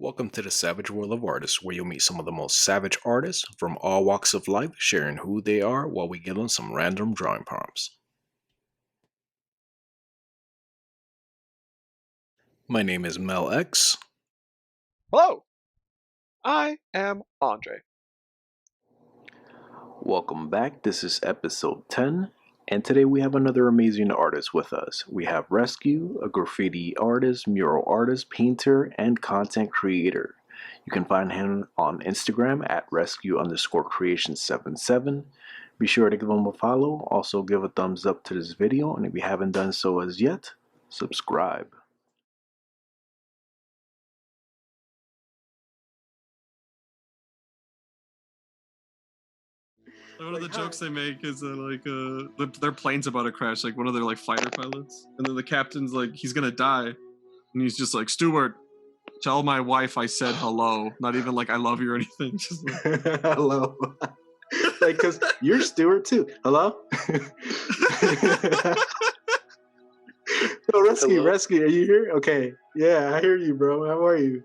Welcome to the Savage World of Artists, where you'll meet some of the most savage artists from all walks of life, sharing who they are while we give them some random drawing prompts. My name is Mel X. Hello, I am Andre. Welcome back. This is episode 10, and today we have another amazing artist with us. We have ResQ, a graffiti artist, mural artist, painter, and content creator. You can find him on Instagram at resq_creation77. Be sure to give him a follow. Also give a thumbs up to this video, and if you haven't done so as yet, subscribe. One of the jokes they make is their plane's about to crash, like one of their fighter pilots, and then the captain's like he's gonna die, and he's just like, "Steward, tell my wife I said hello." Not even like I love you or anything. Just like, Hello. Like, cause you're Stewart too. Hello. Hello? Rescue, are you here? Okay. Yeah, I hear you, bro. How are you?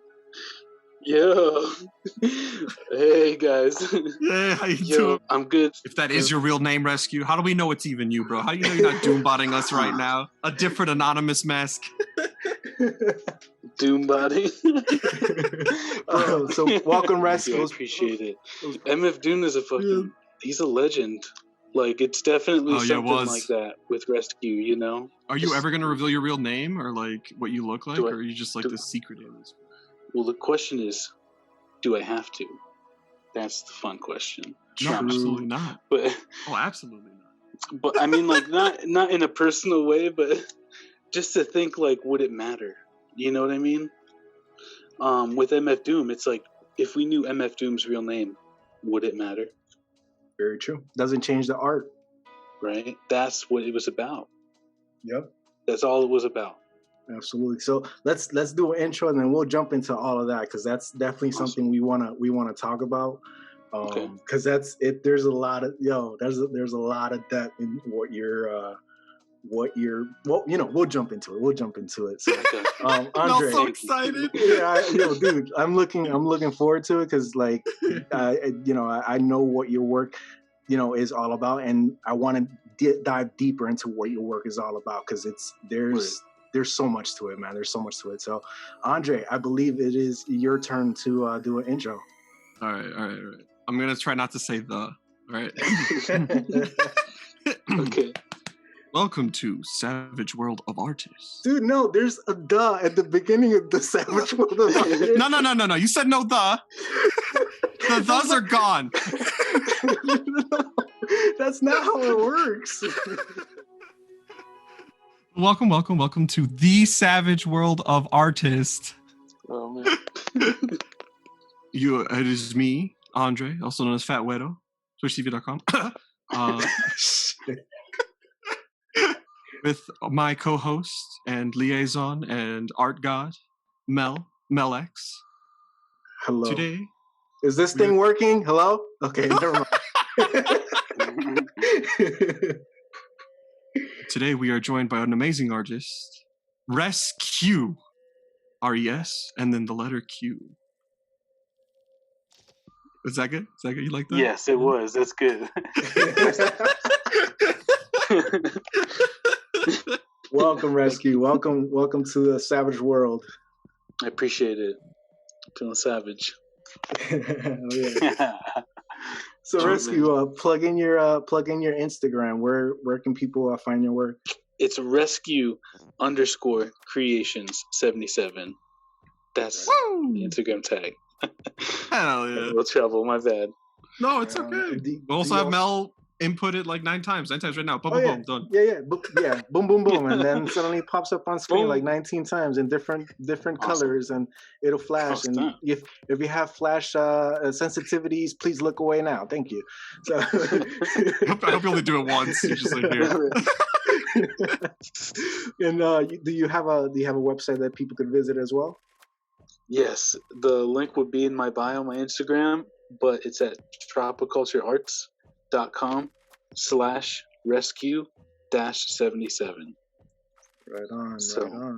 Yo. Hey, guys. yeah, how you Yo, doing? I'm good. If that is your real name, Rescue, how do we know it's even you, bro? How do you know you're not doombotting us right now? A different anonymous mask. Doombody. So welcome, Rescue. I appreciate it. MF Doom is he's a legend. Like, it's definitely something like that with Rescue, you know? Are you ever gonna reveal your real name or like what you look like, or are you just like do- the secret aliens? Well, the question is, do I have to? That's the fun question. No, absolutely not. But Oh, absolutely not. But I mean, like, not in a personal way, but just to think, like, would it matter? You know what I mean? With MF Doom, it's like, if we knew MF Doom's real name, would it matter? Very true. Doesn't change the art. Right? That's what it was about. Yep. That's all it was about. Absolutely. So let's do an intro, and then we'll jump into all of that, because that's definitely something we wanna talk about. Okay. Because that's it. There's a lot of there's a lot of depth in what you're. We'll jump into it. So, Okay. Andre, I'm so excited. Yeah, dude, I'm looking forward to it, because like, I know what your work, is all about, and I want to dive deeper into what your work is all about, because there's so much to it, man. There's so much to it. So, Andre, I believe it is your turn to do an intro. All right. I'm gonna try not to say the. All right. Okay. Welcome to Savage World of Artists. Dude, no, there's a "the" at the beginning of the Savage World of Artists. No. You said no the. The thes are gone. No, that's not how it works. Welcome to the Savage World of Artists. Oh, man. It is me, Andre, also known as Fat Wedo, TwitchTV.com. With my co-host and liaison and art god, Mel X. Hello. Today, Is this thing working? Hello? Okay, never mind. Today we are joined by an amazing artist, ResQ. R-E-S, and then the letter Q. Is that good? You like that? Yes, it was. That's good. Welcome, Rescue. Welcome to the Savage World. I appreciate it. Feeling savage. Yeah. So, Rescue, plug in your Instagram. Where can people find your work? It's ResQ_creations77. That's the Instagram tag. Hell yeah. We'll travel, my bad. No, it's okay. We also have Mel input it like 9 times right now. Boom, boom, done. Yeah. Boom, boom, boom. And then suddenly it pops up on screen like 19 times in different colors, and it'll flash. Awesome. And if you have flash sensitivities, please look away now. Thank you. So I hope you only do it once. You're just like, here. And do you have a website that people could visit as well? Yes, the link would be in my bio, my Instagram, but it's at tropiculturearts.com/rescue-77. Right on. So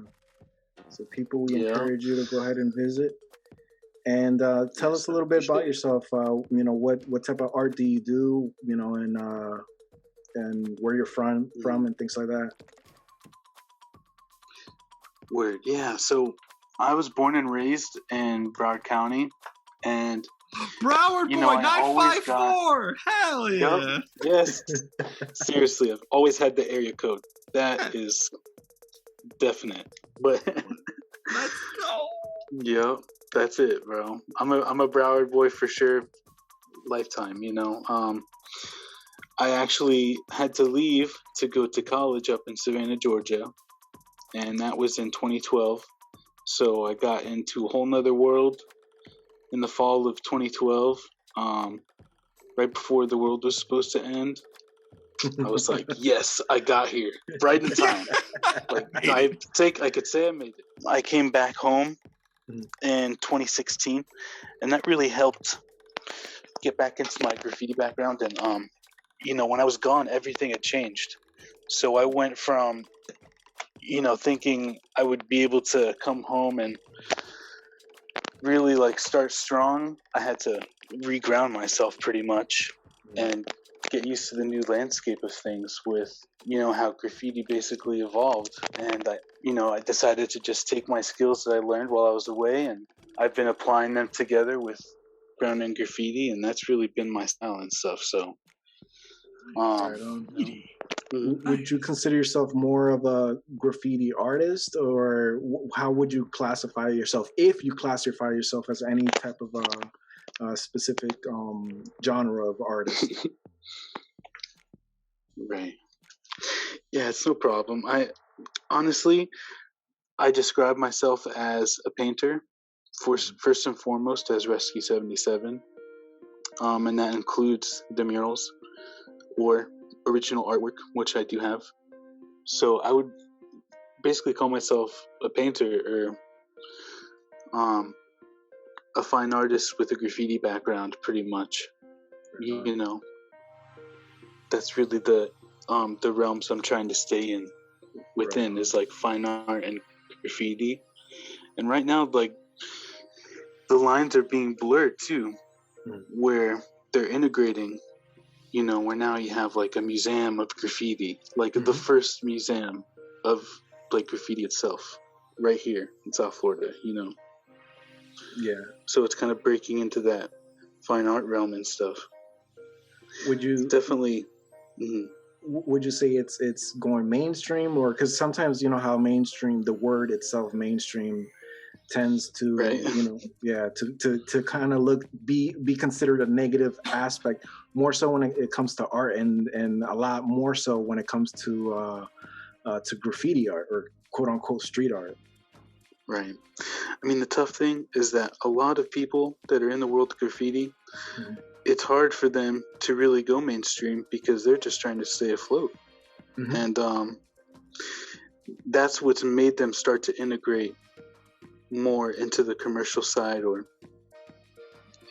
people, we encourage you to go ahead and visit. And tell us Yes, a I little bit about appreciate it. yourself. What type of art do you do? And where you're from and things like that. Word. Yeah. So I was born and raised in Broward County, and Broward you boy, know, I always got. 954. Hell Yep. yeah. Yes. Seriously, I've always had the area code. That is definite. But Let's go. yep, that's it, bro. I'm a Broward boy for sure. Lifetime, you know. I actually had to leave to go to college up in Savannah, Georgia, and that was in 2012. So I got into a whole nother world in the fall of 2012, right before the world was supposed to end. I was like, yes, I got here right in time. Like I could say I made it. I came back home in 2016, and that really helped get back into my graffiti background. And you know, when I was gone, everything had changed. So I went from, you know, thinking I would be able to come home and really like start strong. I had to reground myself pretty much and get used to the new landscape of things with, you know, how graffiti basically evolved. And I decided to just take my skills that I learned while I was away, and I've been applying them together with brown and graffiti, and that's really been my style and stuff. So Right on. Would you consider yourself more of a graffiti artist, or how would you classify yourself, if you classify yourself as any type of specific genre of artist? Right. Yeah, it's no problem. I honestly, I describe myself as a painter, first and foremost as ResQ 77, and that includes the murals or original artwork, which I do have. So I would basically call myself a painter or a fine artist with a graffiti background, pretty much. You know, that's really the realms I'm trying to stay in within is like fine art and graffiti. And right now, like the lines are being blurred too, where they're integrating. You know, where now you have like a museum of graffiti, like the first museum of like graffiti itself, right here in South Florida. You know. Yeah. So it's kind of breaking into that fine art realm and stuff. Would you definitely? Would you say it's going mainstream, or because sometimes you know how mainstream, the word itself, mainstream, tends to to kind of be considered a negative aspect, more so when it comes to art, and a lot more so when it comes to graffiti art, or quote unquote street art. Right. I mean, the tough thing is that a lot of people that are in the world of graffiti, it's hard for them to really go mainstream because they're just trying to stay afloat. And that's what's made them start to integrate more into the commercial side, or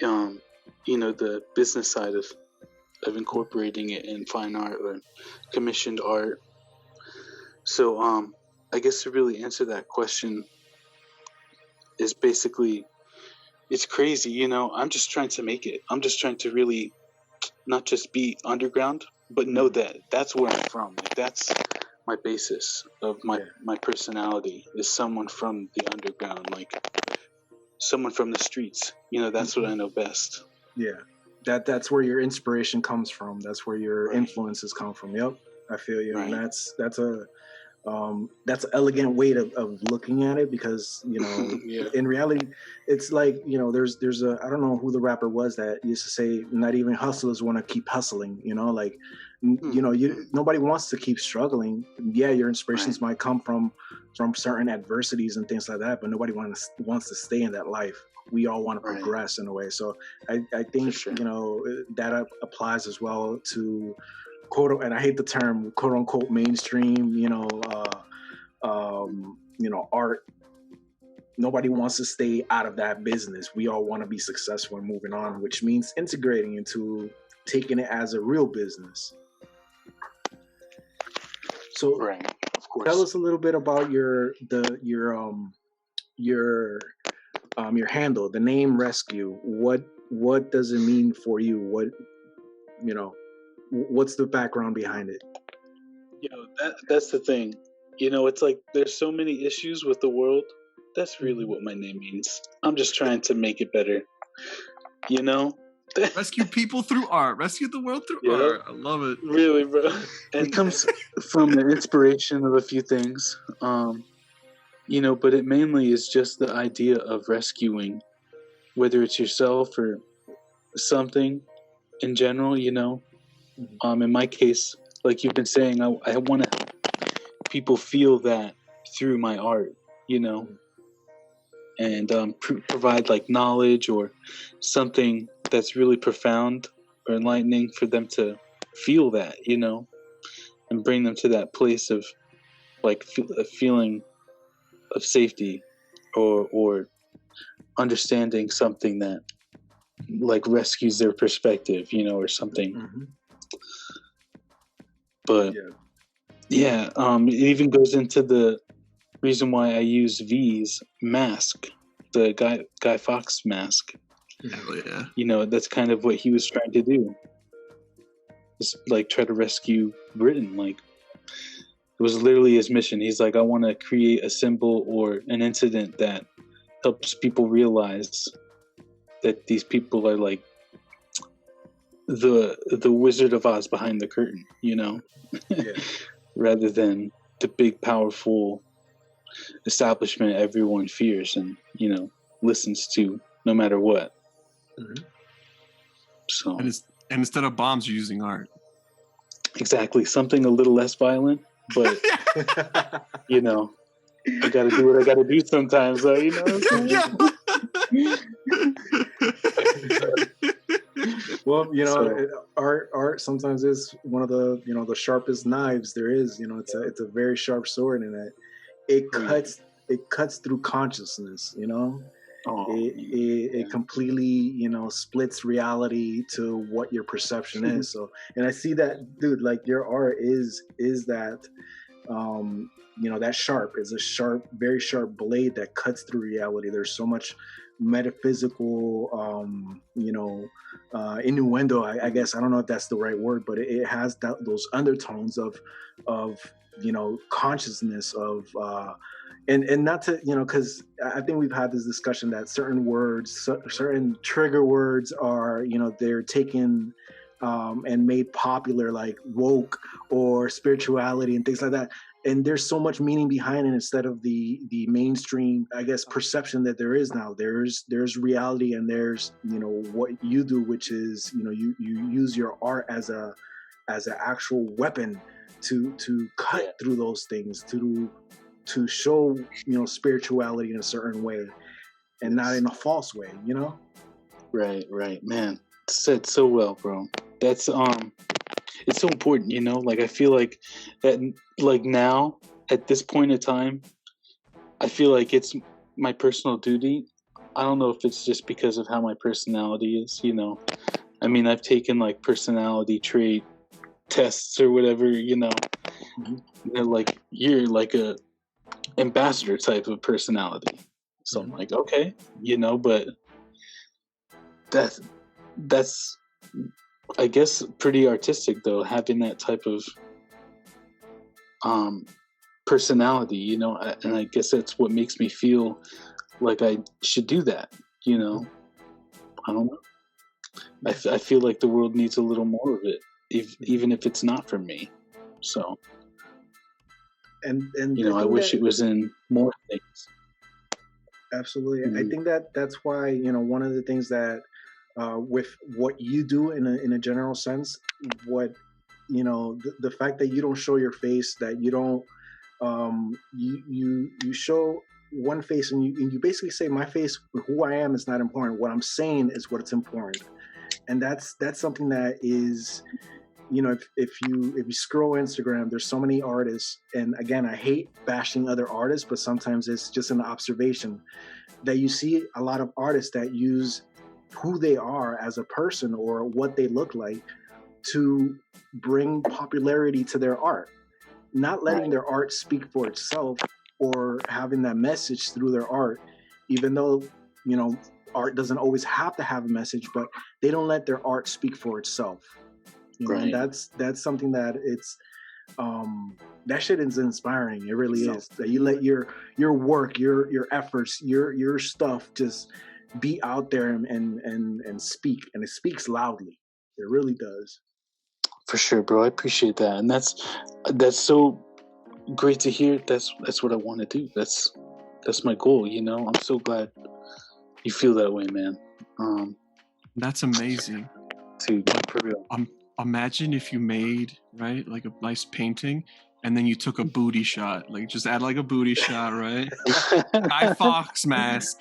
the business side of incorporating it in fine art or commissioned art. So I guess to really answer that question is basically, it's crazy, you know. I'm just trying to make it. I'm just trying to really not just be underground, but know that that's where I'm from. Like, that's my basis of my personality, is someone from the underground, like someone from the streets. You know, that's what I know best. Yeah, that's where your inspiration comes from. That's where your influences come from. Yep, I feel you. And that's an elegant way of looking at it, because you know in reality it's like, you know, there's a, I don't know who the rapper was that used to say, not even hustlers want to keep hustling, you know, like you know, nobody wants to keep struggling. Yeah, your inspirations might come from certain adversities and things like that, but nobody wants to stay in that life. We all want to progress in a way. So I think you know that applies as well to quote, and I hate the term quote unquote mainstream, art. Nobody wants to stay out of that business. We all want to be successful and moving on, which means integrating into taking it as a real business. So of course, tell us a little bit about your your handle, the name ResQ. What does it mean for you? What's the background behind it? That's the thing. It's like there's so many issues with the world. That's really what my name means. I'm just trying to make it better. Rescue people through art. Rescue the world through art. I love it. Really, bro. And it comes from the inspiration of a few things. But it mainly is just the idea of rescuing, whether it's yourself or something in general, In my case, like you've been saying, I want to people feel that through my art, and provide like knowledge or something that's really profound or enlightening for them to feel that, and bring them to that place of like a feeling of safety or understanding something that like rescues their perspective, or something. Mm-hmm. But it even goes into the reason why I use V's mask, the Guy Fawkes mask. Hell yeah. That's kind of what he was trying to do. Just like try to rescue Britain. Like it was literally his mission. He's like, I want to create a symbol or an incident that helps people realize that these people are like the Wizard of Oz behind the curtain, rather than the big, powerful establishment everyone fears and, listens to no matter what. Mm-hmm. So, and instead of bombs, you're using art. Exactly. Something a little less violent, but, I got to do what I got to do sometimes, though, Well, art sometimes is one of the the sharpest knives there is. It's a very sharp sword, and it cuts through consciousness. It completely splits reality to what your perception is. So, and I see that, dude. Like your art is that. That sharp is a very sharp blade that cuts through reality. There's so much metaphysical, innuendo. I guess I don't know if that's the right word, but it has those undertones of consciousness of, and not to because I think we've had this discussion that certain words, certain trigger words are they're taken and made popular, like woke or spirituality and things like that. And there's so much meaning behind it instead of the mainstream, I guess, perception that there is now. There's reality, and there's what you do, which is you use your art as an actual weapon to cut through those things, to show spirituality in a certain way, and not in a false way. Right, man. Said so well, bro. That's it's so important, like I feel like that, like now at this point in time, I feel like it's my personal duty. I don't know if it's just because of how my personality is, I mean, I've taken like personality trait tests or whatever, Mm-hmm. They're like, you're like a ambassador type of personality. So I'm like, okay, but that's I guess pretty artistic though, having that type of personality, and I guess that's what makes me feel like I should do that, I don't know. I feel like the world needs a little more of it, even if it's not for me. So, and I wish it was in more things. Absolutely. Mm-hmm. I think that's why one of the things that with what you do in a general sense, what the fact that you don't show your face, that you don't you show one face, and you basically say, my face, who I am, is not important. What I'm saying is what's important, and that's something that is if you scroll Instagram, there's so many artists, and again, I hate bashing other artists, but sometimes it's just an observation that you see a lot of artists that use who they are as a person or what they look like to bring popularity to their art, not letting their art speak for itself or having that message through their art, even though art doesn't always have to have a message, but they don't let their art speak for itself. And that's something that it's that shit is inspiring. It really is. That you let your work, your efforts, your stuff just be out there and speak, and it speaks loudly. It really does. For sure, bro. I appreciate that, and that's so great to hear. That's what I want to do. That's my goal. I'm so glad you feel that way, man. That's amazing. Dude, for real. Imagine if you made like a nice painting, and then you took a booty shot. Like just add like a booty shot, right? Guy Fawkes mask,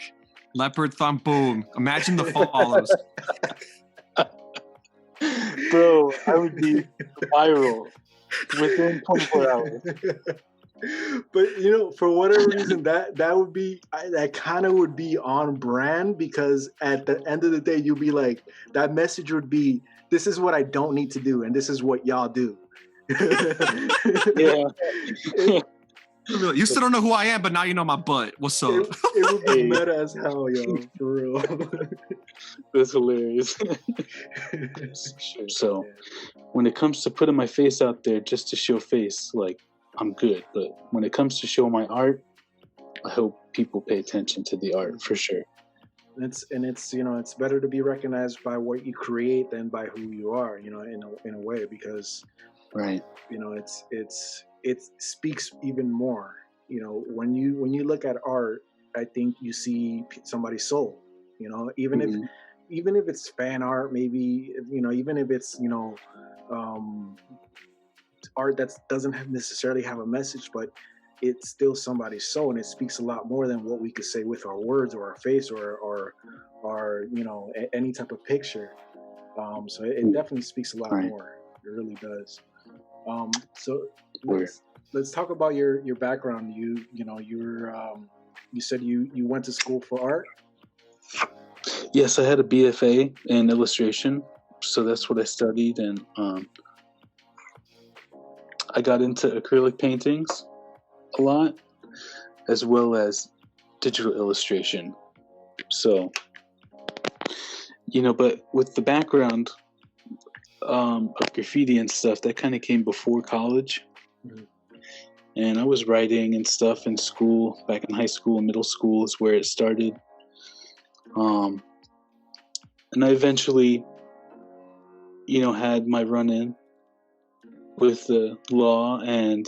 leopard thumb, boom. Imagine the follows. Bro, I would be viral within 24 hours. But for whatever reason, that would be that kind of would be on brand, because at the end of the day, you'll be like, that message would be, this is what I don't need to do, and this is what y'all do. Yeah. You still don't know who I am, but now you know my butt. What's up? It would be meta as hell, yo, for real. That's hilarious. So, when it comes to putting my face out there just to show face, like, I'm good. But when it comes to show my art, I hope people pay attention to the art for sure. It's it's better to be recognized by what you create than by who you are, in a way, because right. It speaks even more. When you look at art, I think you see somebody's soul. Even if it's fan art, maybe even if it's art that doesn't necessarily have a message, but it's still somebody's soul, and it speaks a lot more than what we could say with our words or our face or any type of picture. So it definitely speaks a lot more. It really does. So let's talk about your background. You said you went to school for art. Yes, I had a BFA in illustration, so that's what I studied, and I got into acrylic paintings a lot, as well as digital illustration. So, but with the background of graffiti and stuff, that kind of came before college. Mm-hmm. And I was writing and stuff in school, back in high school and middle school is where it started. And I eventually, had my run-in with the law, and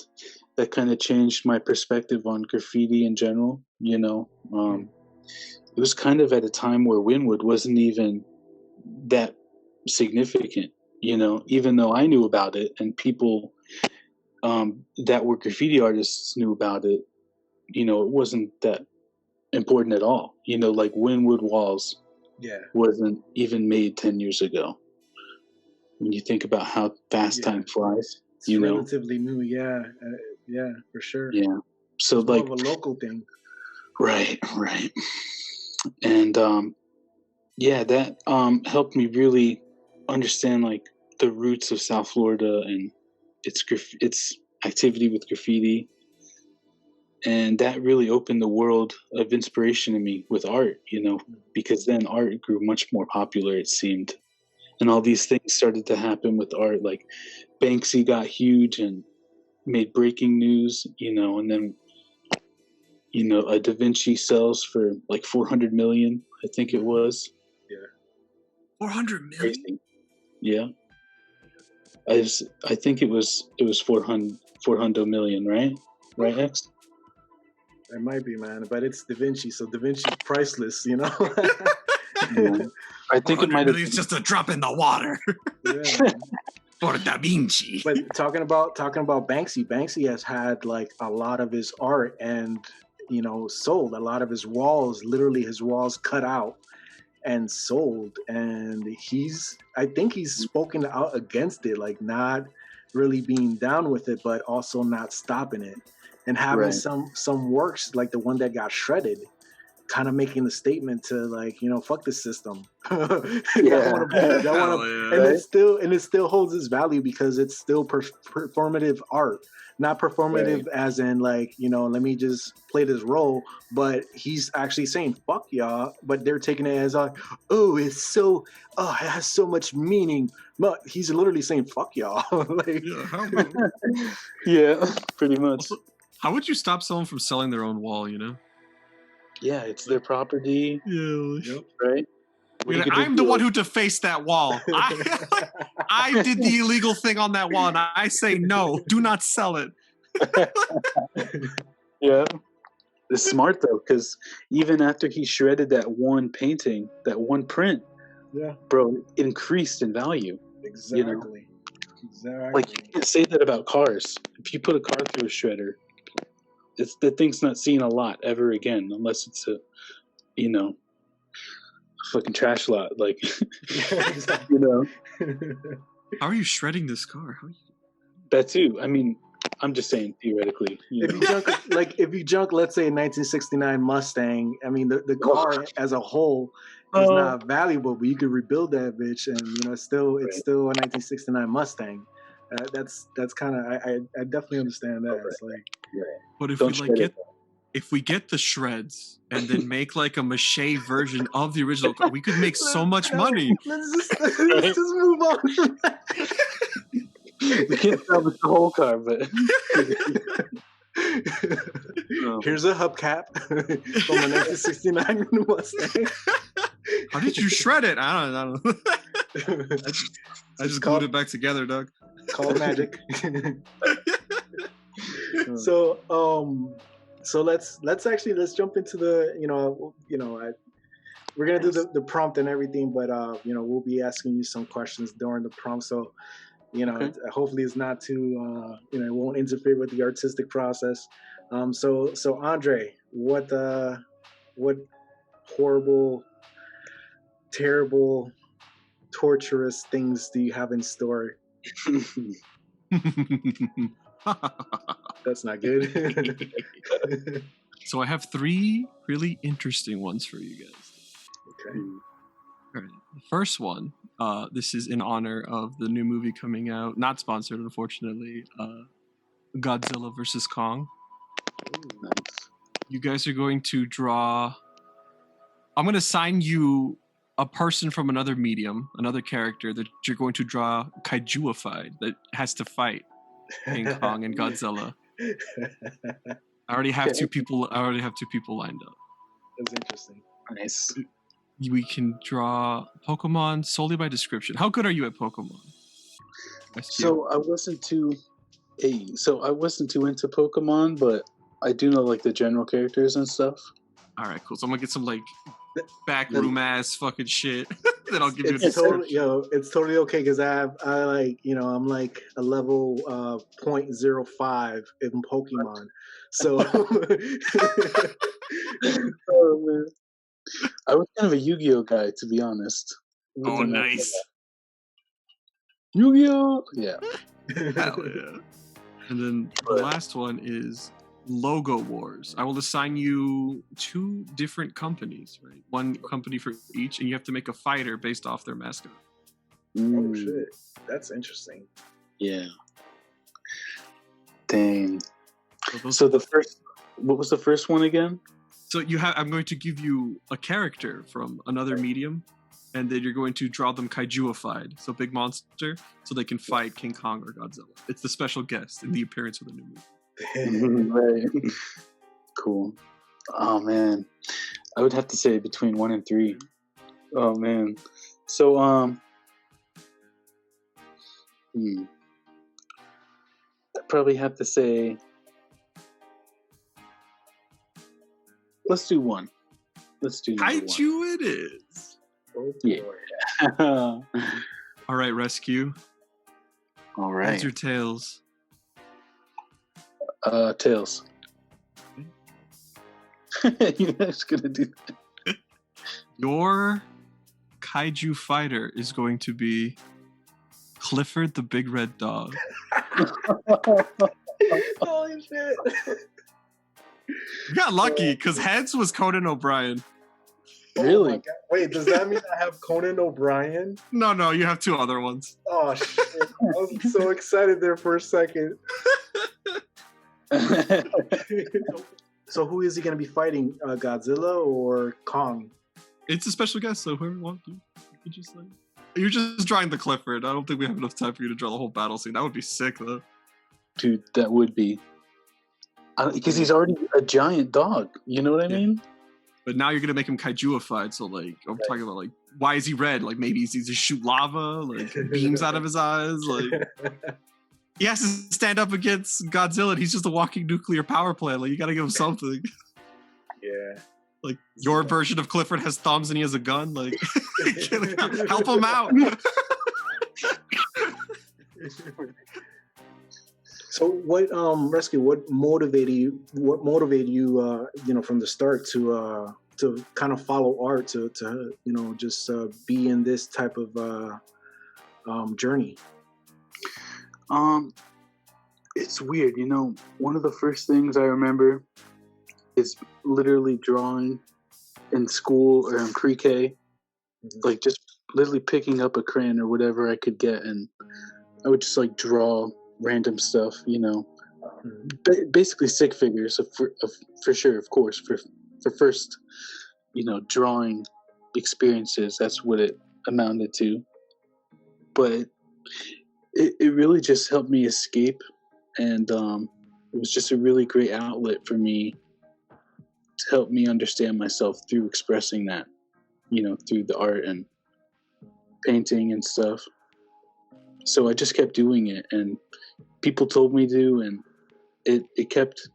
that kind of changed my perspective on graffiti in general. It was kind of at a time where Wynwood wasn't even that significant, even though I knew about it and people that were graffiti artists knew about it, it wasn't that important at all. Like Wynwood walls wasn't even made 10 years ago. When you think about how fast time flies, it's relatively new. Yeah, for sure. Yeah. So it's like more of a local thing. Right. And that helped me really understand like the roots of South Florida and its activity with graffiti. And that really opened the world of inspiration to me with art, because then art grew much more popular, it seemed. And all these things started to happen with art, like Banksy got huge and made breaking news, and then, a Da Vinci sells for like 400 million, I think it was. Yeah. 400 million? Yeah. I think it was 400 million, right? Right, X? It might be, man, but it's Da Vinci, so Da Vinci's priceless, Yeah. I think it might have been just a drop in the water. Yeah. For Da Vinci. But talking about Banksy has had like a lot of his art and sold a lot of his walls cut out and sold, and I think he's spoken out against it, like not really being down with it, but also not stopping it, and having some works like the one that got shredded kind of making the statement to like, fuck this system. Yeah. Hell yeah. And it still holds its value because it's still performative art, not performative as in like, let me just play this role, but he's actually saying fuck y'all, but they're taking it as like, it has so much meaning. But he's literally saying fuck y'all. Like, Yeah, pretty much. Also, how would you stop someone from selling their own wall, Yeah, it's their property, Yeah. right? I'm the one who defaced that wall. I did the illegal thing on that wall, and I say no, do not sell it. Yeah. It's smart, though, because even after he shredded that one painting, that one print, bro, it increased in value. Exactly. Like, you can't say that about cars. If you put a car through a shredder, the thing's not seen a lot ever again, unless it's a, fucking trash lot. Like, How are you shredding this car? That too. I mean, I'm just saying theoretically. If you junk, let's say a 1969 Mustang, I mean the car as a whole is not valuable, but you could rebuild that bitch, and it's still a 1969 Mustang. That's kind of I definitely understand that. It's like, but if we get the shreds and then make like a mache version of the original car, we could make so much money. Let's just move on from that. We can't salvage the whole car, but here's a hubcap from a 1969 Mustang. How did you shred it? I don't know. I just glued it back together, Doug. Called magic. So let's jump into the we're gonna do the prompt and everything, but we'll be asking you some questions during the prompt. So hopefully it's not too it won't interfere with the artistic process. So Andre, what horrible, terrible, torturous things do you have in store? That's not good. So I have 3 really interesting ones for you guys. Okay. All right. The first one, this is in honor of the new movie coming out, not sponsored, unfortunately, Godzilla vs. Kong. Ooh, nice. You guys are going to draw... I'm going to assign you a person from another medium, another character that you're going to draw kaijuified, that has to fight King Kong and Godzilla. I already have 2 people lined up. That's interesting. Nice. We can draw Pokemon solely by description. How good are you at Pokemon? So I wasn't too into Pokemon, but I do know like the general characters and stuff. All right, cool. So I'm gonna get some like backroom ass fucking shit. Then I'll give you a it's totally okay because I'm like a level 0.05 in Pokemon. So Oh man. I was kind of a Yu-Gi-Oh guy, to be honest. Oh, nice. Yu-Gi-Oh! Yeah. Hell yeah. And then the last one is Logo Wars. I will assign you 2 different companies, right? One company for each, and you have to make a fighter based off their mascot. Oh shit, that's interesting. Yeah. Dang. So what was the first one again? So I'm going to give you a character from another medium, and then you're going to draw them kaijuified, so big monster, so they can fight King Kong or Godzilla. It's the special guest in the appearance of the new movie. Right. Cool. Oh man, I would have to say between 1 and 3. Oh man. So I'd probably have to say. Let's do 1. Let's do Kaiju it is. Oh, yeah. boy. All right, ResQ. All right. Heads or tails? Tails. You're just gonna do that. Your kaiju fighter is going to be Clifford the Big Red Dog. Holy shit. You got lucky because Heads was Conan O'Brien. Oh Really? my God. Wait, does that mean I have Conan O'Brien? No, you have two other ones. Oh shit! I was so excited there for a second. So who is he going to be fighting? Godzilla or Kong? It's a special guest, so whoever you want to. You just like you're just drawing the Clifford. I don't think we have enough time for you to draw the whole battle scene. That would be sick, though. Dude, that would be. Because he's already a giant dog. You know what I mean? But now you're gonna make him kaijuified. So like, I'm talking about like, why is he red? Like maybe he's just shoot lava, like beams out of his eyes. Like he has to stand up against Godzilla. And he's just a walking nuclear power plant. Like you gotta give him something. Yeah. Like your version of Clifford has thumbs and he has a gun. Like help him out. So what ResQ, what motivated you from the start to kind of follow art to just be in this type of journey? It's weird, one of the first things I remember is literally drawing in school or in pre-K, like just literally picking up a crayon or whatever I could get, and I would just like draw random stuff, basically stick figures for sure, of course, for first, drawing experiences. That's what it amounted to. But it really just helped me escape, and it was just a really great outlet for me to help me understand myself through expressing that, through the art and painting and stuff. So I just kept doing it, and people told me to, and it kept,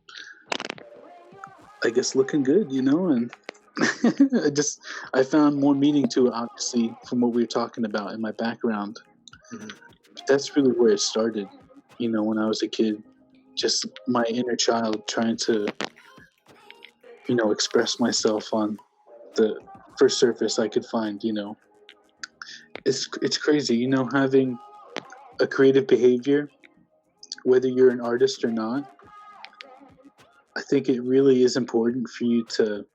I guess, looking good, and I found more meaning to it, obviously, from what we were talking about in my background. That's really where it started, when I was a kid, just my inner child trying to, express myself on the first surface I could find, It's crazy, having a creative behavior, whether you're an artist or not. I think it really is important for you to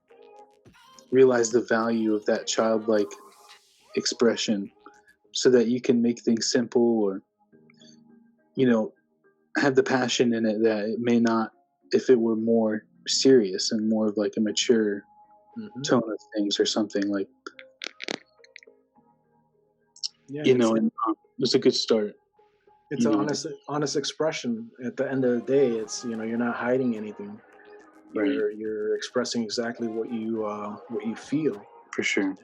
realize the value of that childlike expression so that you can make things simple or, have the passion in it that it may not if it were more serious and more of like a mature tone of things or something like, and it was a good start. It's an honest expression. At the end of the day, it's you're not hiding anything. You're expressing exactly what you feel. For sure.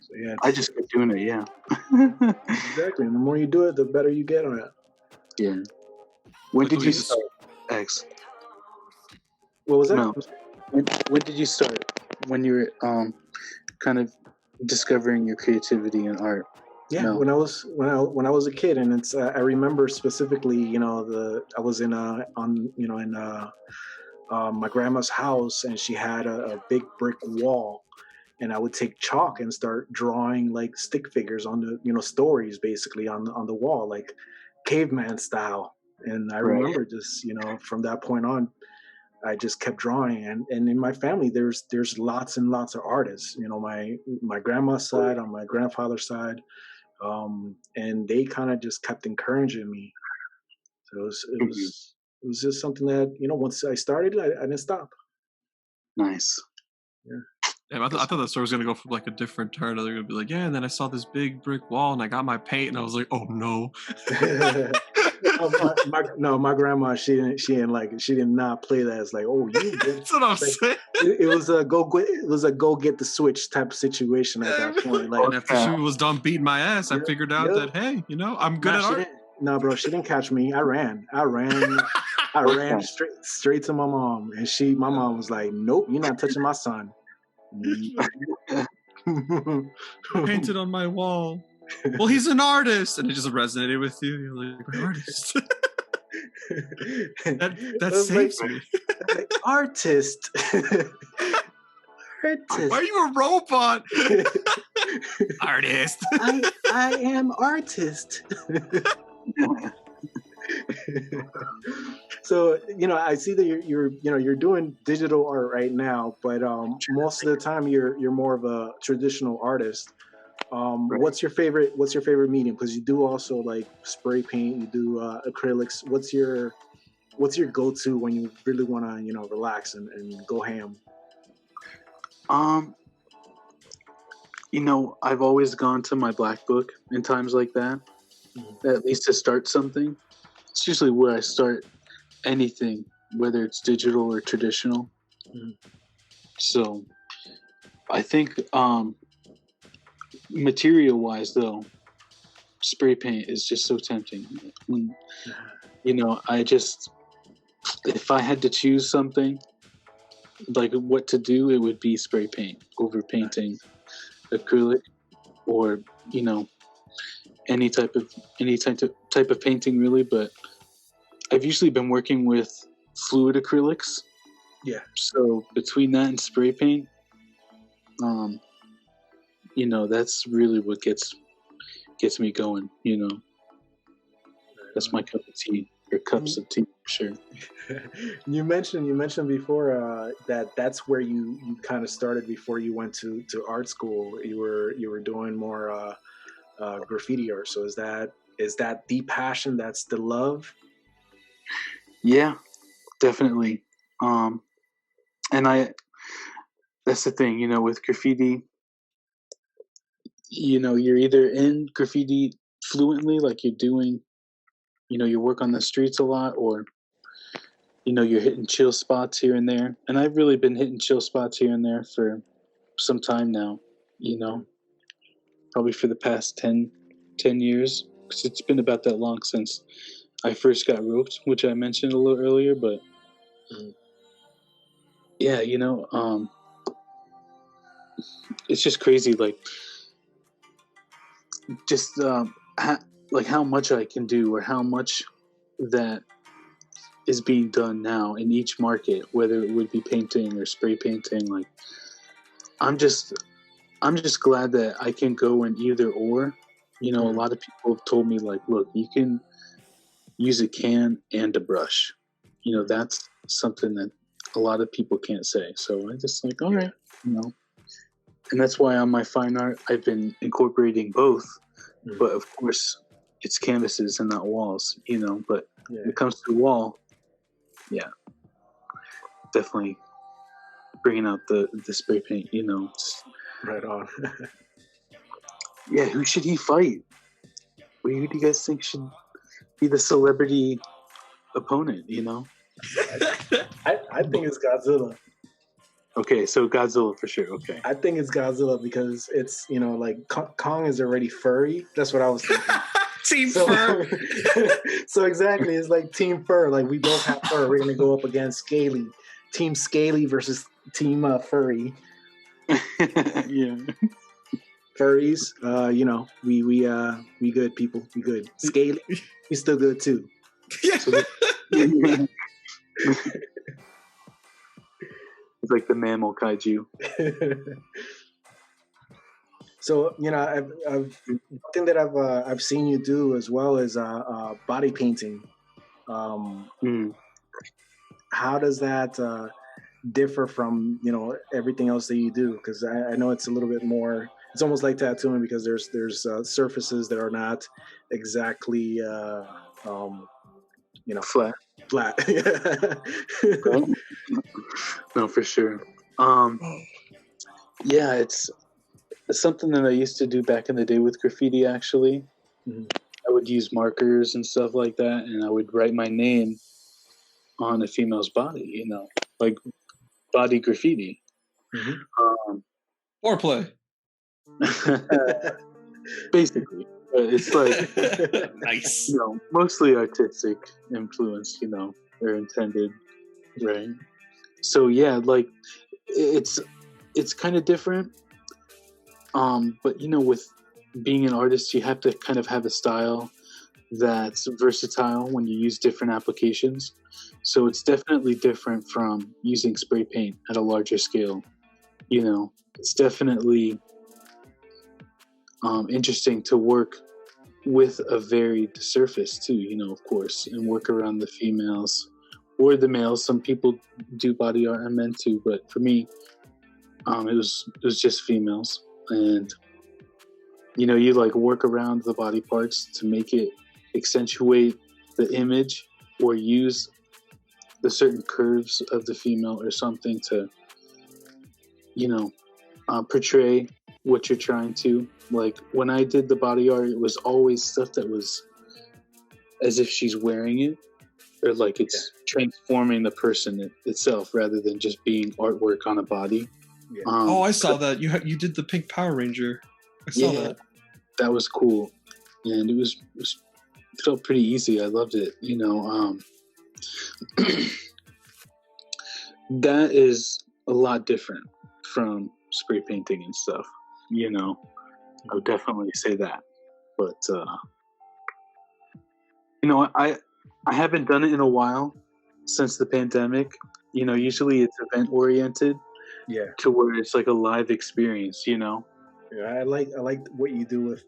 So yeah, I just kept doing it. Yeah. Exactly. And the more you do it, the better you get on it. Yeah. When did you start, X? What was that? No. When did you start? When you were kind of discovering your creativity in art? Yeah, No. when I was a kid, and it's I remember specifically, I was in my grandma's house, and she had a big brick wall, and I would take chalk and start drawing like stick figures on the stories basically on the wall, like caveman style. And I remember just from that point on, I just kept drawing, and in my family there's lots and lots of artists. My grandma's side, on my grandfather's side. And they kind of just kept encouraging me. So it was just something that once I started, I didn't stop. Nice. Yeah, I thought that story was gonna go from like a different turn. They're gonna be like, yeah, and then I saw this big brick wall, and I got my paint, and I was like, oh no. My grandma, she didn't like it. She did not play that. It's like, oh, you. That's what I'm saying. It was a go get the switch type of situation at that point. Like, and after she was done beating my ass, I figured out that hey, I'm good at art. No, bro, she didn't catch me. I ran straight to my mom, and my mom was like, nope, you're not touching my son. Painted on my wall. Well, he's an artist, and it just resonated with you. You're like, an artist. that saves me. Like, artist. Why are you a robot? Artist. I am artist. So I see that you're doing digital art right now, but most of the time you're more of a traditional artist. Right. What's your favorite medium? Because you do also like spray paint, you do acrylics. What's your go-to when you really want to relax and go ham? Um, I've always gone to my black book in times like that, at least to start something. It's usually where I start anything, whether it's digital or traditional. Mhm. So I think material wise though, spray paint is just so tempting. When, if I had to choose something like what to do, it would be spray paint over painting acrylic or any type of painting really. But I've usually been working with fluid acrylics. Yeah. So between that and spray paint, that's really what gets me going. That's my cup of tea, or cups of tea for sure. You mentioned before that's where you kind of started before you went to art school. You were doing more graffiti art. So is that the passion? That's the love? Yeah, definitely. And that's the thing, with graffiti, you're either in graffiti fluently, like you're doing, your work on the streets a lot, or, you're hitting chill spots here and there. And I've really been hitting chill spots here and there for some time now, probably for the past 10 years. Because it's been about that long since I first got roped, which I mentioned a little earlier. But yeah, it's just crazy, like just how much I can do, or how much that is being done now in each market, whether it would be painting or spray painting. Like I'm just glad that I can go in either or. A lot of people have told me, like, look, you can use a can and a brush. That's something that a lot of people can't say. So I just like, all right, and that's why on my fine art I've been incorporating both. But of course, it's canvases and not walls. But when it comes to the wall, yeah, definitely bringing out the spray paint. Right on. Yeah, who should he fight? Who do you guys think should be the celebrity opponent? I think it's Godzilla. Okay, so Godzilla for sure. Okay, I think it's Godzilla because it's like Kong is already furry. That's what I was thinking. Team Fur. So exactly, it's like Team Fur. Like we both have fur. We're gonna go up against Scaly. Team Scaly versus Team Furry. Yeah. Furries, we good people. We good. Scaly, we still good too. It's like the mammal kaiju. So I've one thing that I've seen you do as well is body painting. How does that differ from everything else that you do? Because I know it's a little bit more. It's almost like tattooing because there's surfaces that are not exactly Flat. Right? No, for sure. Yeah, it's something that I used to do back in the day with graffiti. Actually, I would use markers and stuff like that, and I would write my name on a female's body. Like body graffiti. Foreplay. Basically, it's like Nice. mostly artistic influence. Or intended, right? So yeah, like it's kind of different. But with being an artist, you have to kind of have a style that's versatile when you use different applications. So it's definitely different from using spray paint at a larger scale. It's definitely interesting to work with a varied surface too, of course, and work around the females or the males. Some people do body art on men too, but for me, it was just females. And you like work around the body parts to make it accentuate the image, or use the certain curves of the female or something to portray what you're trying to. Like when I did the body art, it was always stuff that was as if she's wearing it, or like it's transforming the person itself rather than just being artwork on a body. Yeah. I saw that you did the pink Power Ranger. I saw that. That was cool, and it felt pretty easy. I loved it. That is a lot different from spray painting and stuff. I would definitely say that. But I haven't done it in a while since the pandemic. Usually it's event oriented. Yeah. To where it's like a live experience. Yeah, I like what you do with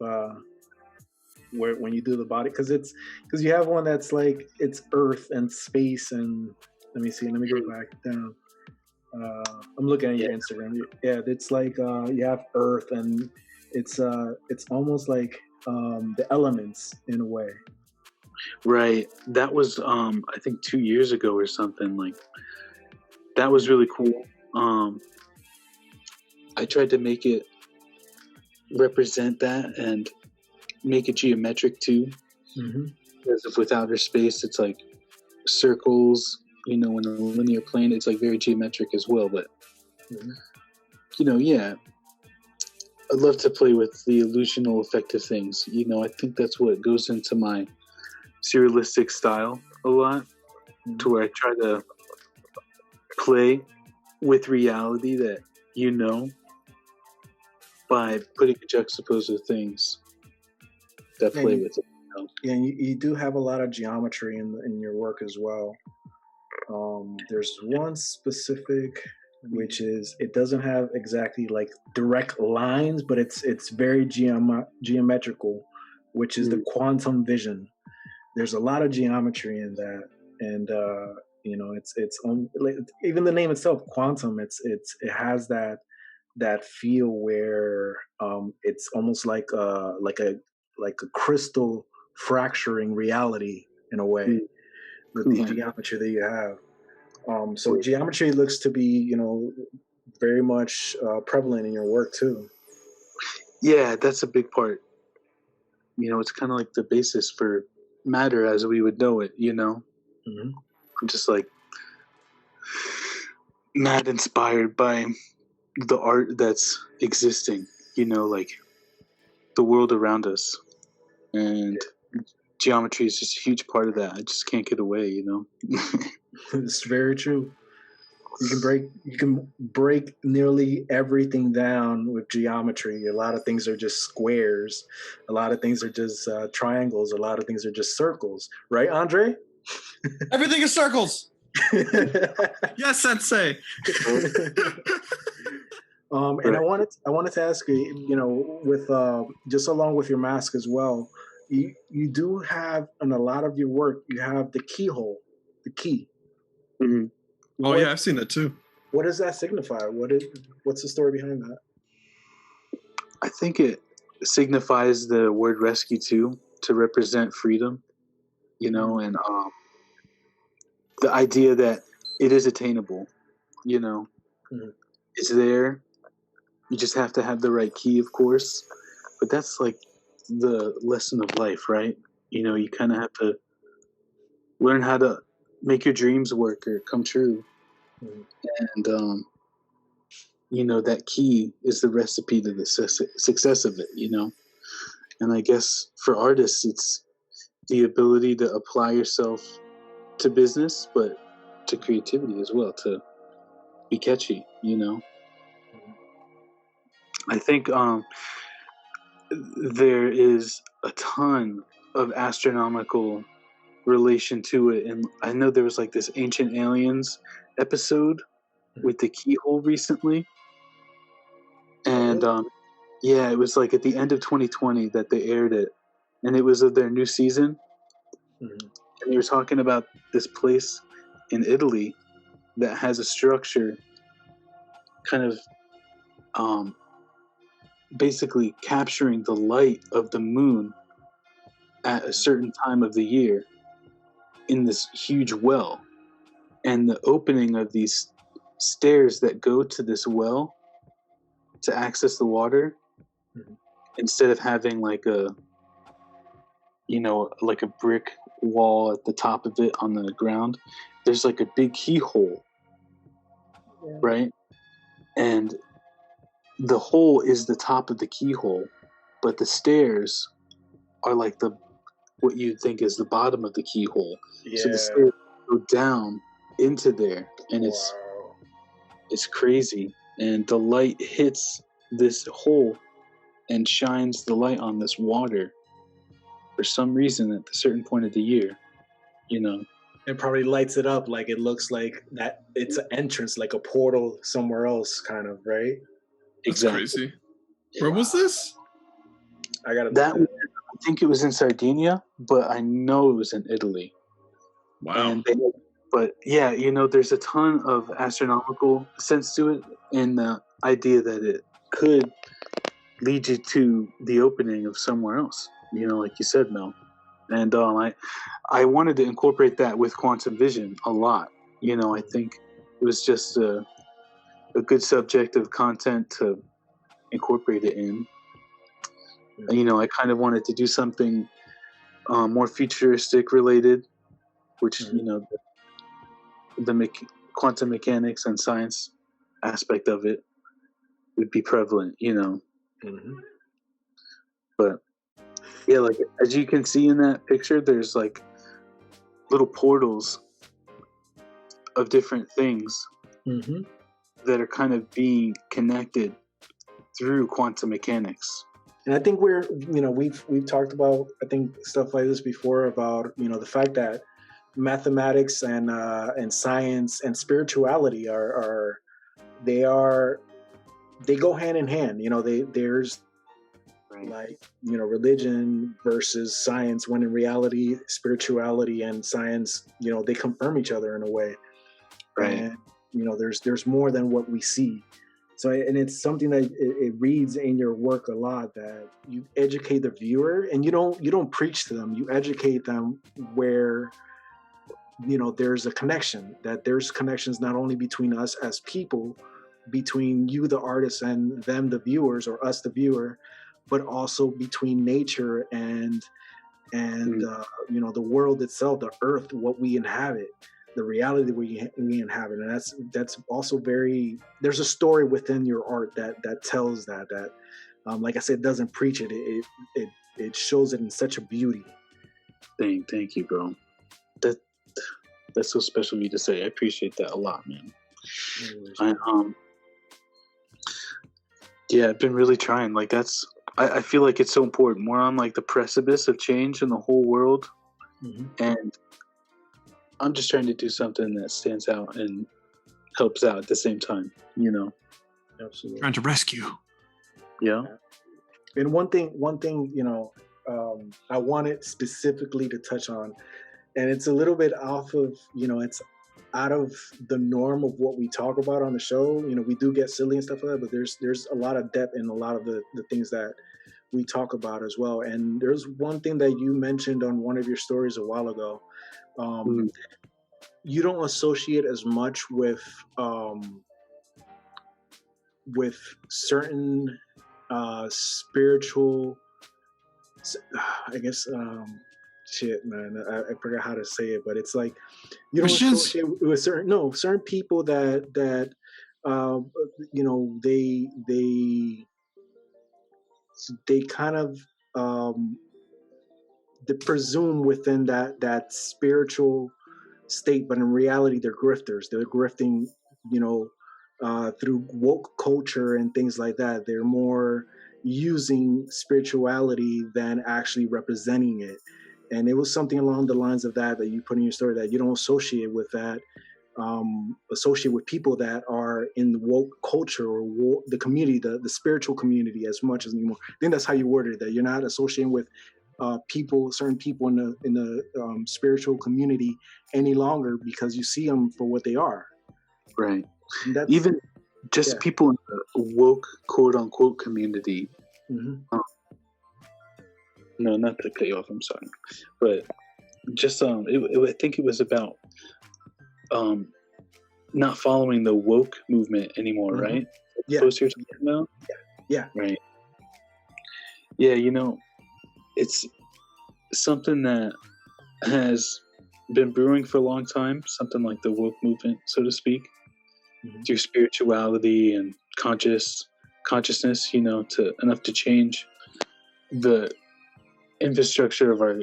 when you do the body, because you have one that's like it's earth and space, and let me go back down. I'm looking at your Instagram. Yeah, it's like you have earth, and it's almost like the elements in a way. Right. That was I think 2 years ago or something. Like that was really cool. I tried to make it represent that and make it geometric too. Mm-hmm. Because if with outer space, it's like circles. In a linear plane, it's like very geometric as well. But I'd love to play with the illusional effect of things. I think that's what goes into my surrealistic style a lot, to where I try to play with reality that by putting a juxtapose of things that play with it. Yeah, and you do have a lot of geometry in your work as well. There's one specific, which is it doesn't have exactly like direct lines, but it's very geometrical, which is the quantum vision. There's a lot of geometry in that, and it's even the name itself, quantum. It has that feel where it's almost like a crystal fracturing reality in a way with the geometry that you have. So geometry looks to be very much prevalent in your work too. Yeah, that's a big part. It's kind of like the basis for matter as we would know it. Mm-hmm. I'm just like mad inspired by the art that's existing, like the world around us, and geometry is just a huge part of that. I just can't get away. It's very true. You can break nearly everything down with geometry. A lot of things are just squares. A lot of things are just triangles. A lot of things are just circles. Right, Andre? Everything is circles. Yes, Sensei. And I wanted to ask you, with just along with your mask as well, you do have in a lot of your work, you have the keyhole, the key. Mm-hmm. Oh yeah, I've seen that too. What does that signify? What's the story behind that? I think it signifies the word rescue too, to represent freedom, and the idea that it is attainable, it's there. You just have to have the right key, of course, but that's like the lesson of life, right? You kind of have to learn how to make your dreams work or come true. And that key is the recipe to the success of it. And I guess for artists, it's the ability to apply yourself to business, but to creativity as well, to be catchy. I think there is a ton of astronomical relation to it, and I know there was like this Ancient Aliens episode with the keyhole recently, and it was like at the end of 2020 that they aired it, and it was of their new season, and they were talking about this place in Italy that has a structure kind of basically capturing the light of the moon at a certain time of the year in this huge well. And the opening of these stairs that go to this well to access the water, instead of having like a like a brick wall at the top of it on the ground, there's like a big keyhole, right? And the hole is the top of the keyhole, but the stairs are like what you'd think is the bottom of the keyhole. Yeah. So the stairs go down into there, and it's crazy. And the light hits this hole and shines the light on this water for some reason at a certain point of the year, It probably lights it up like it looks like that it's an entrance, like a portal somewhere else, kind of, right? That's Exactly. crazy. Where was this? I gotta I think it was in Sardinia, but I know it was in Italy. Wow. But yeah, there's a ton of astronomical sense to it, and the idea that it could lead you to the opening of somewhere else, like you said, Mel. And I wanted to incorporate that with quantum vision a lot. I think it was just a good subject of content to incorporate it in. I kind of wanted to do something more futuristic related, which the quantum mechanics and science aspect of it would be prevalent, But yeah, like as you can see in that picture, there's like little portals of different things that are kind of being connected through quantum mechanics. And I think we've talked about, I think, stuff like this before about, the fact that mathematics and science and spirituality they go hand in hand. There's like, religion versus science, when in reality, spirituality and science, they confirm each other in a way. Right. And, there's more than what we see. So, and it's something that it reads in your work a lot, that you educate the viewer, and you don't preach to them. You educate them where, there's a connection, that there's connections not only between us as people, between you, the artist, and them, the viewers, or us, the viewer, but also between nature and the world itself, the earth, what we inhabit, the reality we inhabit. And that's also there's a story within your art that tells that like I said, doesn't preach it. It shows it in such a beauty. Thank you, bro. That's so special of you to say. I appreciate that a lot, man. Yeah, I've been really trying. Like I feel like it's so important. We're on like the precipice of change in the whole world, and I'm just trying to do something that stands out and helps out at the same time. Absolutely. Trying to rescue. Yeah. And one thing, I wanted specifically to touch on, and it's a little bit off of, it's out of the norm of what we talk about on the show. We do get silly and stuff like that, but there's a lot of depth in a lot of the things that we talk about as well. And there's one thing that you mentioned on one of your stories a while ago. You don't associate as much with certain spiritual, I guess, shit, man, I forgot how to say it, but it's like you don't associate with certain people that they kind of they presume within that spiritual state, but in reality they're grifters. They're grifting, through woke culture and things like that. They're more using spirituality than actually representing it. And it was something along the lines of that you put in your story, that you don't associate with that, associate with people that are in the woke culture or the community, the spiritual community as much as anymore. I think that's how you worded it, that you're not associating with certain people in the spiritual community any longer because you see them for what they are. Right. And that's Even just yeah. people in the woke, quote unquote, community. Mhm. No, not to cut you off. I'm sorry, but just I think it was about not following the woke movement anymore, Mhm. right? Yeah. Post you're talking about? Yeah. Right. Yeah, it's something that has been brewing for a long time, something like the woke movement, so to speak, through spirituality and consciousness, to enough to change the infrastructure of our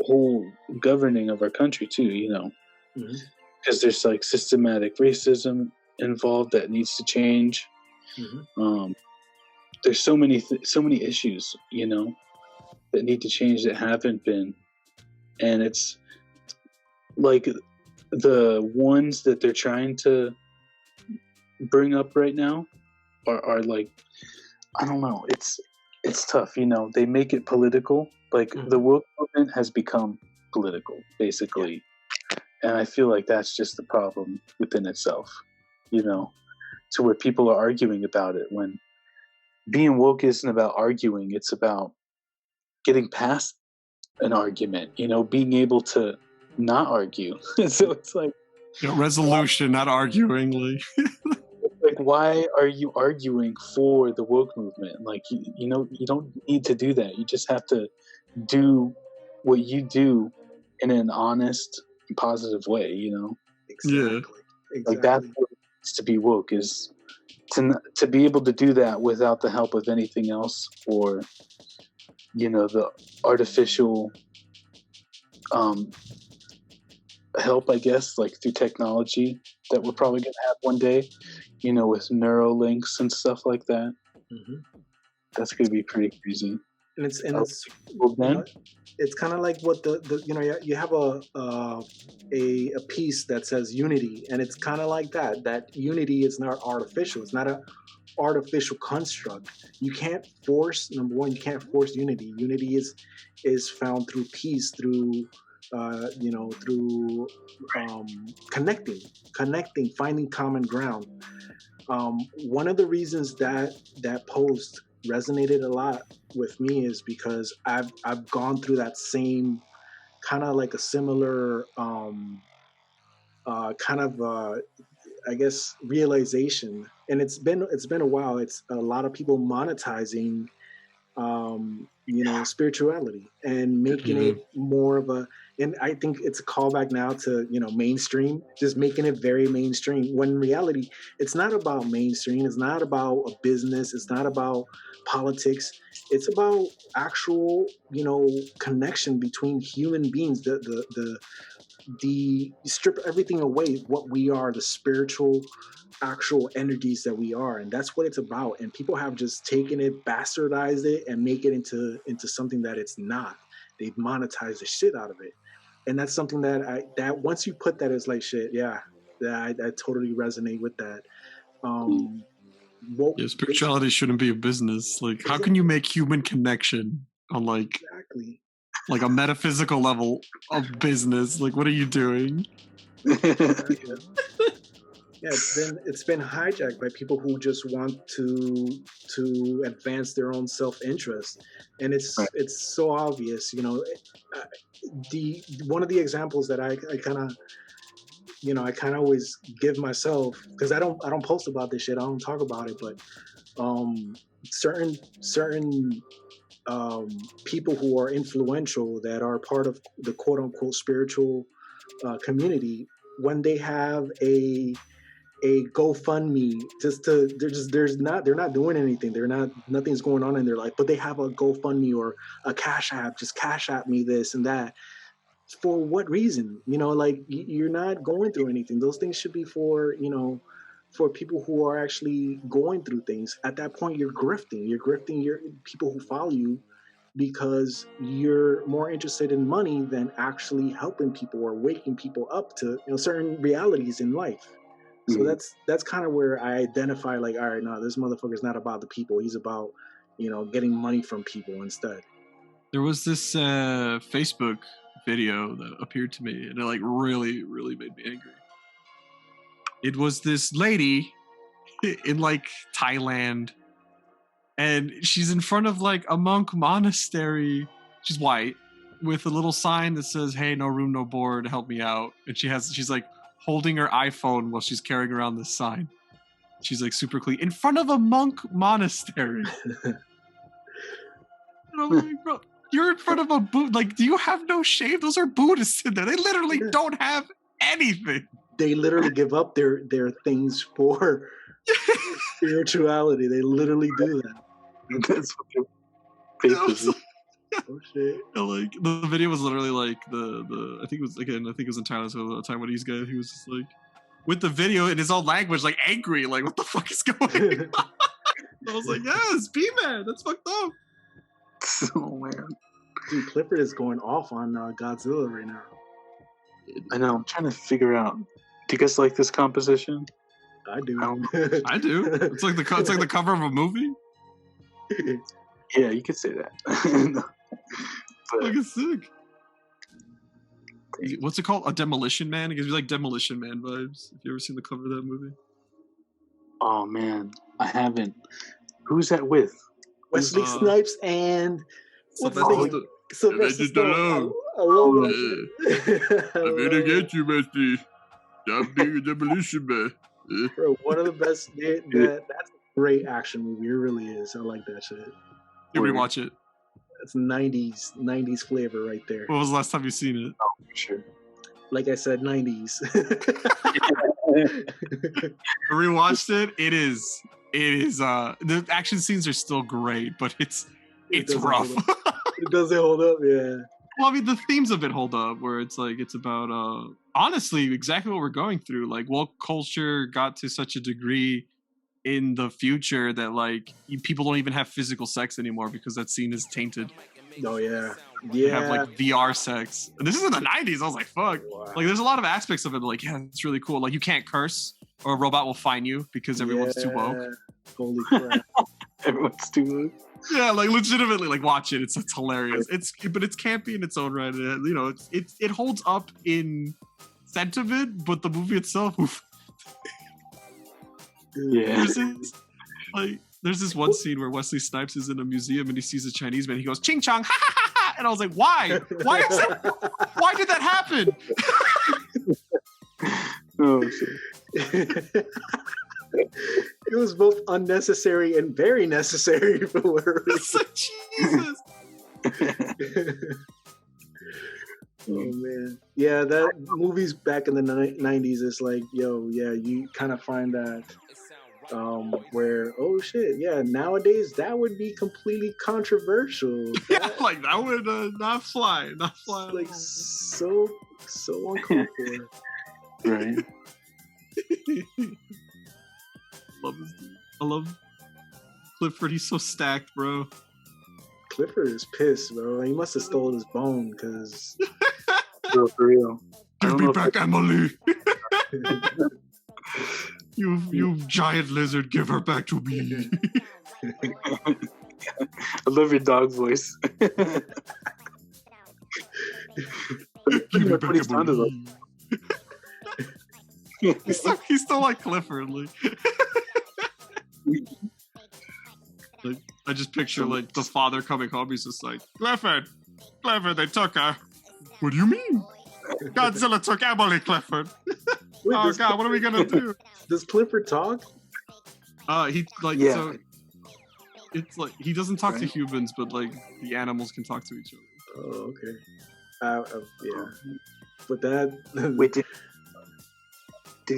whole governing of our country too, because there's like systematic racism involved that needs to change. There's so many issues, that need to change that haven't been, and it's like the ones that they're trying to bring up right now are like, I don't know, it's tough. They make it political. Like the woke movement has become political, basically, and I feel like that's just the problem within itself. To where people are arguing about it when being woke isn't about arguing; it's about getting past an argument. Being able to not argue. So it's like resolution, not arguing. Like, why are you arguing for the woke movement? Like, you don't need to do that. You just have to do what you do in an honest and positive way. Exactly. Like that's what it needs to be woke, is to be able to do that without the help of anything else, or the artificial help, I guess, like through technology that we're probably going to have one day, with Neuralinks and stuff like that. That's going to be pretty crazy. And it's it's kind of like what you have a piece that says unity, and it's kind of like that unity is not artificial. It's not a artificial construct. You can't force, number one, you can't force unity. Unity is found through peace, through through connecting, finding common ground. One of the reasons that post resonated a lot with me is because I've gone through that same kind of like a similar I guess realization, and it's been a while. It's a lot of people monetizing spirituality and making it more of a, and I think it's a callback now to mainstream, just making it very mainstream, when in reality it's not about mainstream, it's not about a business, it's not about politics, it's about actual connection between human beings. The strip everything away, what we are, the spiritual actual entities that we are, and that's what it's about. And people have just taken it, bastardized it, and make it into something that it's not. They've monetized the shit out of it, and that's something that once you put that, it's like shit. Yeah, that I totally resonate with that. Spirituality shouldn't be a business. Like, how can you make human connection on like a metaphysical level of business? Like, what are you doing? Yeah, it's been hijacked by people who just want to advance their own self-interest, and it's so obvious. The one of the examples that I kind of always give myself, because I don't post about this shit, I don't talk about it, but certain people who are influential, that are part of the quote unquote spiritual community, when they have a GoFundMe, they're not doing anything. Nothing's going on in their life, but they have a GoFundMe or a Cash App, just Cash App me this and that. For what reason? Like, you're not going through anything. Those things should be for people who are actually going through things. At that point, you're grifting your people who follow you, because you're more interested in money than actually helping people or waking people up to certain realities in life. So that's kind of where I identify, like, all right, no, this motherfucker's not about the people. He's about, getting money from people instead. There was this Facebook video that appeared to me, and it like really, really made me angry. It was this lady in like Thailand, and she's in front of like a monk monastery. She's white with a little sign that says, "Hey, no room, no board. Help me out." And she's like holding her iPhone while she's carrying around this sign. She's like super clean in front of a monk monastery. And I'm like, bro, you're in front of a Buddha. Like, do you have no shame? Those are Buddhists in there. They literally don't have anything. They literally give up their things for spirituality. They literally do that. That's what their faith is. Oh shit! Like the video was literally like the I think it was in Thailand. So the time when he was just like with the video in his own language, like angry, like what the fuck is going on? I was like, yes, B-Man, that's fucked up. Oh man, dude, Clifford is going off on Godzilla right now. I know. I'm trying to figure out. Do you guys like this composition? I do. I do. It's like the cover of a movie. Yeah, you could say that. But, like it's sick. What's it called? A Demolition Man? It gives you like Demolition Man vibes. Have you ever seen the cover of that movie? Oh man, I haven't. Who's that with? Wesley Snipes and Sylvester Stallone. I love that. I'm gonna get you, Wesley. Stop being a Demolition Man. Bro, one of the best. That's a great action movie. It really is. I like that shit. You rewatch it. That's 90s flavor right there. When was the last time you seen it? Oh, for sure. Like I said, 90s. I rewatched it. It is the action scenes are still great, but it's rough. It doesn't hold up, yeah. Well, I mean, the themes of it hold up, where it's like it's about honestly exactly what we're going through. Like, woke culture got to such a degree in the future that like people don't even have physical sex anymore because that scene is tainted. Oh yeah, They have like VR sex. And this is in the 90s. I was like, fuck. Wow. Like, there's a lot of aspects of it. Like, yeah, it's really cool. Like, you can't curse, or a robot will fine you because everyone's too woke. Holy crap! Everyone's too woke. Yeah, like legitimately, like watch it. It's hilarious. But it's campy in its own right. You know, it holds up in sentiment, but the movie itself. Oof. Yeah. There's this one scene where Wesley Snipes is in a museum and he sees a Chinese man. He goes, "Ching chong, ha ha ha ha!" And I was like, "Why? Why did that happen?" Oh shit. It was both unnecessary and very necessary for whatever reason. Jesus. Oh man, yeah, that movies back in the 90s is like, yo, yeah, you kind of find that where, oh shit, yeah, nowadays that would be completely controversial. Yeah, like that would not fly. Like so uncalled for. Right. I love Clifford. He's so stacked, bro. Clifford is pissed, bro. He must have stolen his bone, because For real. Give me back Emily. You giant lizard, give her back to me. I love your dog voice. Give me That's back what he sounded like. Emily. He's still like Clifford. Like, I just picture like the father coming home. He's just like, Clifford, they took her. What do you mean? Godzilla took Emily, Clifford. Wait, Oh God, what are we gonna do? Does Clifford talk? He like Yeah. so. It's like he doesn't talk to humans, but like the animals can talk to each other. Oh, okay. Yeah, but that. Wait, did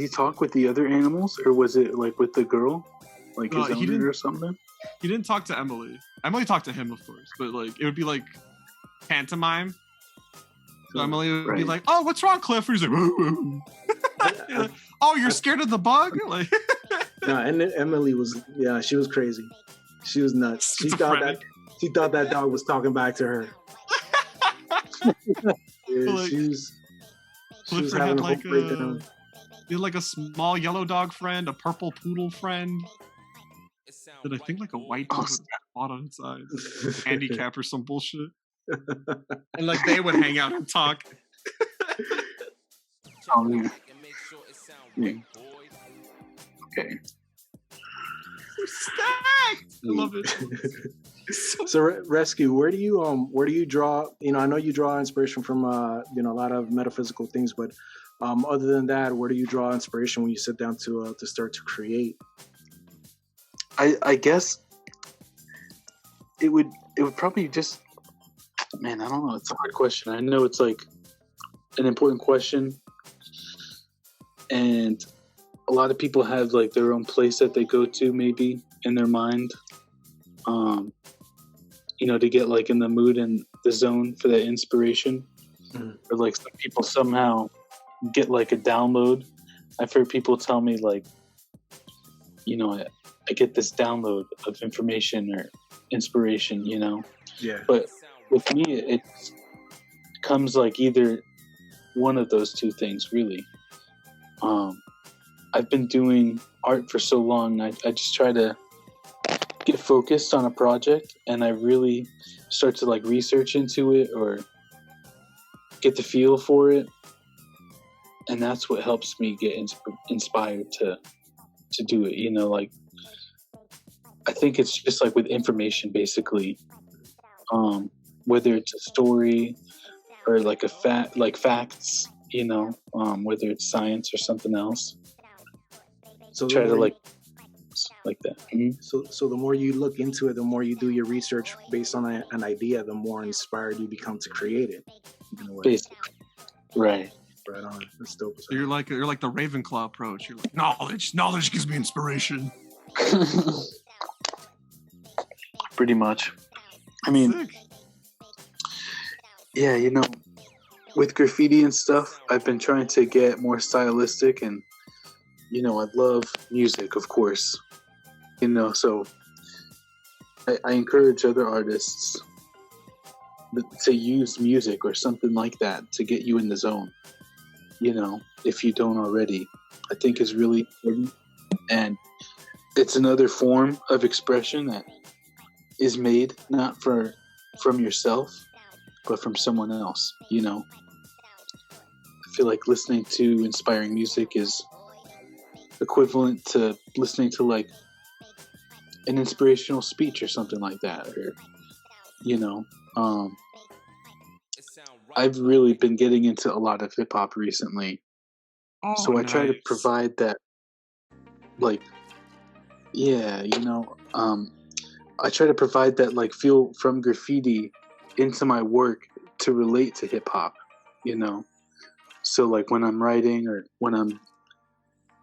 he talk with the other animals, or was it like with the girl, like his he owner didn't- or something? He didn't talk to Emily. Emily talked to him, of course, but like it would be like pantomime. So Emily would be Right. like, "Oh, what's wrong, Clifford?" He's like, "Woo, woo." You're like, "Oh, you're scared of the bug?" Like, No, and Emily was, yeah, she was crazy. She was nuts. She thought that dog was talking back to her. Yeah, Like, she was Clifford having had a whole like breakdown. he had like a small yellow dog friend, a purple poodle friend, and I think like a white dog with a spot on its eyes, handicap or some bullshit. And like they would hang out and talk. Oh, yeah. Yeah. Okay. They're stacked. I love it. So ResQ, where do you draw? You know, I know you draw inspiration from you know, a lot of metaphysical things, but other than that, where do you draw inspiration when you sit down to start to create? I guess it would probably just, man, I don't know. It's a hard question. I know it's like an important question, and a lot of people have like their own place that they go to maybe in their mind, you know, to get like in the mood and the zone for that inspiration. Or like some people somehow get like a download. I've heard people tell me like, you know, I get this download of information or inspiration, you know. Yeah. But with me, it comes like either one of those two things, really. I've been doing art for so long. I just try to get focused on a project, and I really start to like research into it or get the feel for it, and that's what helps me get inspired to do it. You know, like I think it's just like with information, basically, whether it's a story or like a fact, like facts, you know, whether it's science or something else. So Try to like that. Mm-hmm. So the more you look into it, the more you do your research based on an idea, the more inspired you become to create it. In a way. Basically. Right. Right on. That's dope. So you're like the Ravenclaw approach. You're like knowledge gives me inspiration. Pretty much. I mean, Sick. yeah, you know, with graffiti and stuff, I've been trying to get more stylistic, and you know, I love music, of course. You know, so I encourage other artists to use music or something like that to get you in the zone. You know, if you don't already, I think is really important, and it's another form of expression that is made not from yourself, but from someone else. You know, I feel like listening to inspiring music is equivalent to listening to like an inspirational speech or something like that, or you know, I've really been getting into a lot of hip hop recently, so I try to provide that, like, yeah, you know, I try to provide that like feel from graffiti into my work to relate to hip hop, you know. So like when I'm writing or when I'm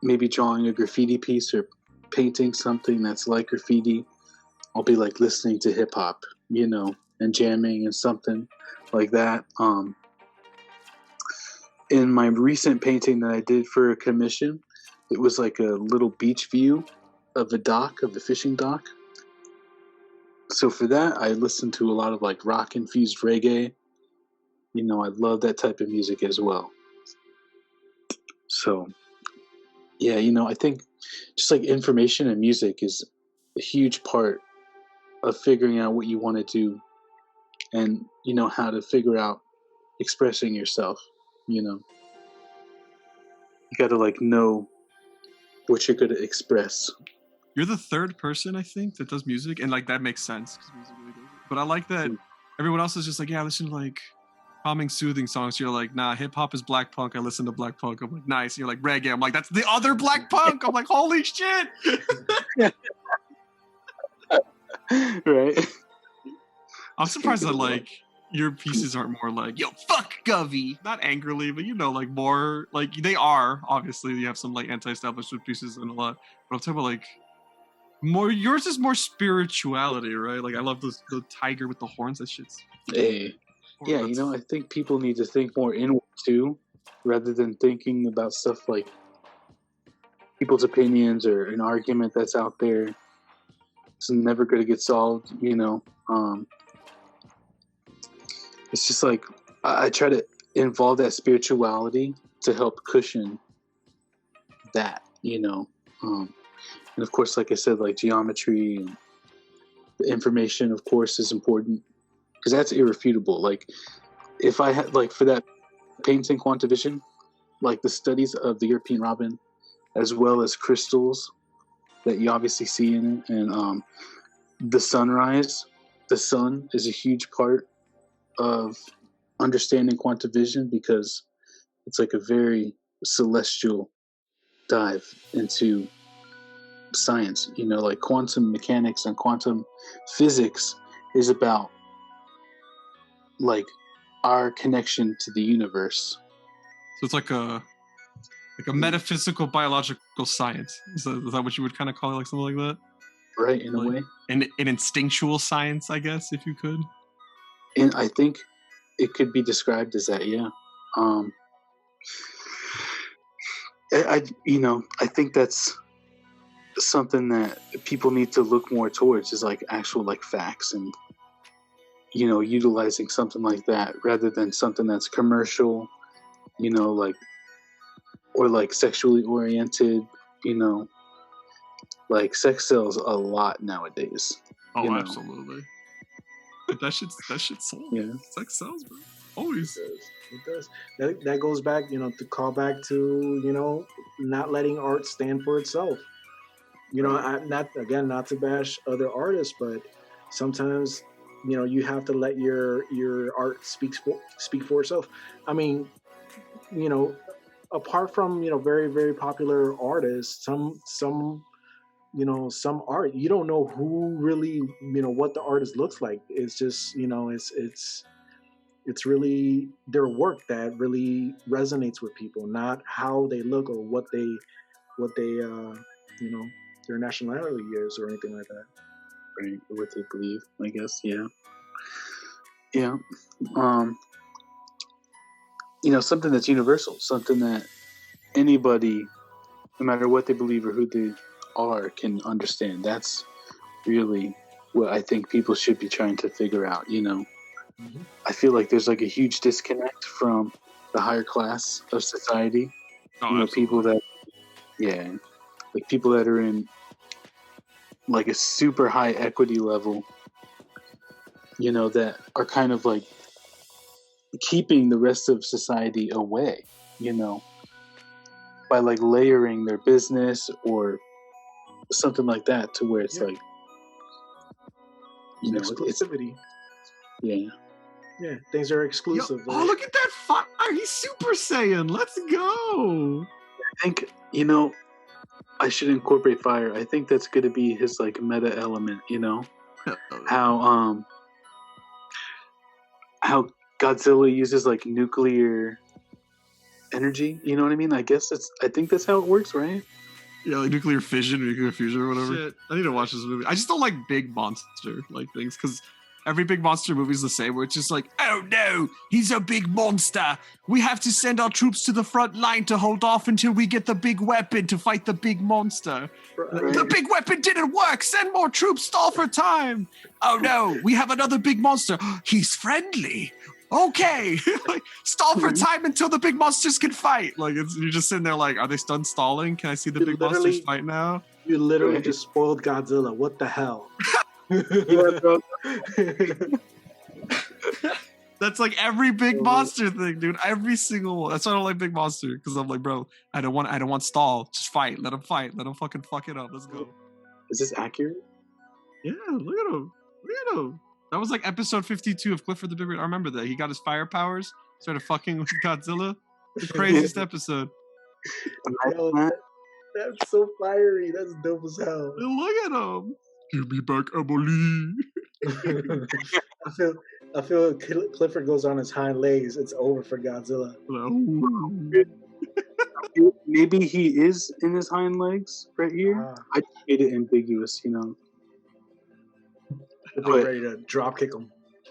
maybe drawing a graffiti piece or painting something that's like graffiti, I'll be like listening to hip hop, you know, and jamming and something like that. In my recent painting that I did for a commission, it was like a little beach view of a fishing dock. So for that, I listened to a lot of like rock infused reggae. You know, I love that type of music as well. So yeah, you know, I think just like information and music is a huge part of figuring out what you want to do, and you know how to figure out expressing yourself. You know, you got to like know what you're going to express. You're the third person, I think, that does music, and like that makes sense because music really does it. But I like that everyone else is just like, yeah, I listen to like calming, soothing songs. You're like, nah, hip hop is black punk. I listen to black punk. I'm like, nice. And you're like, reggae. I'm like, that's the other black punk. I'm like, holy shit. Right. I'm surprised that like your pieces aren't more like, yo, fuck Govey. Not angrily, but you know, like more like they are. Obviously, you have some like anti-establishment pieces and a lot. But I'm talking about like more. Yours is more spirituality, right? Like I love the tiger with the horns. That shit's. Hey. Yeah, you know, I think people need to think more inward too, rather than thinking about stuff like people's opinions or an argument that's out there. It's never going to get solved, you know. It's just like I try to involve that spirituality to help cushion that, you know. And of course, like I said, like geometry and the information, of course, is important. because that's irrefutable. Like, if I had like for that painting Quantivision, like the studies of the European robin, as well as crystals that you obviously see in it, and the sunrise. The sun is a huge part of understanding Quantivision because it's like a very celestial dive into science. You know, like quantum mechanics and quantum physics is about like our connection to the universe. So it's like a metaphysical biological science. Is that what you would kind of call it, like something like that? Right, in like, a way. An instinctual science, I guess, if you could. And I think it could be described as that, yeah. I think that's something that people need to look more towards is like actual like facts and utilizing something like that rather than something that's commercial, like or like sexually oriented, like sex sells a lot nowadays. Oh, absolutely. That shit's sold. Yeah. Sex sells, bro. Always. It does. That goes back, to call back to, not letting art stand for itself. I'm not to bash other artists, but sometimes, you have to let your art speak for itself. I mean, apart from, very, very popular artists, some art, you don't know who really, what the artist looks like. It's just, it's really their work that really resonates with people, not how they look or what they their nationality is or anything like that. Right, what they believe, I guess. Yeah. Something that's universal, something that anybody, no matter what they believe or who they are, can understand. That's really what I think people should be trying to figure out. Mm-hmm. I feel like there's like a huge disconnect from the higher class of society. People that, like people that are in like a super high equity level, that are kind of like keeping the rest of society away, by like layering their business or something like that to where it's like, exclusivity. Yeah, things are exclusive. Yo, oh, look at that fire! He's Super Saiyan. Let's go. I think I should incorporate fire. I think that's going to be his like meta element. How Godzilla uses like nuclear energy. You know what I mean? I think that's how it works, right? Yeah, like nuclear fission, nuclear fusion, or whatever. Shit, I need to watch this movie. I just don't like big monster like things because every big monster movie is the same. Where it's just like, oh no, he's a big monster. We have to send our troops to the front line to hold off until we get the big weapon to fight the big monster. Right. The big weapon didn't work. Send more troops. Stall for time. Oh no, we have another big monster. He's friendly. Okay, like stall for time until the big monsters can fight. Like you're just sitting there like, are they done stalling? Can I see the big monsters fight now? You literally just spoiled Godzilla. What the hell? That's like every big monster thing, dude. Every single one. That's why I don't like big monster because I'm like, bro, I don't want stall. Just fight. Let him fight. Let him fucking fuck it up. Let's go. Is this accurate? Yeah, look at him. Look at him. That was like episode 52 of Clifford the Big Red. I remember that. He got his fire powers, started fucking with Godzilla. The craziest episode. That's so fiery. That's dope as hell. Look at him. Give me back Emily. I feel Clifford goes on his hind legs. It's over for Godzilla. Maybe he is in his hind legs right here. I made it ambiguous, They're ready to drop kick him.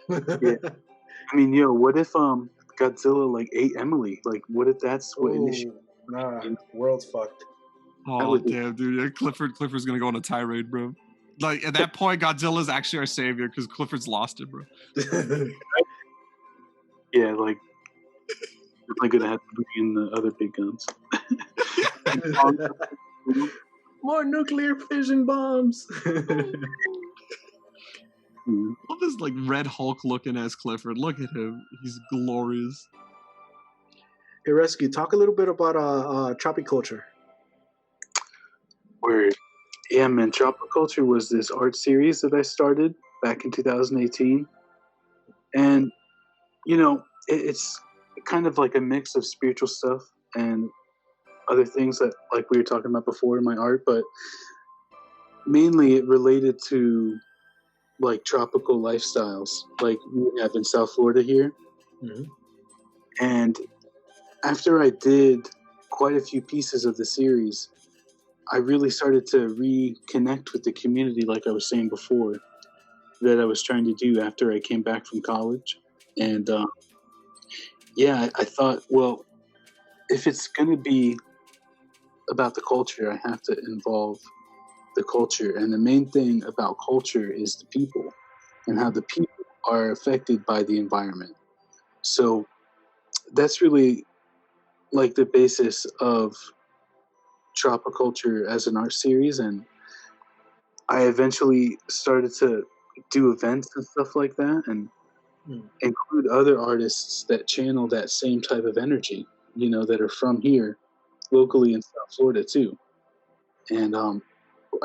Yeah. I mean, what if Godzilla like ate Emily? Like, what if that's what initiated? Nah, world's fucked. Oh damn, dude! Yeah, Clifford's gonna go on a tirade, bro. Like at that point, Godzilla's actually our savior because Clifford's lost it, bro. Yeah, like we're gonna have to bring in the other big guns. More nuclear fission bombs. Mhm. Love this like Red Hulk looking ass Clifford. Look at him. He's glorious. Hey, ResQ, talk a little bit about Tropiculture. Word. Yeah, man. Tropiculture was this art series that I started back in 2018, and it's kind of like a mix of spiritual stuff and other things that like we were talking about before in my art, but mainly it related to like tropical lifestyles like we have in South Florida here. Mm-hmm. And after I did quite a few pieces of the series, I really started to reconnect with the community, like I was saying before, that I was trying to do after I came back from college. And I thought, well, if it's going to be about the culture, I have to involve the culture. And the main thing about culture is the people and how the people are affected by the environment. So that's really like the basis of Tropiculture as an art series. And I eventually started to do events and stuff like that and include other artists that channel that same type of energy, that are from here locally in South Florida too. And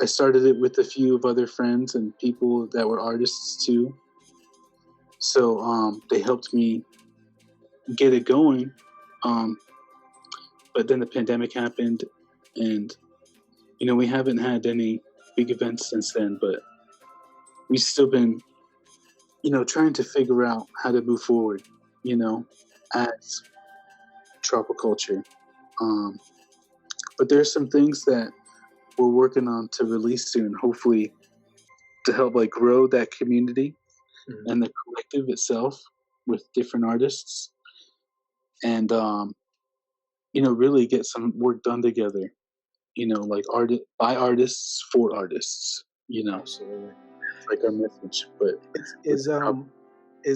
I started it with a few of other friends and people that were artists too. So they helped me get it going. But then the pandemic happened, and we haven't had any big events since then. But we've still been, trying to figure out how to move forward, as Tropiculture. But there's some things that we're working on to release soon, hopefully, to help like grow that community and the collective itself with different artists, and really get some work done together. Like by artists for artists. Absolutely. It's like our message. But Is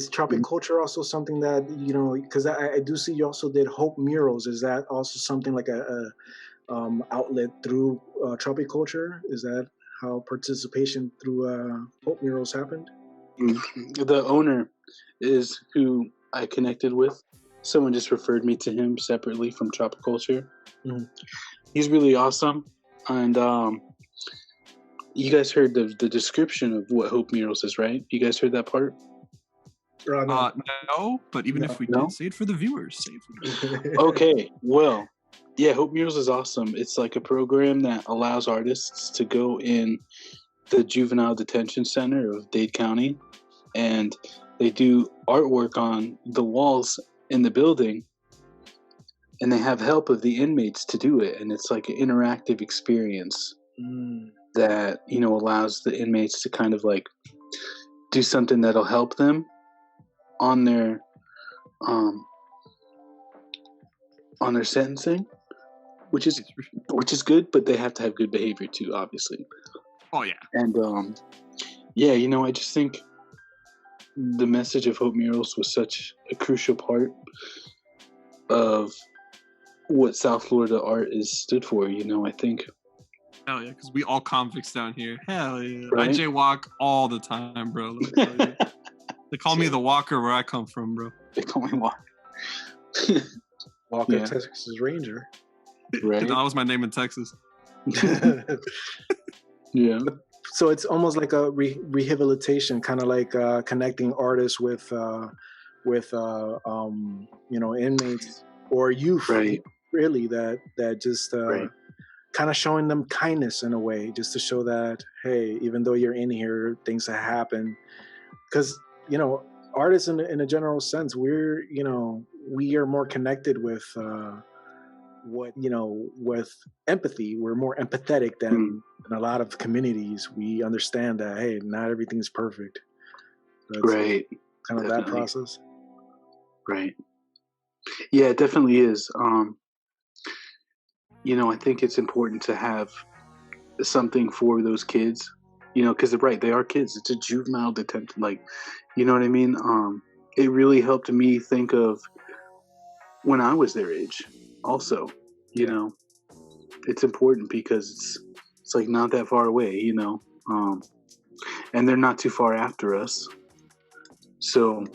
Tropiculture also something that because I do see you also did Hope Murals. Is that also something like a outlet through Tropiculture? Is that how participation through Hope Murals happened? The owner is who I connected with. Someone just referred me to him separately from Tropiculture. He's really awesome. And you guys heard the description of what Hope Murals is, right? You guys heard that part? No, but even if we did, say it for the viewers. Say it for the viewers. Okay, well, yeah, Hope Murals is awesome. It's like a program that allows artists to go in the juvenile detention center of Dade County, and they do artwork on the walls in the building, and they have help of the inmates to do it. And it's like an interactive experience that, allows the inmates to kind of like do something that'll help them on their sentencing, which is good, but they have to have good behavior too, obviously. Oh yeah. And I just think the message of Hope Murals was such a crucial part of what South Florida art is stood for. I think. Hell yeah, because we all convicts down here. Hell yeah. Right? I jaywalk all the time, bro. They call me the Walker where I come from, bro. They call me Walker. Walker, Texas Ranger. Right. That was my name in Texas. Yeah. So it's almost like a rehabilitation, kind of like connecting artists with inmates or youth, right. really, that just kind of showing them kindness in a way, just to show that, hey, even though you're in here, things have happened. Because artists in a general sense, we are more connected with with empathy. We're more empathetic than in a lot of communities. We understand that, hey, not everything's perfect. So right. Kind of definitely. That process. Right. Yeah, it definitely is. I think it's important to have something for those kids, because they're right. They are kids. It's a juvenile detention. Like, you know what I mean? It really helped me think of when I was their age also, it's important because it's like not that far away, and they're not too far after us. So,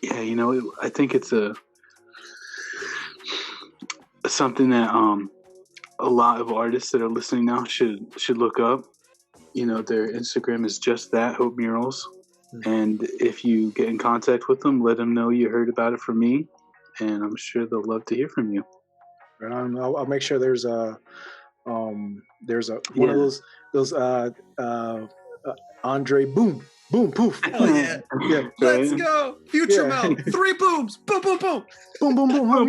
yeah, I think it's something that a lot of artists that are listening now should look up. Their Instagram is just that, Hope Murals. And if you get in contact with them, let them know you heard about it from me, and I'm sure they'll love to hear from you. And I'll make sure there's a one of those Andre boom poof. Hell yeah. Yeah. Let's go. Future Mel. 3 booms. Boom, boom, boom. Boom boom boom. Home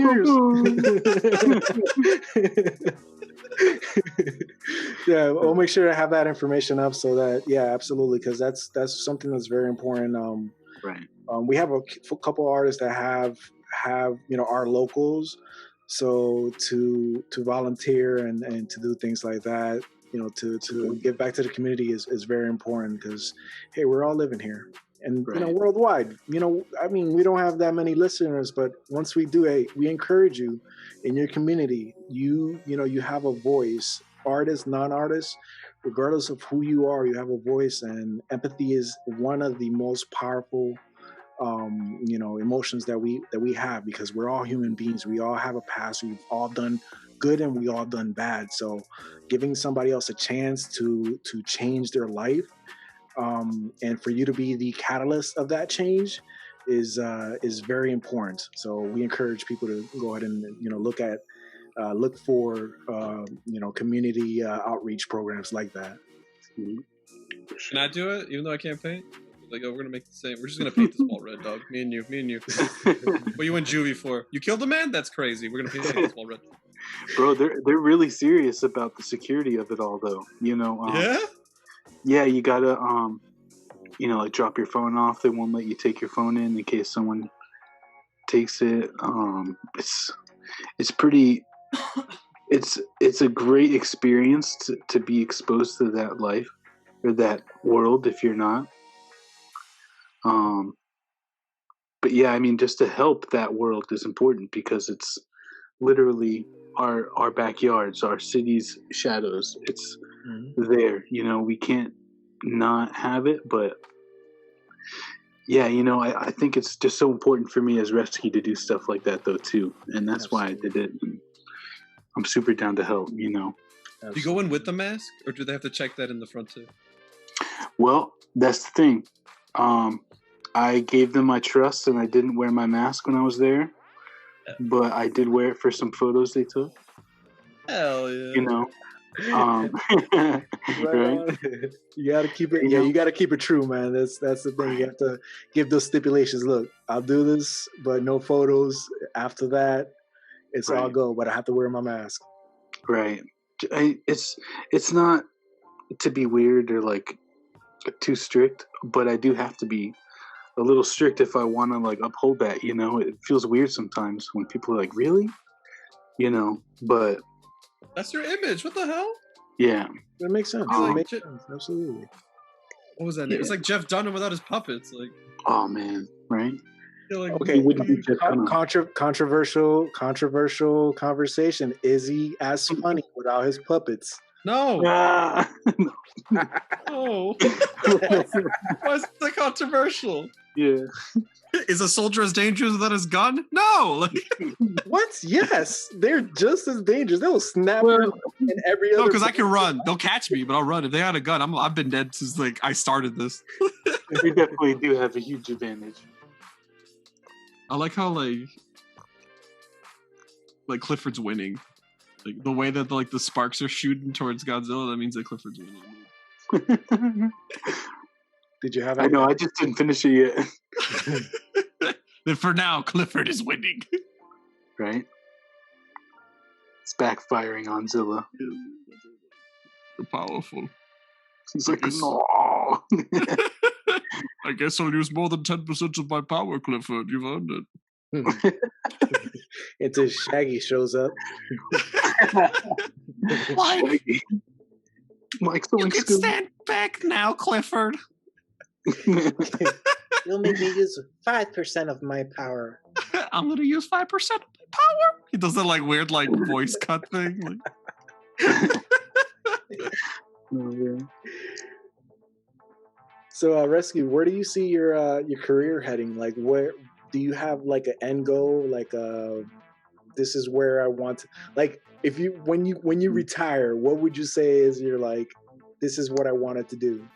Yeah, we'll make sure to have that information up so that absolutely, because that's something that's very important. Right. We have a couple artists that have our locals, so to volunteer and to do things like that, to give back to the community is very important, because hey, we're all living here, and worldwide. We don't have that many listeners, but once we do, hey, we encourage you in your community. You have a voice, artists, non-artists, regardless of who you are, you have a voice, and empathy is one of the most powerful emotions that we have, because we're all human beings. We all have a past. We've all done good and we all done bad. So giving somebody else a chance to change their life, and for you to be the catalyst of that change is very important. So we encourage people to go ahead and look for community outreach programs like that. Can I do it even though I can't paint? Like, we're gonna make the same. We're just gonna paint this wall red, dog. Me and you. What you in juvie for? You killed a man? That's crazy. We're gonna paint this wall red. Bro, they're really serious about the security of it all, though. Yeah. Yeah, you gotta like drop your phone off. They won't let you take your phone in case someone takes it. It's pretty. It's a great experience to be exposed to that life or that world if you're not. But yeah, just to help that world is important, because it's literally our backyards, our city's shadows. It's there, we can't not have it. But yeah, I think it's just so important for me as ResQ to do stuff like that though too, and that's why I did it. And I'm super down to help. Do you go in with the mask, or do they have to check that in the front too? Well, that's the thing. I gave them my trust, and I didn't wear my mask when I was there, but I did wear it for some photos they took. Hell yeah! Right? You gotta keep it. You gotta keep it true, man. That's the thing. You have to give those stipulations. Look, I'll do this, but no photos. After that, it's all go. But I have to wear my mask. Right. It's not to be weird or like too strict, but I do have to be a little strict if I want to uphold that. It feels weird sometimes when people are like, really, but that's your image. What the hell? Yeah, that makes sense. It makes sense. Absolutely. What was that name? It's like Jeff Dunham without his puppets. Like, oh man, right? Okay, controversial conversation. Is he as funny without his puppets? No. Oh. Why is that controversial? Yeah. Is a soldier as dangerous without his gun? No. What? Yes, they're just as dangerous. They'll snap you in every other. No, because I can run. They'll catch me, but I'll run. If they had a gun, I've been dead since I started this. We definitely do have a huge advantage. I like how Clifford's winning. Like the way that the sparks are shooting towards Godzilla, that means that Clifford's winning. Did you have? I know. I just didn't finish it yet. Then for now, Clifford is winning. Right. It's backfiring on Zilla. You're powerful. He's like, no. I guess I'll use more than 10% of my power, Clifford. You've earned it. Until Shaggy shows up. Mike, you can stand back now, Clifford. You'll make me use 5% of my power. I'm gonna use 5% of my power. He does that weird voice cut thing. Oh, yeah. So, Rescue, where do you see your career heading? Like, where do you have like an end goal? Like, this is where I want to. Like, if you when you retire, what would you say is your like? This is what I wanted to do.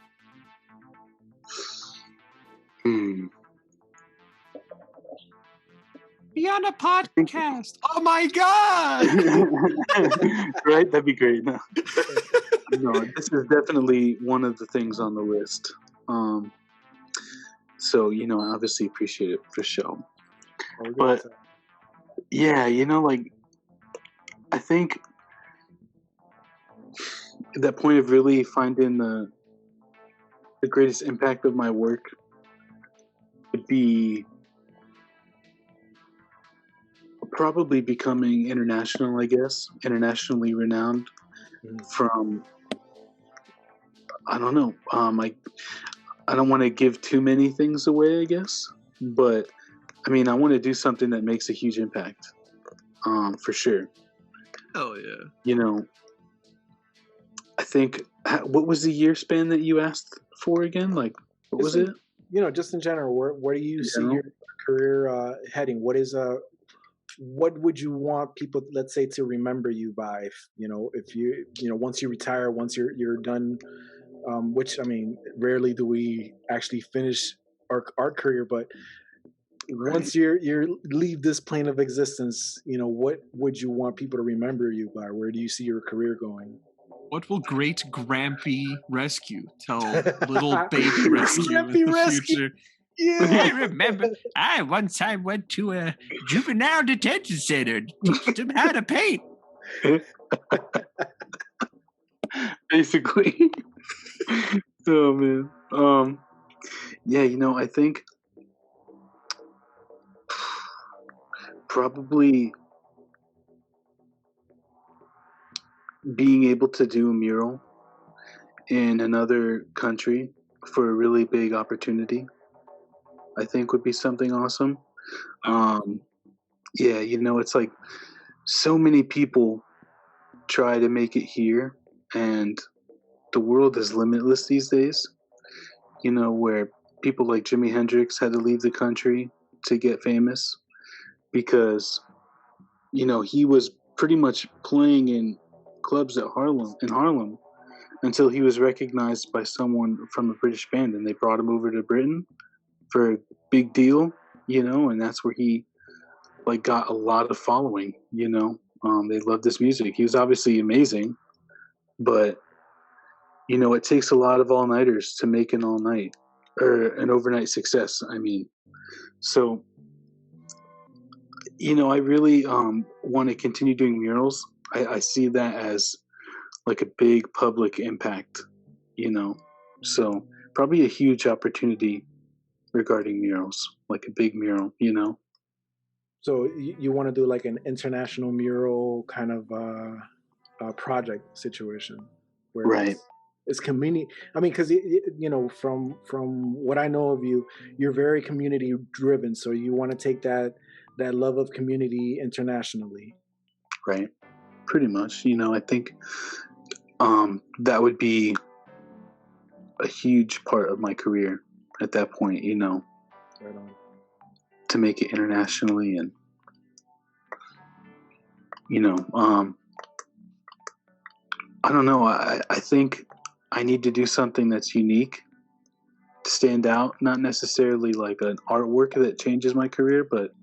Hmm. Be on a podcast. Oh my god! Right? That'd be great. No. No, this is definitely one of the things on the list. So, I obviously appreciate it for sure. But yeah, like I think at that point of really finding the greatest impact of my work would be probably becoming international, I guess, internationally renowned from, I don't know, I don't want to give too many things away, I guess, but I mean, I want to do something that makes a huge impact, for sure. Hell yeah. I think, what was the year span that you asked for again? Like, what was it? Just in general, where do you see your career heading? What would you want people, let's say, to remember you by? If you once you retire, once you're done, which I mean, rarely do we actually finish our career, but once you're leave this plane of existence, what would you want people to remember you by? Where do you see your career going? What will great Grampy Rescue tell little baby Rescue Grampy in the Rescue. future? Yeah. I remember I once I went to a juvenile detention center to teach them how to paint. Basically. Oh man. Yeah, I think probably being able to do a mural in another country for a really big opportunity, I think would be something awesome. Yeah, it's like so many people try to make it here, and the world is limitless these days. Where people like Jimi Hendrix had to leave the country to get famous because, he was pretty much playing in clubs in Harlem until he was recognized by someone from a British band and they brought him over to Britain for a big deal, and that's where he like got a lot of following, they loved his music. He was obviously amazing, but it takes a lot of all-nighters to make an all-night or an overnight success. I mean, so I really want to continue doing murals. I see that as like a big public impact, so probably a huge opportunity regarding murals, like a big mural. So you want to do like an international mural kind of project situation where Right. it's community. I mean, because from what I know of you, you're very community driven. So you want to take that love of community internationally. Right. Pretty much. I think that would be a huge part of my career at that point. Right on. To make it internationally and I don't know. I think I need to do something that's unique to stand out, not necessarily like an artwork that changes my career, but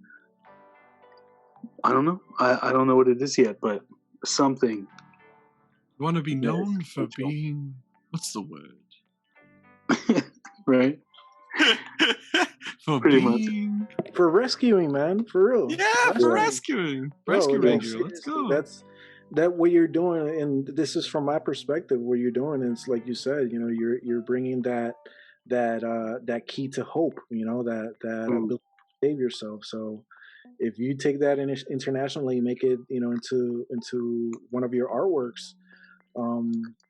I don't know. I don't know what it is yet, but something. You want to be known for being, what's the word? Right? For Pretty being... For rescuing, man, for real. Yeah, for rescuing. Rescue Ranger, let's go. That's what you're doing, and this is from my perspective. What you're doing is, like you said, you're bringing that key to hope. That ability to save yourself. So if you take that internationally, make it into one of your artworks.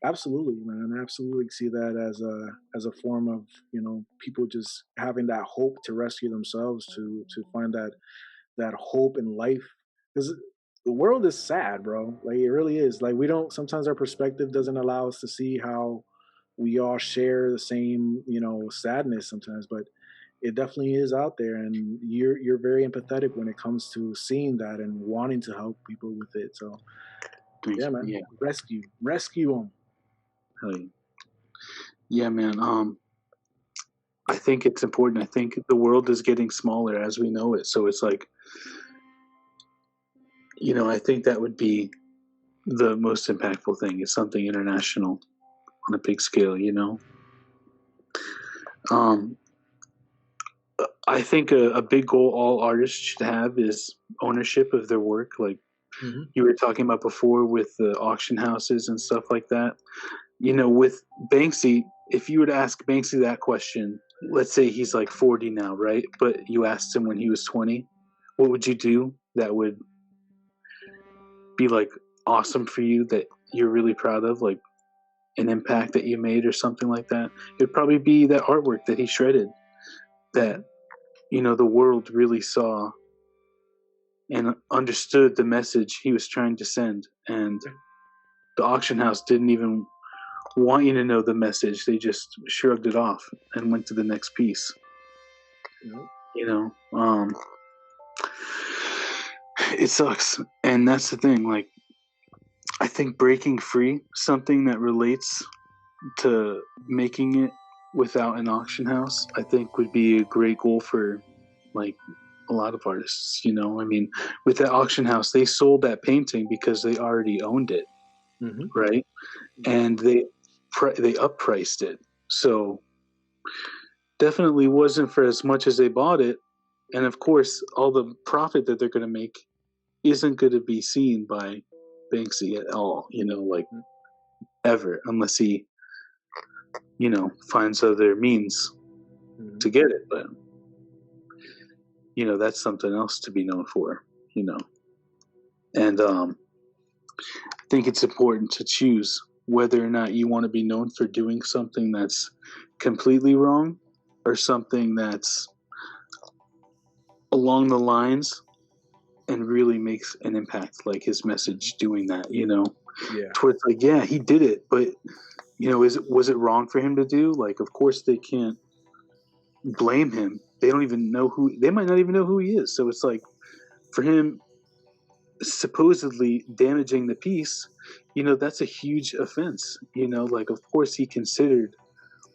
Absolutely, man. Absolutely see that as a form of people just having that hope to rescue themselves, to find that hope in life, because the world is sad, bro. Like, it really is. Like, we don't, sometimes our perspective doesn't allow us to see how we all share the same, sadness sometimes, but it definitely is out there, and you're very empathetic when it comes to seeing that and wanting to help people with it. So Thank yeah, you. man, Yeah, rescue them. hell yeah. Yeah, man. I think it's important. I think the world is getting smaller as we know it. So it's like, I think that would be the most impactful thing. Is something international on a big scale. Um, I think a big goal all artists should have is ownership of their work. Like Hmm. you were talking about before with the auction houses and stuff like that. With Banksy, if you were to ask Banksy that question, let's say he's like 40 now, right? But you asked him when he was 20, what would you do that would be like awesome for you that you're really proud of, like an impact that you made or something like that? It'd probably be that artwork that he shredded that, the world really saw and understood the message he was trying to send. And the auction house didn't even want you to know the message. They just shrugged it off and went to the next piece. You know, it sucks. And that's the thing. Like, I think breaking free, something that relates to making it without an auction house, I think would be a great goal for like a lot of artists. I mean, with that auction house, they sold that painting because they already owned it, right? And they uppriced it, so definitely wasn't for as much as they bought it. And of course, all the profit that they're going to make isn't going to be seen by Banksy at all, like ever, unless he, finds other means to get it. But, that's something else to be known for, And I think it's important to choose whether or not you want to be known for doing something that's completely wrong or something that's along the lines and really makes an impact, like his message doing that, Yeah. towards like, yeah, he did it, but was it wrong for him to do? Like, of course they can't blame him. They might not even know who he is. So it's like, for him supposedly damaging the piece, that's a huge offense. Like, of course he considered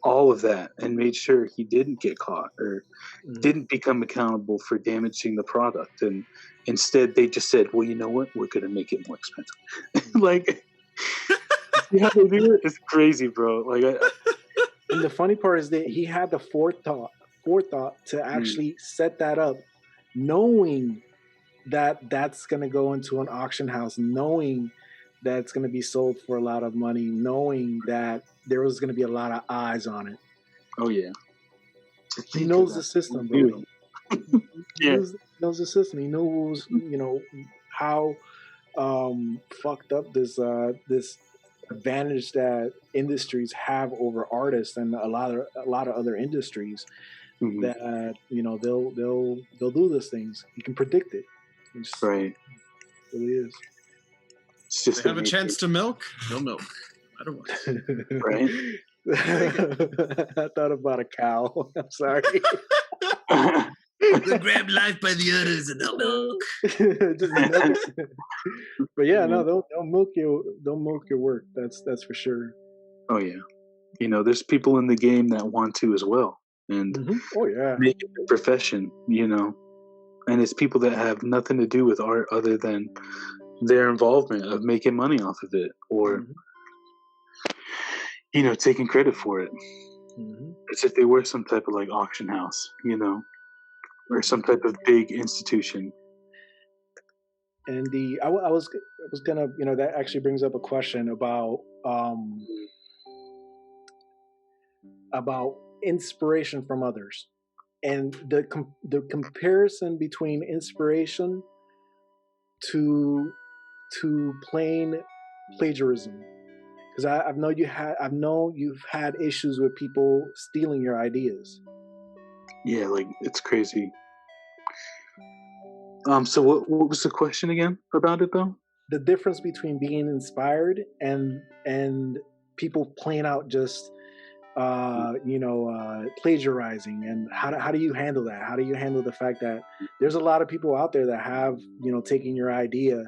all of that and made sure he didn't get caught or didn't become accountable for damaging the product. And instead they just said, well, you know what, we're going to make it more expensive. Like, see how they do it? It's crazy, bro. Like, and the funny part is that he had the forethought to actually set that up, knowing that that's going to go into an auction house, knowing that it's going to be sold for a lot of money, knowing that there was going to be a lot of eyes on it. Oh yeah, he knows the system, bro. He knows the system. He knows, how fucked up this advantage that industries have over artists and a lot of other industries. That they'll do these things. You can predict it. Right. It really is. It's just they have a chance to milk, they'll milk. No matter what. Right. I thought about a cow. I'm sorry. They grab life by the udders and they'll milk. But yeah, no, they'll milk your work. That's for sure. Oh yeah. There's people in the game that want to as well. And oh yeah, make it a profession, and it's people that have nothing to do with art other than their involvement of making money off of it or taking credit for it. As if they were some type of like auction house, or some type of big institution. And I was gonna, that actually brings up a question about inspiration from others, and the comparison between inspiration to plain plagiarism, because I know you've had issues with people stealing your ideas. Yeah, like it's crazy. So what was the question again about it though? The difference between being inspired and people plain out just plagiarizing, and how do you handle that? How do you handle the fact that there's a lot of people out there that have taken your idea,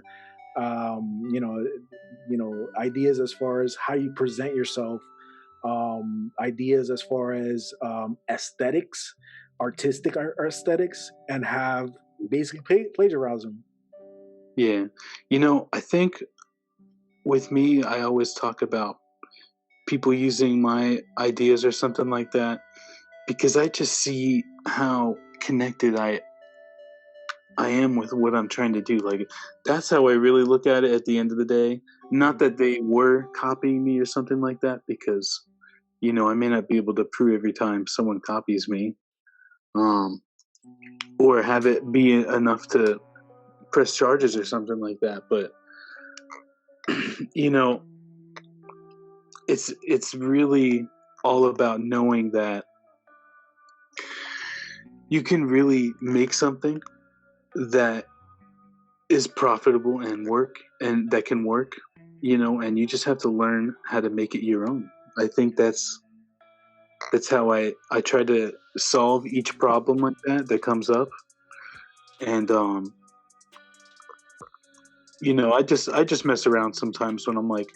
ideas as far as how you present yourself, ideas as far as aesthetics, artistic aesthetics, and have basically plagiarized them. Yeah. I think with me, I always talk about people using my ideas or something like that because I just see how connected I am with what I'm trying to do. Like, that's how I really look at it at the end of the day. Not that they were copying me or something like that, because, I may not be able to prove every time someone copies me, or have it be enough to press charges or something like that. But, it's really all about knowing that you can really make something that is profitable and that can work, and you just have to learn how to make it your own. I think that's how I try to solve each problem like that comes up. And I just mess around sometimes when I'm like,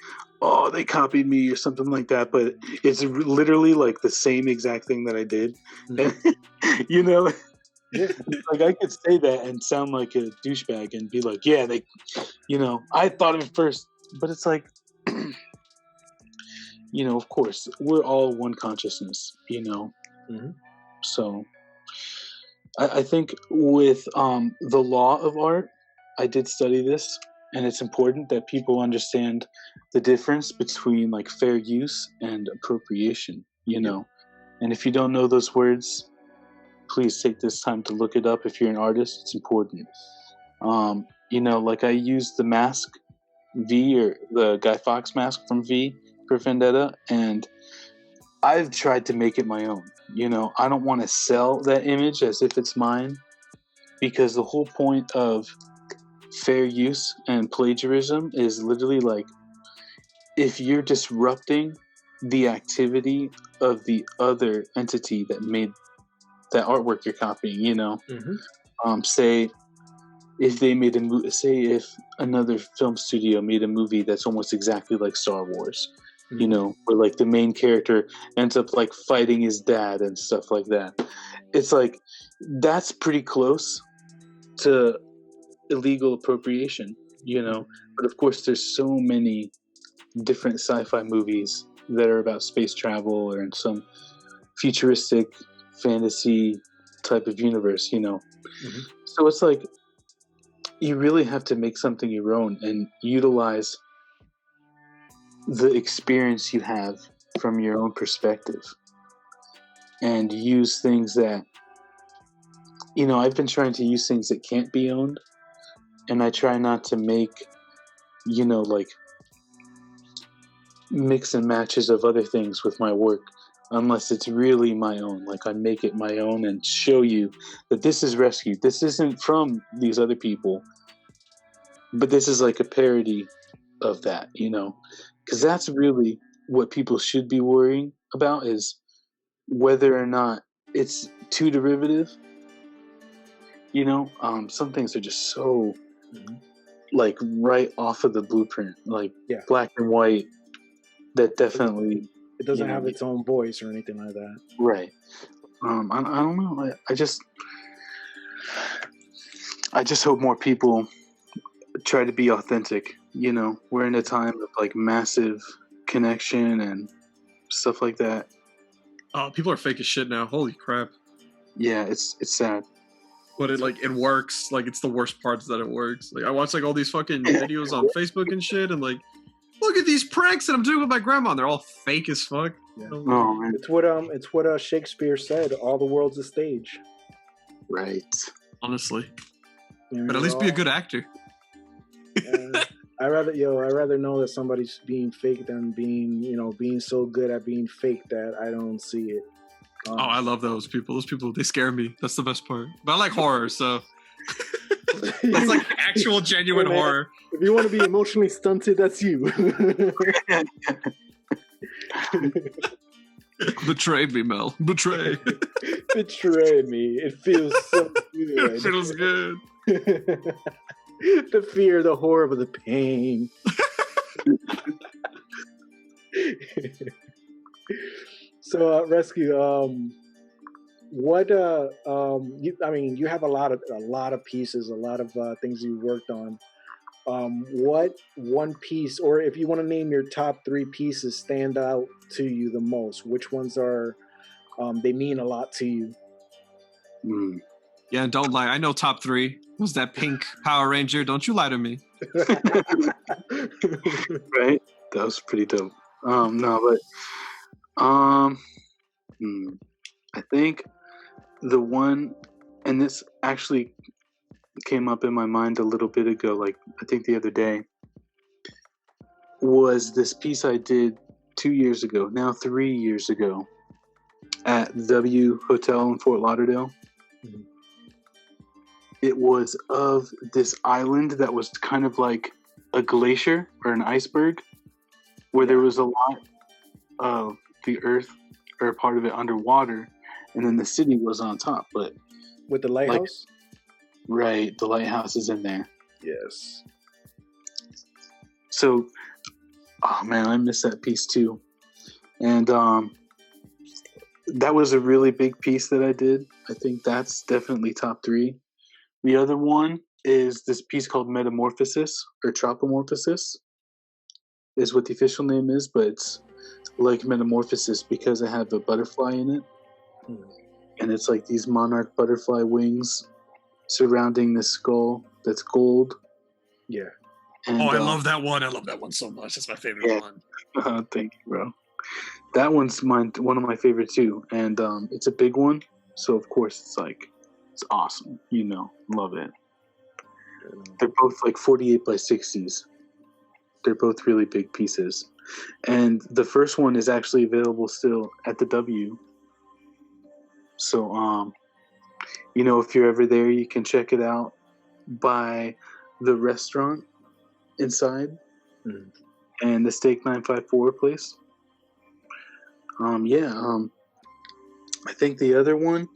oh, they copied me or something like that, but it's literally like the same exact thing that I did. Mm-hmm. Yeah. Like, I could say that and sound like a douchebag and be like, yeah, they, I thought of it first, but it's like, of course, we're all one consciousness, Mm-hmm. So I think with the law of art, I did study this, and it's important that people understand the difference between like fair use and appropriation, and if you don't know those words, please take this time to look it up. If you're an artist, it's important. Like I used the mask V, or the Guy Fawkes mask from V for Vendetta, and I've tried to make it my own. I don't want to sell that image as if it's mine, because the whole point of fair use and plagiarism is literally like, if you're disrupting the activity of the other entity that made that artwork you're copying, Mm-hmm. Say if they made if another film studio made a movie that's almost exactly like Star Wars, Mm-hmm. where like the main character ends up like fighting his dad and stuff like that. It's like, that's pretty close to illegal appropriation, but of course there's so many different sci-fi movies that are about space travel or in some futuristic fantasy type of universe, Mm-hmm. So it's like, you really have to make something your own and utilize the experience you have from your own perspective, and use things that, I've been trying to use things that can't be owned, and I try not to make, like mix and matches of other things with my work unless it's really my own. Like, I make it my own and show you that this is ResQ. This isn't from these other people, but this is like a parody of that, because that's really what people should be worrying about, is whether or not it's too derivative. Some things are just so like right off of the blueprint, like black and white, that definitely it doesn't have its own voice or anything like that. Right. I don't know. I just hope more people try to be authentic. We're in a time of like massive connection and stuff like that. Oh, people are fake as shit now. Holy crap. Yeah, it's sad. But it works. Like, it's the worst parts that it works. Like, I watch like all these fucking videos on Facebook and shit, and like, look at these pranks that I'm doing with my grandma, and they're all fake as fuck. Yeah. Oh, man. It's what Shakespeare said. All the world's a stage. Right. Honestly. But at least be a good actor. I rather know that somebody's being fake than being so good at being fake that I don't see it. I love those people. Those people, they scare me. That's the best part. But I like horror, so that's like actual genuine horror. If you want to be emotionally stunted, that's you. Betray me, Mel. Betray. Betray me. It feels so good. It feels good. The fear, the horror, the pain. So, Rescue. What? You have a lot of pieces, a lot of things you worked on. What one piece, or if you want to name your top 3 pieces, stand out to you the most? Which ones are? They mean a lot to you. Yeah, and don't lie. I know top 3 was that pink Power Ranger. Don't you lie to me. Right? That was pretty dope. I think the one, and this actually came up in my mind a little bit ago, like I think the other day, was this piece I did 2 years ago, now 3 years ago, at W Hotel in Fort Lauderdale. Mm-hmm. It was of this island that was kind of like a glacier or an iceberg, where there was a lot of the earth or part of it underwater, and then the city was on top. But with the lighthouse, right, the lighthouse is in there. Yes. So, oh man, I miss that piece too, and that was a really big piece that I did. I think that's definitely top 3. The other one is this piece called Metamorphosis or Tropomorphosis, is what the official name is, but it's like Metamorphosis because I have a butterfly in it. And it's like these monarch butterfly wings surrounding this skull that's gold. Yeah. And, I love that one. I love that one so much. That's my favorite one. Thank you, bro. That one's one of my favorite too. And it's a big one. So, of course, it's awesome. Love it. They're both like 48 by 60s. They're both really big pieces. And the first one is actually available still at the W. So, if you're ever there, you can check it out by the restaurant inside and the Steak 954 place. I think the other one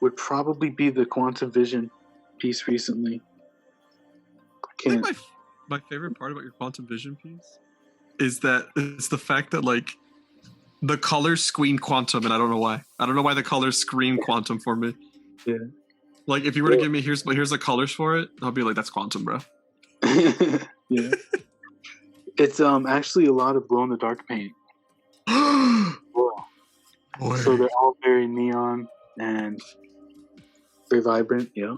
would probably be the Quantum Vision piece recently. I think my favorite part about your Quantum Vision piece is that it's the fact that like the colors scream quantum, and I don't know why. I don't know why the colors scream quantum for me. Yeah. Like if you were to give me here's the colors for it, I'll be like, that's quantum, bro. Yeah. It's actually a lot of glow in the dark paint. Boy. So they're all very neon and very vibrant. Yeah.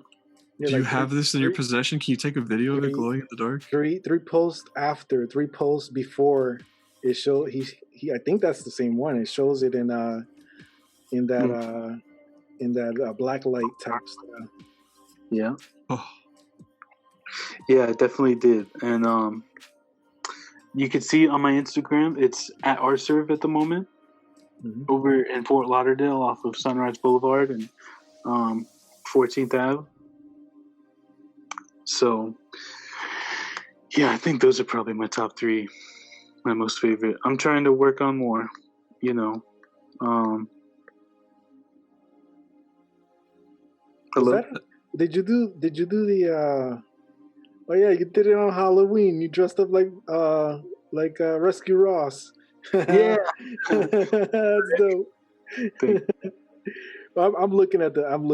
Do you have this in your possession? Can you take a video of it glowing in the dark? Three posts after, 3 posts before. It show he. I think that's the same one. It shows it in that black light type stuff. Yeah. Oh. Yeah, it definitely did. And you can see on my Instagram, it's at RServe at the moment, over in Fort Lauderdale off of Sunrise Boulevard and 14th Ave. So, yeah, I think those are probably my top 3, my most favorite. I'm trying to work on more, Hello? Did you do the oh yeah, you did it on Halloween. You dressed up like ResQ Ross. Yeah. That's dope. I'm looking at them.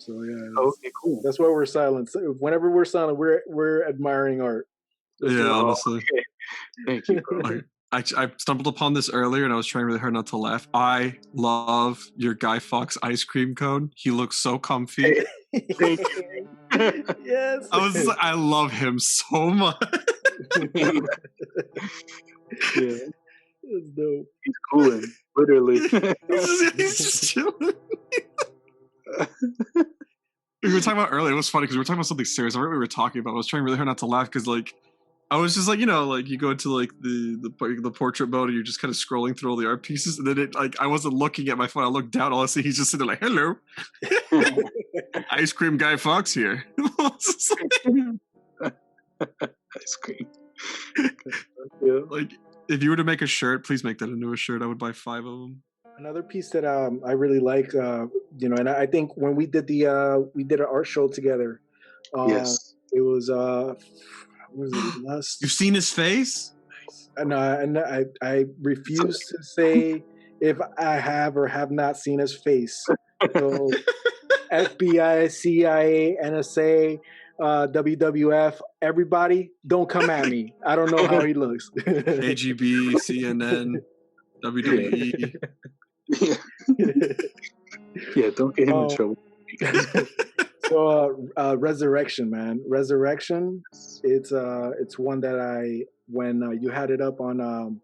So yeah. Okay, cool. That's why we're silent. So whenever we're silent, we're admiring art. Yeah, honestly. Okay. Thank you, bro. I stumbled upon this earlier and I was trying really hard not to laugh. I love your Guy Fawkes ice cream cone. He looks so comfy. Thank you. Yes. I love him so much. Yeah. That's dope. He's cooling, literally. He's just chilling. We were talking about earlier. It was funny because we were talking about something serious. I forgot what we were talking about. I was trying really hard not to laugh because like I was just like, like you go into like the portrait mode and you're just kind of scrolling through all the art pieces, and then I wasn't looking at my phone. I looked down. All I see, he's just sitting there like, "Hello, ice cream Guy Fawkes here." Ice cream. Yeah, like If you were to make a shirt, please make that into a shirt. I would buy 5 of them. Another piece that I really like, and I think when we did an art show together. Yes. It was what was it? Lust. You've seen his face? And I refuse to say if I have or have not seen his face. So FBI, CIA, NSA, WWF, everybody, don't come at me. I don't know how he looks. KGB, CNN, WWE. Yeah, don't get him in trouble. So Resurrection, man. Resurrection, it's one that when you had it up on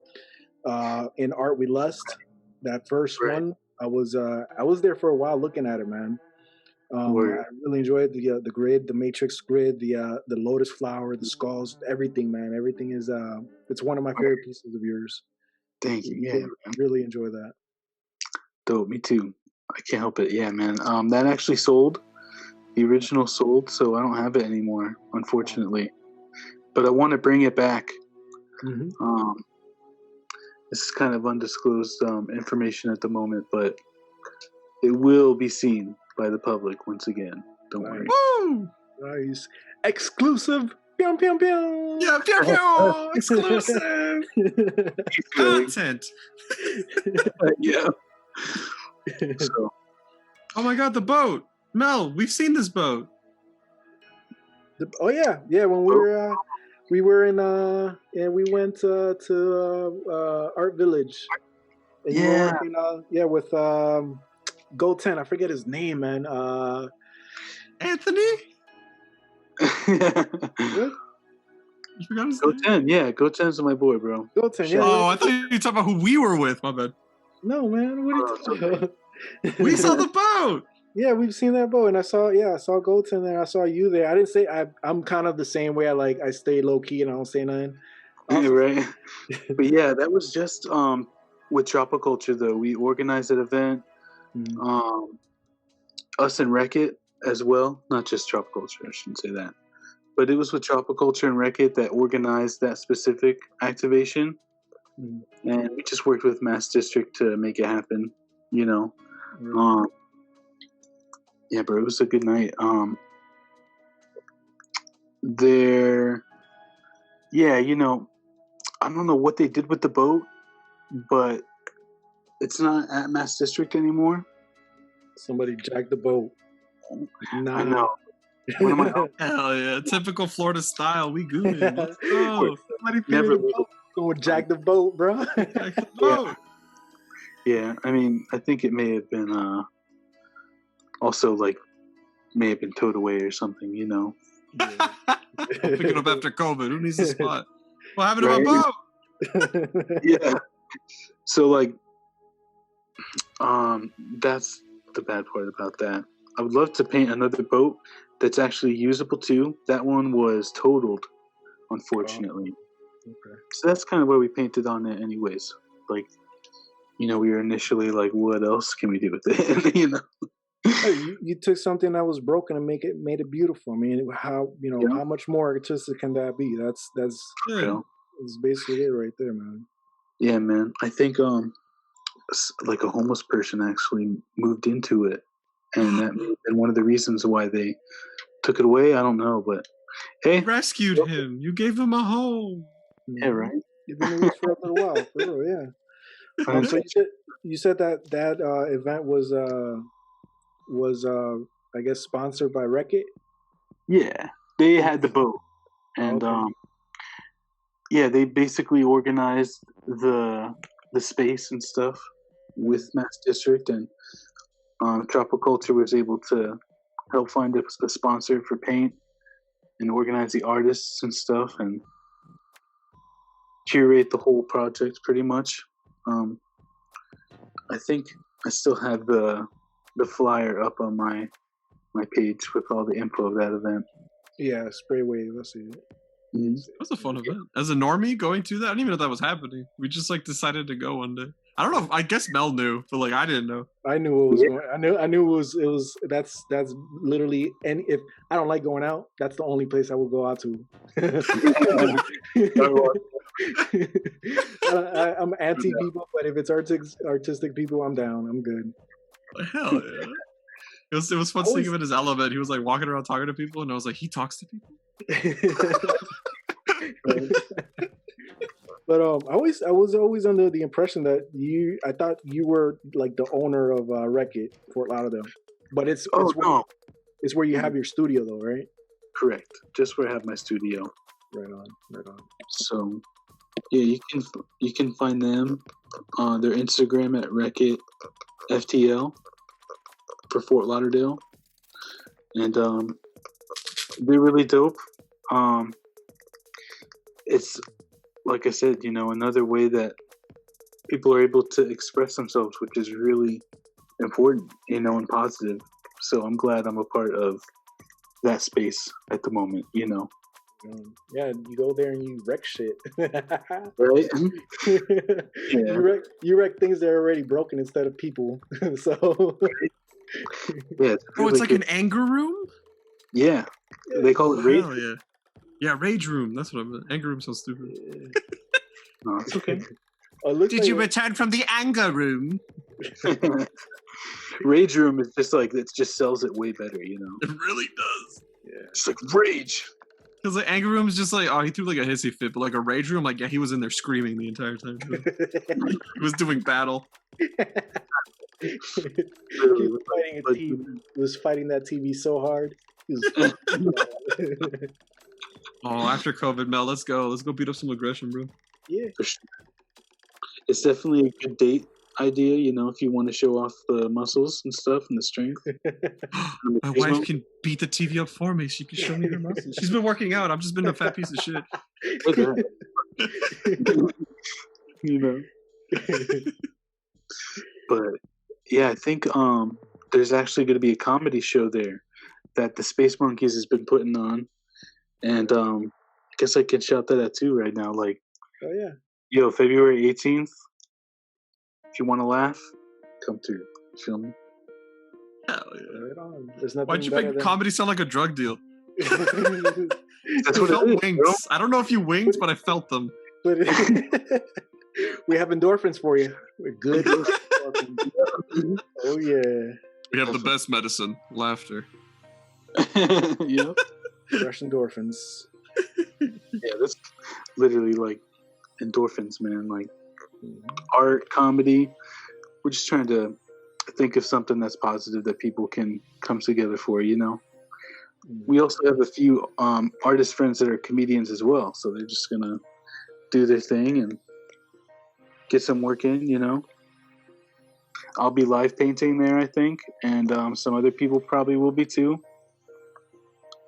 in Art We Lust, that first one, I was there for a while looking at it, man. I really enjoyed the grid, the matrix grid, the lotus flower, the skulls, everything, man. Everything is it's one of my favorite pieces of yours. Thank you. Yeah, I really enjoy that. Dope, me too. I can't help it. Yeah, man. That actually sold. The original sold, so I don't have it anymore, unfortunately. But I want to bring it back. Mm-hmm. This is kind of undisclosed information at the moment, but it will be seen by the public once again. Don't worry. Woo! Nice. Exclusive. Pew, pew, pew. Yeah, pew, pew. Exclusive content. Yeah. So. Oh my God, the boat. Mel, we've seen this boat. Yeah. When we were in and we went to Art Village. And yeah. With Go 10. I forget his name, man. Anthony. What? You forgot his Go name? 10. Yeah, Go 10's my boy, bro. Go 10. Yeah. Oh, I thought you were talking about who we were with. My bad. No, man. What are you talking about? We saw the boat. Yeah, we've seen that boat, and I saw Goldton there. I saw you there. I didn't say I'm kind of the same way. I stay low key and I don't say nothing. Yeah, right. But yeah, that was just with Tropiculture though. We organized an event. Us and Wreck-It as well, not just Tropiculture. I shouldn't say that, but it was with Tropiculture and Wreck-It that organized that specific activation, and we just worked with Mass District to make it happen. You know. Yeah, bro, it was a good night. I don't know what they did with the boat, but it's not at Mass District anymore. Somebody jacked the boat. Nah. I know. Hell yeah, typical Florida style. We good. Let's go. Somebody go jack the boat, bro. Jack the boat. Yeah, I mean, I think it may have been also may have been towed away or something, you know. Yeah. Pick it up after COVID. Who needs the spot? What happened to my boat? Yeah. So that's the bad part about that. I would love to paint another boat that's actually usable too. That one was totaled, unfortunately. Oh, okay. So that's kind of why we painted on it anyways. We were initially what else can we do with it? Hey, you took something that was broken and made it beautiful. I mean, how much more artistic can that be? That's basically it right there, man. Yeah, man. I think a homeless person actually moved into it, and that may have been one of the reasons why they took it away. I don't know, but hey, you rescued him. You gave him a home. Yeah, right. You've been with for a little while, for real, yeah. So you said that event was I guess sponsored by Wreck-It? Yeah, they had the boat, and they basically organized the space and stuff with Mass District, and Tropiculture was able to help find a sponsor for paint and organize the artists and stuff and curate the whole project pretty much. I think I still have the flyer up on my page with all the info of that event. Yeah, spray wave. I see it. Mm-hmm. That was a fun event. As a normie going to that, I didn't even know that was happening. We just decided to go one day. I don't know. I guess Mel knew, but I didn't know. I knew it was. Going, I knew it was. That's literally. And if I don't like going out, that's the only place I will go out to. I'm anti people, but if it's artistic people, I'm down. I'm good. Hell yeah. It was fun seeing him in his element. He was like walking around talking to people, and I was like, he talks to people. But I was always under the impression that I thought you were like the owner of ResQ, Fort Lauderdale. But it's where you have your studio though, right? Correct. Just where I have my studio. Right on. So yeah, you can find them on their Instagram at ResQ FTL for Fort Lauderdale, and they're really dope. It's like I said, another way that people are able to express themselves, which is really important, and positive. So I'm glad I'm a part of that space at the moment, Yeah, you go there and you wreck shit. Right? Yeah. You wreck things that are already broken instead of people. So yeah, It's like an anger room? Yeah. They call it rage. Hell yeah. Yeah, rage room. That's what I meant. Anger room sounds stupid. No, it's okay. Did you return from the anger room? Rage room is just like, it just sells it way better, It really does. Yeah. It's like rage. Because the anger room is just like, he threw like a hissy fit, but like a rage room, like, yeah, he was in there screaming the entire time. He was doing battle. He was fighting that TV so hard. After COVID, Mel, let's go. Let's go beat up some aggression, bro. Yeah. It's definitely a good date idea, if you want to show off the muscles and stuff and the strength. My wife can beat the TV up for me. She can show me her muscles. She's been working out. I've just been a fat piece of shit. But yeah, I think there's actually going to be a comedy show there that the Space Monkeys has been putting on, and I guess I can shout that out too right now. Like, oh yeah, yo, February 18th. If you want to laugh, come through. You feel me? Hell yeah. Right on. There's nothing. Why'd you make comedy sound like a drug deal? That's what felt it is, winked. bro. I don't know if you winked, but I felt them. But we have endorphins for you. We're good. Oh yeah. We have the best medicine, laughter. Yep. Fresh endorphins. Yeah, that's literally like endorphins, man. Like art, comedy. We're just trying to think of something that's positive that people can come together for, We also have a few artist friends that are comedians as well, so they're just gonna do their thing and get some work in, I'll be live painting there, I think, and some other people probably will be too.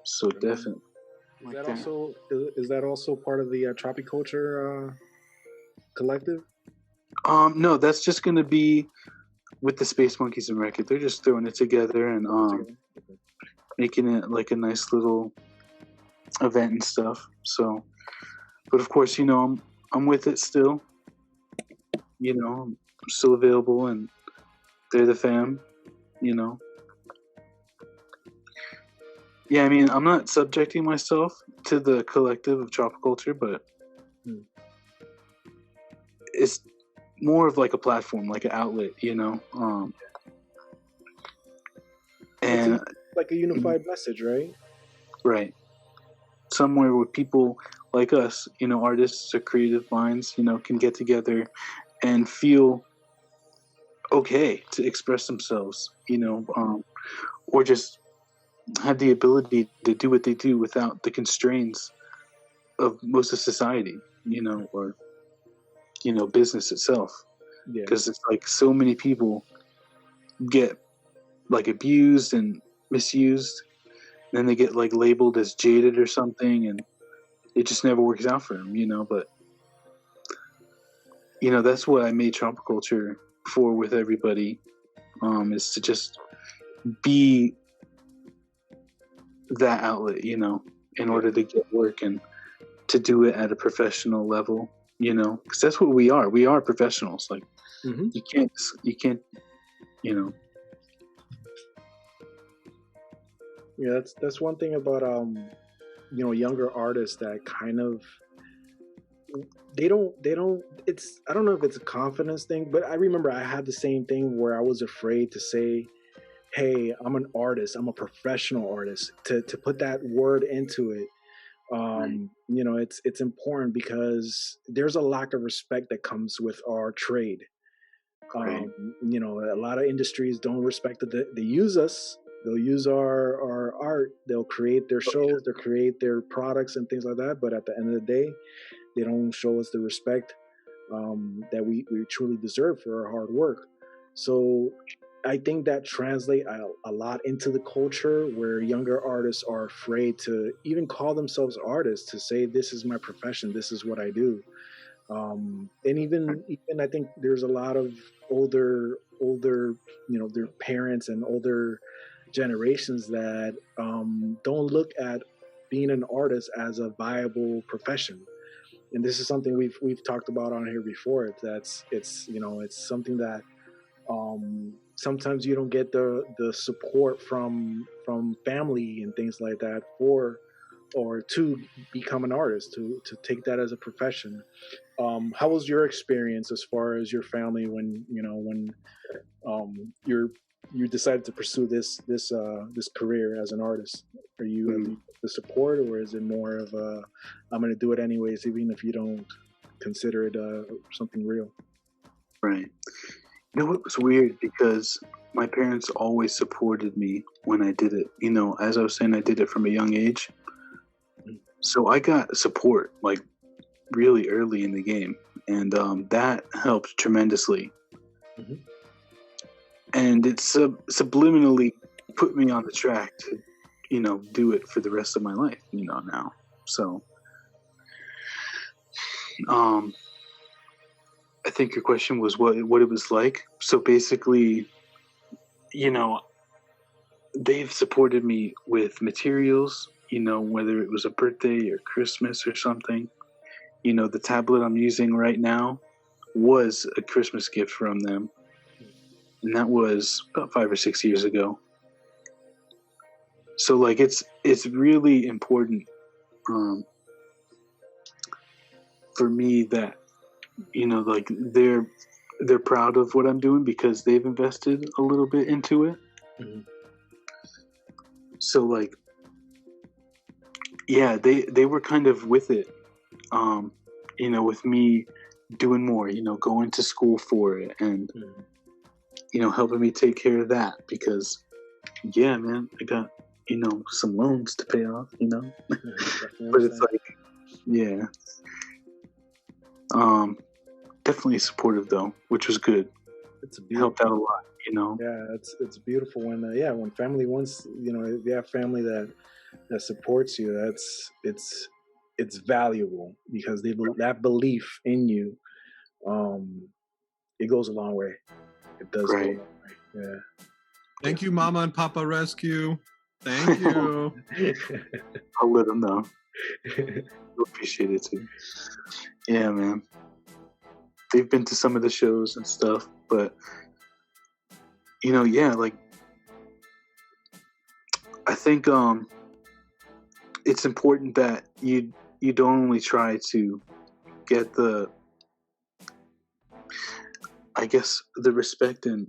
So definitely. Is that also part of the Tropiculture collective? No, that's just gonna be with the Space Monkeys and ResQ. They're just throwing it together and making it like a nice little event and stuff. So, but of course, I'm with it still. I'm still available, and they're the fam. Yeah, I mean, I'm not subjecting myself to the collective of Tropiculture, but it's more of like a platform, like an outlet, and like a unified message, right? Right. Somewhere where people like us, artists or creative minds, can get together and feel okay to express themselves, or just have the ability to do what they do without the constraints of most of society, or business itself. Because it's like so many people get like abused and misused, and then they get like labeled as jaded or something, and it just never works out for them, but that's what I made Tropiculture for with everybody, is to just be that outlet, in order to get work and to do it at a professional level, because that's what we are. We are professionals. Like, you can't, Yeah, that's one thing about younger artists that kind of they don't it's I don't know if it's a confidence thing, but I remember I had the same thing where I was afraid to say, hey, I'm an artist, I'm a professional artist, to put that word into it. Right. It's important because there's a lack of respect that comes with our trade. Right. A lot of industries don't respect it. They use us. They'll use our art. They'll create their Oh, yeah. shows. They'll create their products and things like that. But at the end of the day, they don't show us the respect that we truly deserve for our hard work. So I think that translate a lot into the culture where younger artists are afraid to even call themselves artists, to say this is my profession, this is what I do. And even I think there's a lot of older their parents and older generations that don't look at being an artist as a viable profession. And this is something we've talked about on here before. It's something that sometimes you don't get the support from family and things like that for or to become an artist, to take that as a profession. How was your experience as far as your family when you decided to pursue this career as an artist? Are you Mm, the support, or is it more of a I'm going to do it anyways, even if you don't consider it something real? right. You know, it was weird because my parents always supported me when I did it. You know, as I was saying, I did it from a young age. So I got support like really early in the game. And that helped tremendously. Mhm. And it subliminally put me on the track to, do it for the rest of my life, now. So um, I think your question was what it was like. So basically, you know, they've supported me with materials, whether it was a birthday or Christmas or something. The tablet I'm using right now was a Christmas gift from them. And that was about 5 or 6 years ago. So like it's really important um, for me that like they're proud of what I'm doing because they've invested a little bit into it. Mhm. So like yeah, they were kind of with it, with me doing more, going to school for it and Mhm. helping me take care of that because yeah, man, I got some loans to pay off, Definitely but it's understand. like yeah, um, definitely supportive though, which was good. It's a Helped beautiful. out a lot. Yeah, it's beautiful when when family wants, if you have family that supports you, it's valuable because that belief in you, um it goes a long way. It does go a Right. long way. Thank you, Mama and Papa Rescue. Thank you. Yeah. I'll let them know. They'll appreciate it too. Yeah, man. They've been to some of the shows and stuff, but yeah, like I think it's important that you don't only try to get I guess the respect and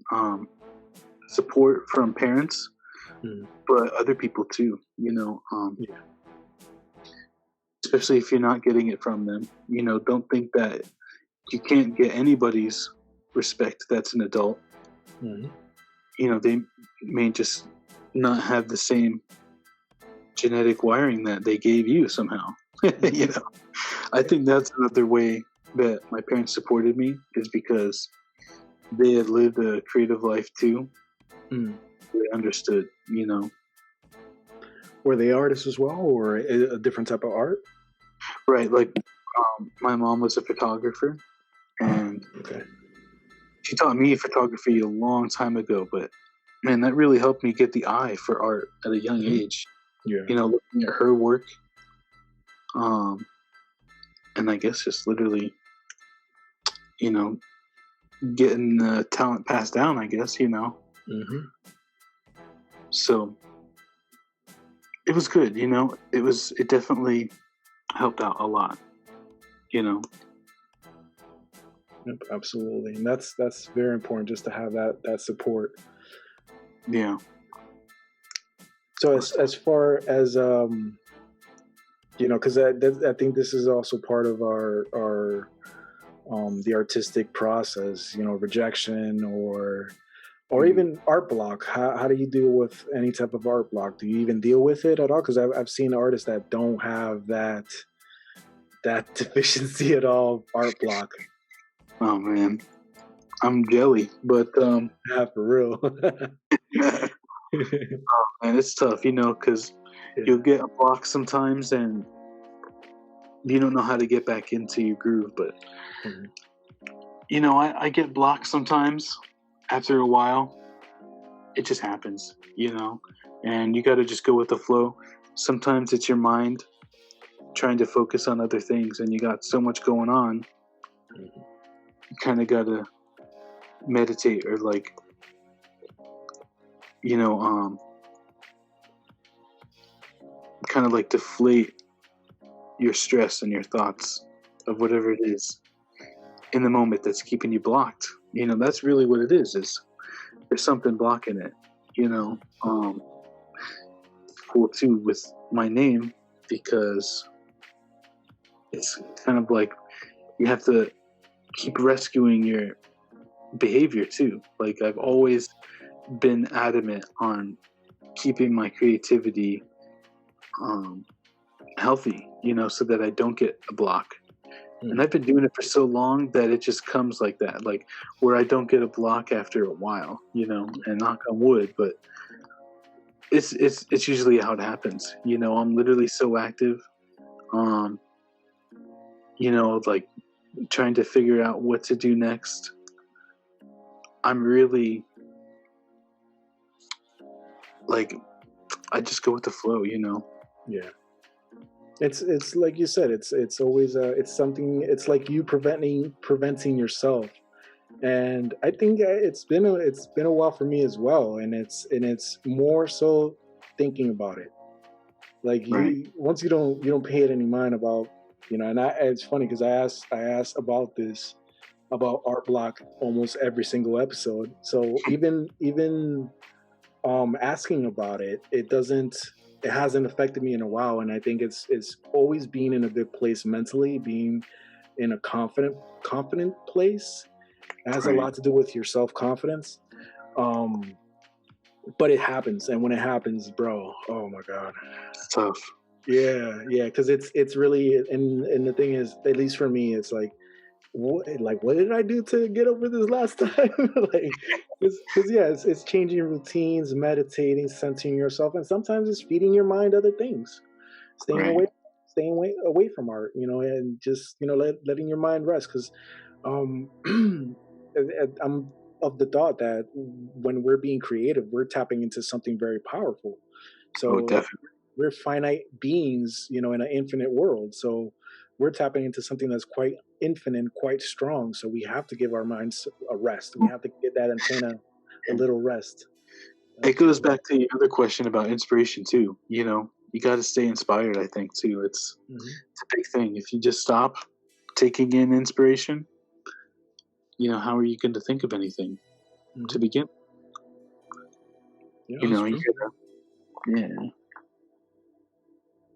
support from parents, Mm. but other people too. Yeah. Especially if you're not getting it from them. Don't think that you can't get anybody's respect that's an adult. Mhm. They may just not have the same genetic wiring that they gave you somehow. you know, I think that's another way that my parents supported me is because they had lived a creative life too. Mm. They understood, Were they artists as well, or a different type of art? right? Like, my mom was a photographer, and Okay. she taught me photography a long time ago. But man, that really helped me get the eye for art at a young Mhm. age. Yeah. Looking at her work, um, and I guess just literally, you know, getting the talent passed down. I guess Hmm. So it was good. It definitely helped out a lot. You know. Yep, absolutely, and that's very important just to have that support. Yeah. So as far as because I think this is also part of our the artistic process. Rejection or even art block. How do you deal with any type of art block? Do you even deal with it at all? Because I've seen artists that don't have that deficiency at all, art block. Oh man, I'm jelly, but Yeah, for real. and it's tough, because you'll get a block sometimes, and you don't know how to get back into your groove. But I get blocked sometimes. After a while, it just happens, and you got to just go with the flow. Sometimes it's your mind trying to focus on other things, and you got so much going on. You kind of got to meditate or kind of like deflate your stress and your thoughts of whatever it is in the moment that's keeping you blocked. That's really what it is there's something blocking it. Cool too with my name, because it's kind of like you have to keep rescuing your behavior too. Like, I've always been adamant on keeping my creativity healthy, so that I don't get a block. And I've been doing it for so long that it just comes like that, like where I don't get a block after a while, and knock on wood, but it's usually how it happens. I'm literally so active, like trying to figure out what to do next. I'm really like, I just go with the flow, Yeah. It's like you said, it's always it's something, it's like you preventing yourself. And I think it's been a while for me as well, and it's more so thinking about it. Like, once you don't pay it any mind about, and it's funny because I asked about this, about art block, almost every single episode. So even asking about it, it hasn't affected me in a while. And I think it's always being in a good place mentally, being in a confident place. It has a lot to do with your self-confidence. But it happens, and when it happens, bro, oh my god, it's tough. Yeah, because it's really, and the thing is, at least for me, it's like, what did I do to get over this last time? Because it's changing routines, meditating, centering yourself, and sometimes it's feeding your mind other things, staying away from art, and just letting your mind rest. Because I'm of the thought that when we're being creative, we're tapping into something very powerful. So definitely. We're finite beings, in an infinite world. So we're tapping into something that's quite infinite and quite strong. So we have to give our minds a rest. We have to give that antenna a little rest. It goes back to your other question about inspiration too. You got to stay inspired, I think, too. It's a big thing. If you just stop taking in inspiration, how are you going to think of anything to begin? Yeah, you gotta,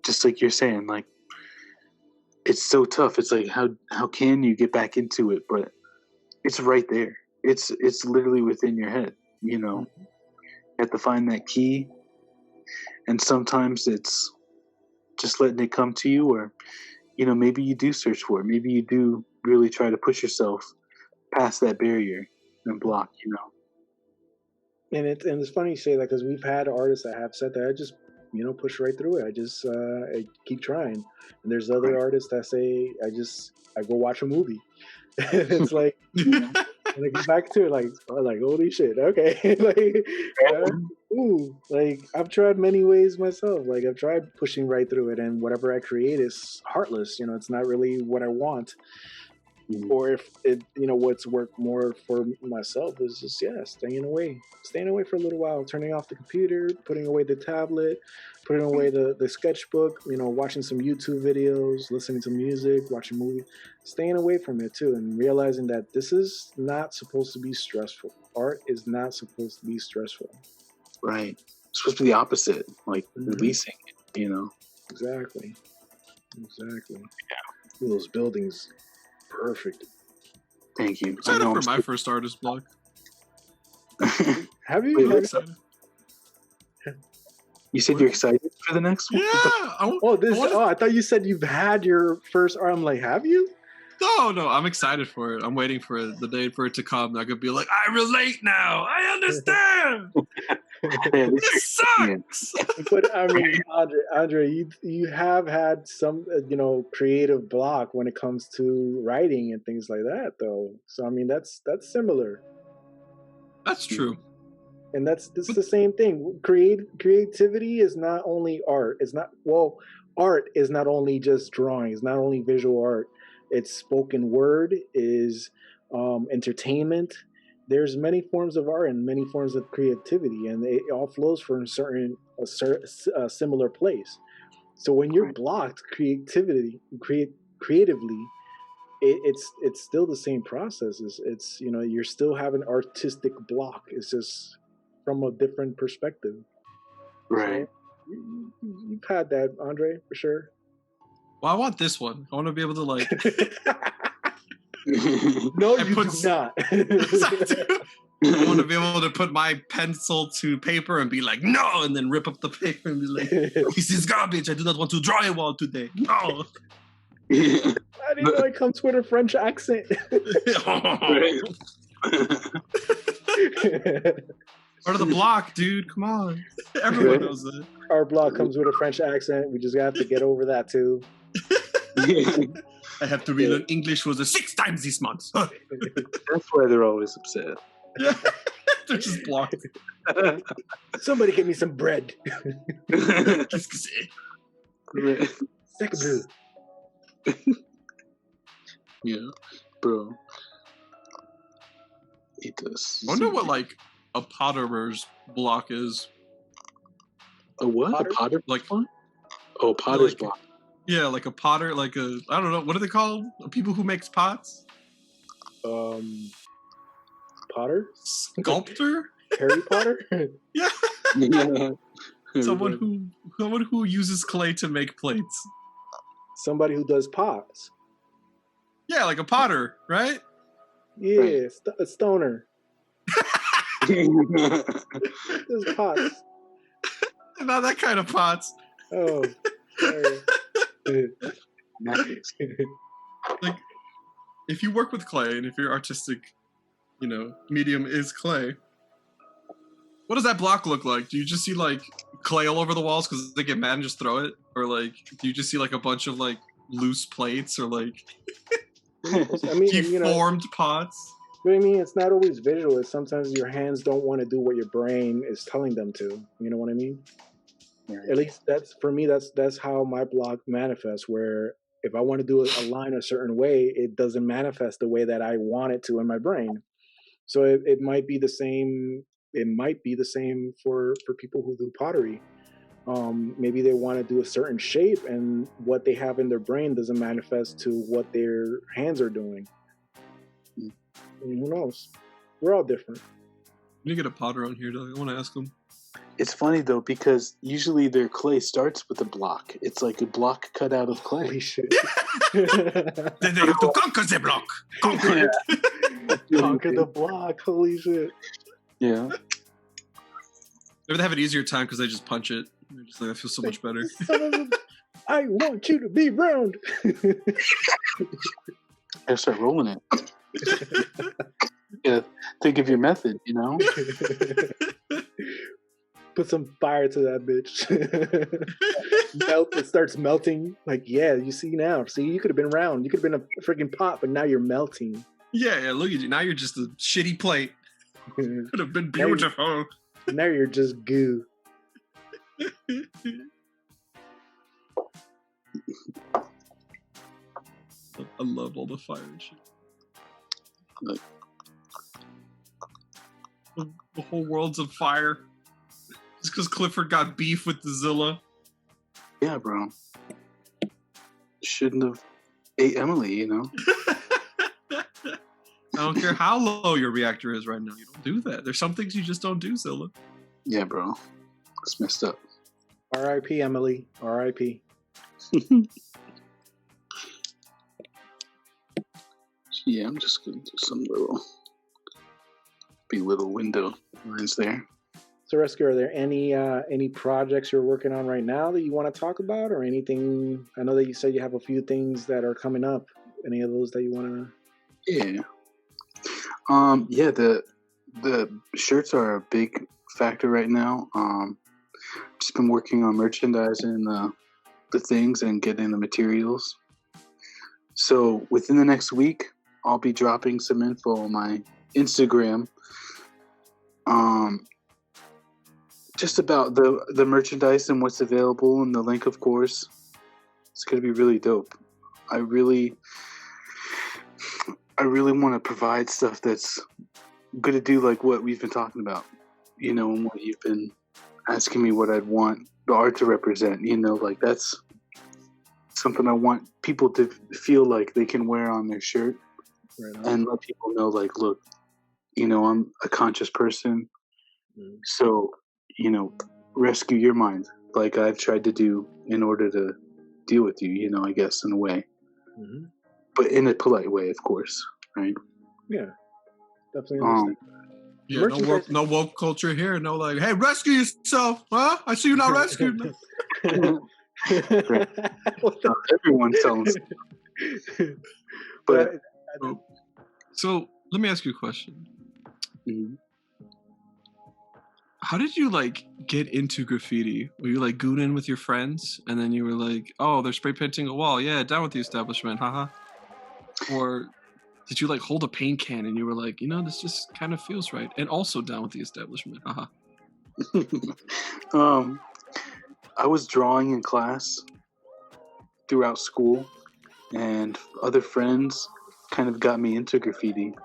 just like you're saying, like, it's so tough. It's like, how can you get back into it? But it's right there. It's literally within your head. You have to find that key, and sometimes it's just letting it come to you, or maybe you do search for it. Maybe you do really try to push yourself past that barrier and block. And it's funny you say that, because we've had artists that have said that I just push right through it. I just I keep trying. And there's other artists that say I go watch a movie. And it's like, and I get back to it, like holy shit, okay. Like I've tried many ways myself. Like, I've tried pushing right through it, and whatever I create is heartless. It's not really what I want. Or if it, what's worked more for myself is just staying away for a little while, turning off the computer, putting away the tablet, putting away the sketchbook, watching some YouTube videos, listening to music, watching movies, staying away from it too, and realizing that this is not supposed to be stressful. Art is not supposed to be stressful. Right. It's supposed to be the opposite, like releasing it, Exactly. Yeah. Those buildings, perfect. Thank you. Excited for my first artist block. Have you? Wait, Excited. You said you're excited for the next one? Yeah. I thought you said you've had your first art. I'm like, have you? No, I'm excited for it. I'm waiting for it, the day for it to come. I could be like, I relate now. I understand. This sucks. But I mean, Andre, you have had some, creative block when it comes to writing and things like that, though. So I mean, that's similar. That's true. And it's the same thing. Creativity is not only art. Art is not only just drawing. It's not only visual art. It's spoken word, is entertainment. There's many forms of art and many forms of creativity, and it all flows from a similar place. So when you're blocked creatively, it's still the same process. It's you're still having artistic block. It's just from a different perspective. Right. So you've had that, Andre, for sure. Well, I want this one. I want to be able to like. No, you do not. I want to be able to put my pencil to paper and be like, no, and then rip up the paper and be like, this is garbage. I do not want to draw a wall today. No. I didn't know it comes with a French accent. Part of the block, dude. Come on. Everyone knows that. Our block comes with a French accent. We just have to get over that too. I have to relearn English for the 6th time this month. That's why they're always upset. Yeah. They're just blocked. Somebody get me some bread. Second. Yeah, bro. It does. I wonder what like a potterer's block is. A what? Potter? A potter? Like, oh, potter's like, block. Yeah, like a potter, like a, I don't know, what are they called? People who makes pots? Potter? Sculptor? Harry Potter? Yeah. Yeah. Someone who uses clay to make plates. Somebody who does pots. Yeah, like a potter, right? Yeah, Right. A stoner. Does pots. Not that kind of pots. Oh, sorry. Nice. Like, if you work with clay and if your artistic, medium is clay, what does that block look like? Do you just see like clay all over the walls because they get mad and just throw it? Or like, do you just see like a bunch of like loose plates or like I mean, deformed pots? But I mean, it's not always visual. It's sometimes your hands don't want to do what your brain is telling them to. You know what I mean? Right. At least that's for me. That's how my block manifests. Where if I want to do a line a certain way, it doesn't manifest the way that I want it to in my brain. So it might be the same. It might be the same for people who do pottery. Maybe they want to do a certain shape, and what they have in their brain doesn't manifest to what their hands are doing. I mean, who knows? We're all different. You get a potter on here, Doug. I want to ask him. It's funny though because usually their clay starts with a block. It's like a block cut out of clay. Holy shit! Then they have to conquer the block. Conquer it. Conquer the block. Holy shit! Yeah. Maybe they have an easier time because they just punch it. They're just like, I feel so much better. I want you to be round. I start rolling it. Yeah, think of your method, Put some fire to that bitch. It starts melting. Like, yeah, you see now. See, you could have been round. You could have been a freaking pot, but now you're melting. Yeah, look at you. Now you're just a shitty plate. Could have been beautiful. Now you're just goo. I love all the fire and shit. Like, The whole world's on fire. Just because Clifford got beef with the Zilla. yeah, bro. Shouldn't have ate Emily, you know? I don't care how low your reactor is right now. You don't do that. There's some things you just don't do, Zilla. Yeah, bro. It's messed up. R.I.P. Emily. R.I.P. Yeah, I'm just gonna do some little window lines there. So, ResQ, are there any projects you're working on right now that you want to talk about, or anything? I know that you said you have a few things that are coming up. Any of those that you want to? Yeah. Yeah, the shirts are a big factor right now. Just been working on merchandising the things and getting the materials. So within the next week, I'll be dropping some info on my Instagram. Just about the merchandise and what's available, and the link, of course. It's gonna be really dope. I really want to provide stuff that's going to do like what we've been talking about, you know, and what you've been asking me what I'd want the art to represent, you know, like that's something I want people to feel like they can wear on their shirt, Right on. and let people know, like, look, you know, I'm a conscious person. So, you know, rescue your mind like I've tried to do in order to deal with you, you know, I guess, in a way. Mm-hmm. But in a polite way, of course, right? Yeah, definitely understand. Yeah, no woke culture here. No, like, hey, rescue yourself, huh? I see you not rescued. Everyone sounds. But so let me ask you a question. Mhm. How did you like get into graffiti? Were you like gooning with your friends, and then you were like, "Oh, they're spray painting a wall. Yeah, down with the establishment, haha." Or did you like hold a paint can and you were like, you know, this just kind of feels right, and also down with the establishment, haha? I was drawing in class throughout school, and other friends kind of got me into graffiti,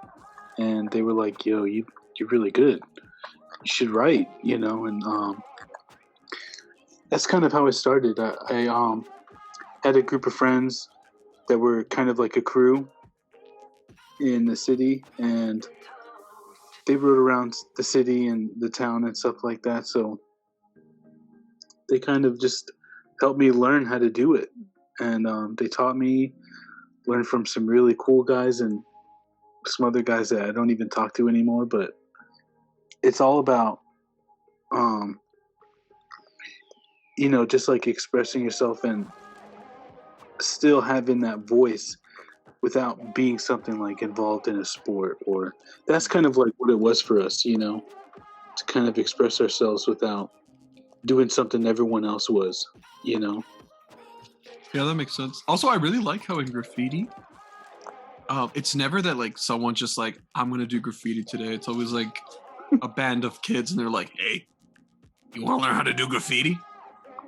and they were like, "Yo, you're really good. You should write," you know, and that's kind of how it started. I had a group of friends that were kind of like a crew in the city, and they rode around the city and the town and stuff like that. So they kind of just helped me learn how to do it, and they taught me, learned from some really cool guys and some other guys that I don't even talk to anymore. But it's all about, you know, just like expressing yourself and still having that voice without being something like involved in a sport. Or that's kind of like what it was for us, you know, to kind of express ourselves without doing something everyone else was, you know. Yeah, that makes sense. Also, I really like how in graffiti, it's never that like someone just like, I'm gonna do graffiti today. It's always like a band of kids, and they're like, "Hey, you want to learn how to do graffiti?"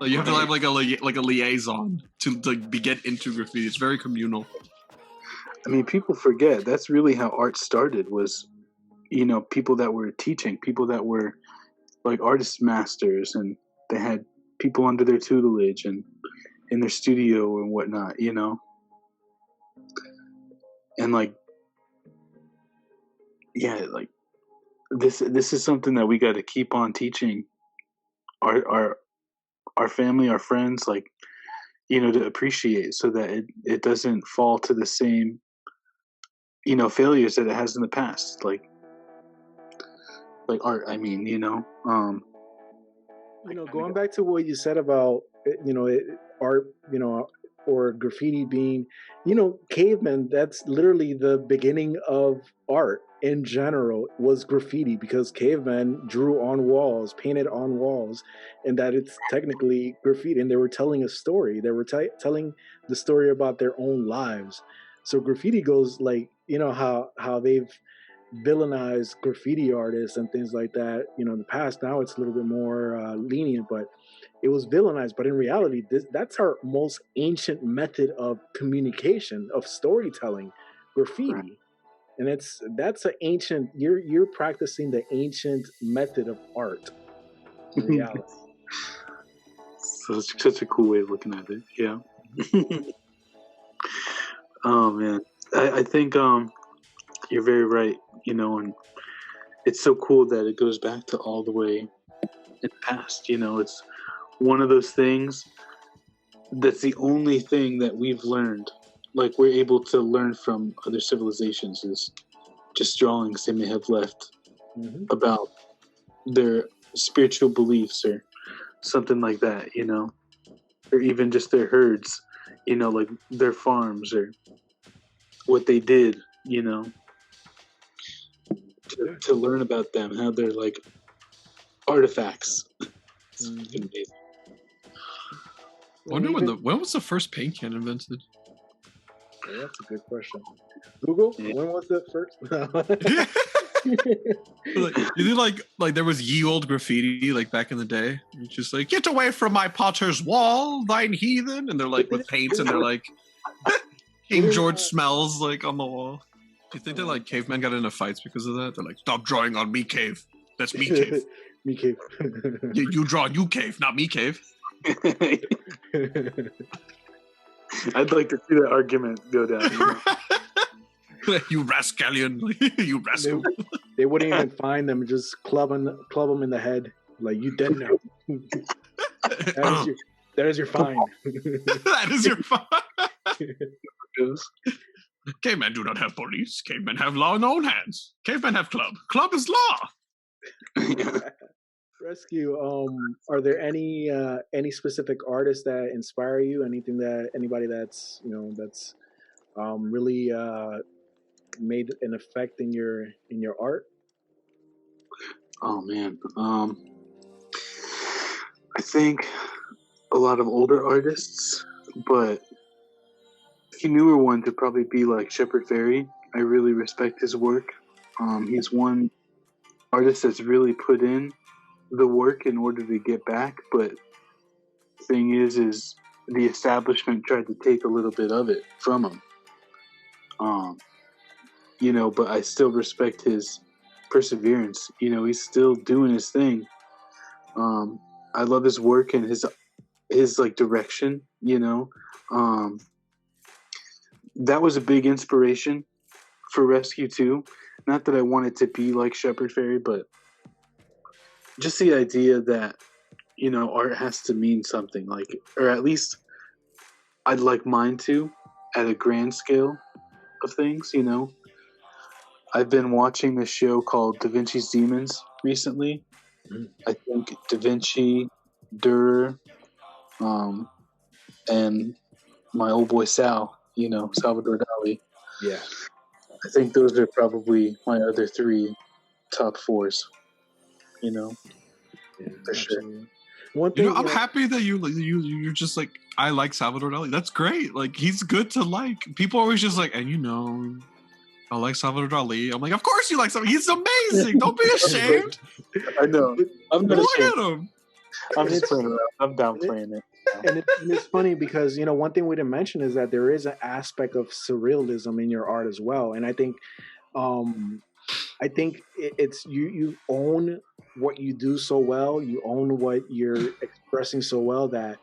Like you have to have like a liaison to get into graffiti. It's very communal. I mean, people forget that's really how art started. Was, you know, people that were teaching, people that were like artist masters, and they had people under their tutelage and in their studio and whatnot, you know. And like, yeah, like this is something that we got to keep on teaching our family, our friends, like, you know, to appreciate, so that it doesn't fall to the same, you know, failures that it has in the past, like art, I mean, you know. You know, going back to what you said about, you know, art, you know, or graffiti being, you know, cavemen, that's literally the beginning of art in general, was graffiti, because cavemen drew on walls, painted on walls, and that it's technically graffiti, and they were telling a story. They were telling the story about their own lives. So graffiti goes like, you know, how they've villainize graffiti artists and things like that, you know, in the past. Now it's a little bit more lenient, but it was villainized. But in reality, that's our most ancient method of communication, of storytelling, graffiti. Right. and that's an ancient. You're practicing the ancient method of art. In reality. So it's such a cool way of looking at it. Yeah. Oh man, I think you're very right. And it's so cool that it goes back to all the way in the past. It's one of those things that's the only thing that we've learned. Like we're able to learn from other civilizations is just drawings they may have left about their spiritual beliefs or something like that, or even just their herds, like their farms or what they did, to learn about them, how they're like artifacts. It's fucking amazing. I wonder when was the first paint can invented? Yeah, that's a good question. Google, when was the first? You did like there was ye old graffiti like back in the day. It's just like, get away from my potter's wall, thine heathen, and they're like with paint and they're like King George smells like on the wall. Do you think that like cavemen got into fights because of that? They're like, stop drawing on me cave. That's me cave. Me cave. You draw you cave, not me cave. I'd like to see that argument go down. You rascallion, you rascal. They wouldn't even find them. Just club them in the head. Like, you dead now. That is your fine. That is your fine. Cavemen do not have police. Cavemen have law in their own hands. Cavemen have club. Club is law. ResQ. Are there any specific artists that inspire you? Anybody that's that's really made an effect in your art? Oh man, I think a lot of older artists, but a newer one to probably be like Shepard Fairey. I really respect his work. He's one artist that's really put in the work in order to get back, but the thing is the establishment tried to take a little bit of it from him. But I still respect his perseverance. He's still doing his thing. I love his work and his like direction. That was a big inspiration for ResQ too. Not that I wanted to be like Shepard Fairey, but just the idea that art has to mean something, like, or at least I'd like mine to, at a grand scale of things. I've been watching this show called Da Vinci's Demons recently. I think Da Vinci, Durer, and my old boy Sal, Salvador Dali. Yeah. I think those are probably my other three top fours. Yeah, for sure. One thing, I'm happy that you're just like, I like Salvador Dali. That's great. Like, he's good to like. People are always just like, and I like Salvador Dali. I'm like, of course you like something. He's amazing. Don't be ashamed. I know. I'm not Look ashamed. at him. I'm just playing around. I'm downplaying it. And it's funny because one thing we didn't mention is that there is an aspect of surrealism in your art as well. And I think it's you own what you do so well. You own what you're expressing so well that.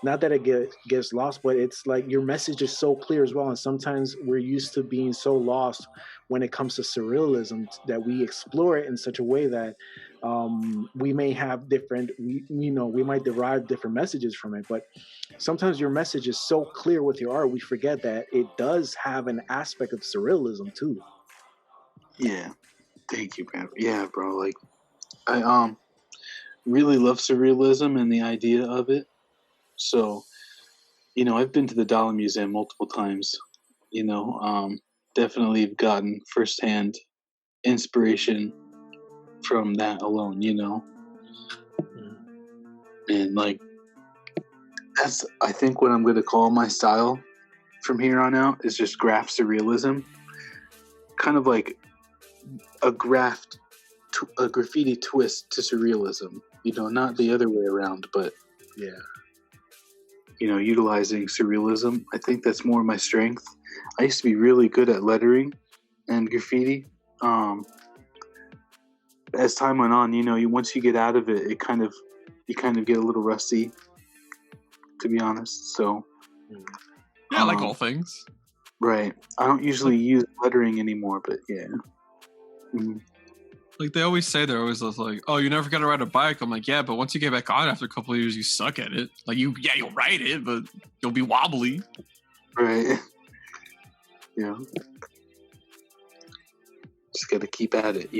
Not that it gets lost, but it's like your message is so clear as well. And sometimes we're used to being so lost when it comes to surrealism that we explore it in such a way that we may have different, we might derive different messages from it. But sometimes your message is so clear with your art, we forget that it does have an aspect of surrealism too. Yeah. Thank you, man. Yeah, bro. Like, I really love surrealism and the idea of it. So, I've been to the Dali Museum multiple times, definitely have gotten firsthand inspiration from that alone, and like, that's, I think, what I'm going to call my style from here on out is just graph surrealism, kind of like a graffiti twist to surrealism, not the other way around, but yeah. Utilizing surrealism. I think that's more my strength. I used to be really good at lettering and graffiti. As time went on, once you get out of it, you kind of get a little rusty, to be honest. So, Yeah, like all things. right. I don't usually use lettering anymore, but yeah. Mhm. Like they always say, they're always like, "Oh, you never got to ride a bike." I'm like, "Yeah, but once you get back on after a couple of years, you suck at it. Like you'll ride it, but you'll be wobbly." Right. Yeah. Just got to keep at it,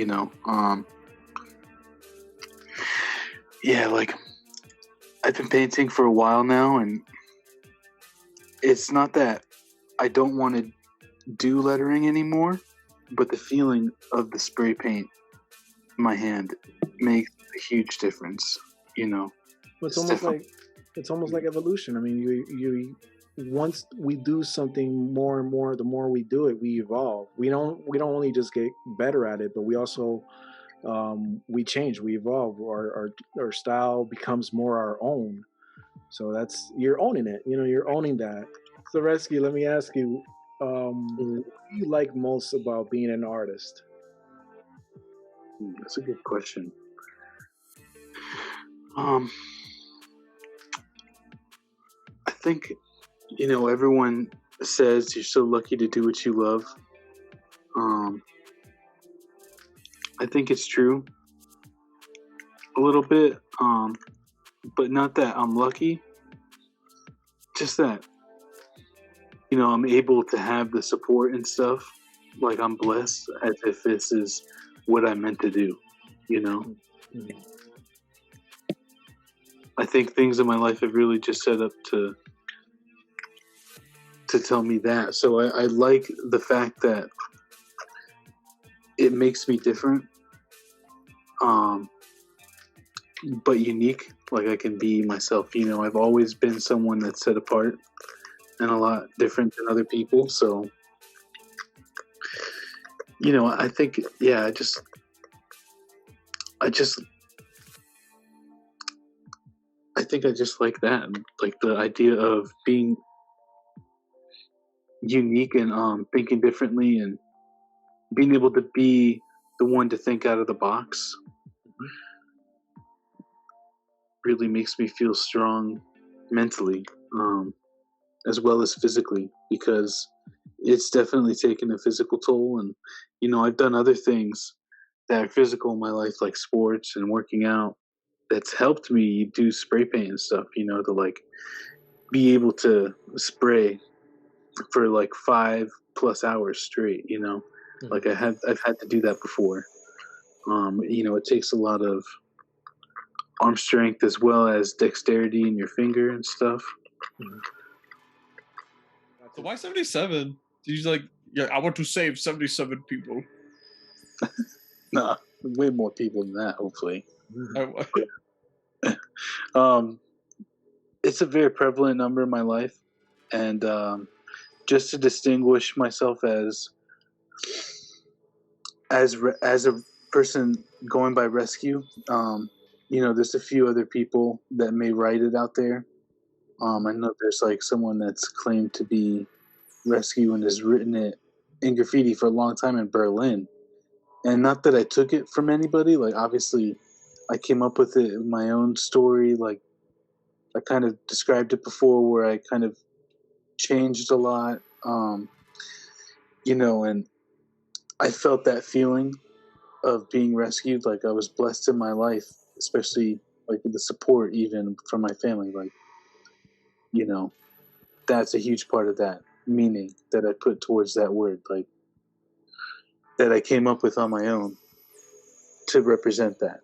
Yeah, like I've been painting for a while now, and it's not that I don't want to do lettering anymore, but the feeling of the spray paint in my hand makes a huge difference, It's almost like evolution. I mean, you once we do something more and more, the more we do it, we evolve. We don't only just get better at it, but we also we change, we evolve. Our style becomes more our own. So you're owning it. You're owning that. So, Rescue, let me ask you, what do you like most about being an artist? That's a good question. I think, everyone says you're so lucky to do what you love. I think it's true a little bit, but not that I'm lucky. Just that, I'm able to have the support and stuff. Like I'm blessed as if this is what I meant to do, Mm-hmm. I think things in my life have really just set up to tell me that. So I like the fact that it makes me different, but unique. Like I can be myself. I've always been someone that's set apart and a lot different than other people. So, I think, yeah, I just like that, like the idea of being unique and thinking differently and being able to be the one to think out of the box really makes me feel strong mentally, as well as physically, because it's definitely taken a physical toll. And I've done other things that are physical in my life, like sports and working out, that's helped me do spray paint and stuff, to like be able to spray for like 5+ hours straight, like I've had to do that before. It takes a lot of arm strength as well as dexterity in your finger and stuff. So why 77? He's like, yeah, I want to save 77 people. Nah, way more people than that, hopefully. It's a very prevalent number in my life, and just to distinguish myself as a person going by ResQ, there's a few other people that may write it out there. I know there's like someone that's claimed to be ResQ and has written it in graffiti for a long time in Berlin. And not that I took it from anybody, like obviously I came up with it in my own story. Like I kind of described it before, where I kind of changed a lot, and I felt that feeling of being rescued. Like I was blessed in my life, especially like with the support even from my family. Like, that's a huge part of that meaning that I put towards that word, like that I came up with on my own to represent that,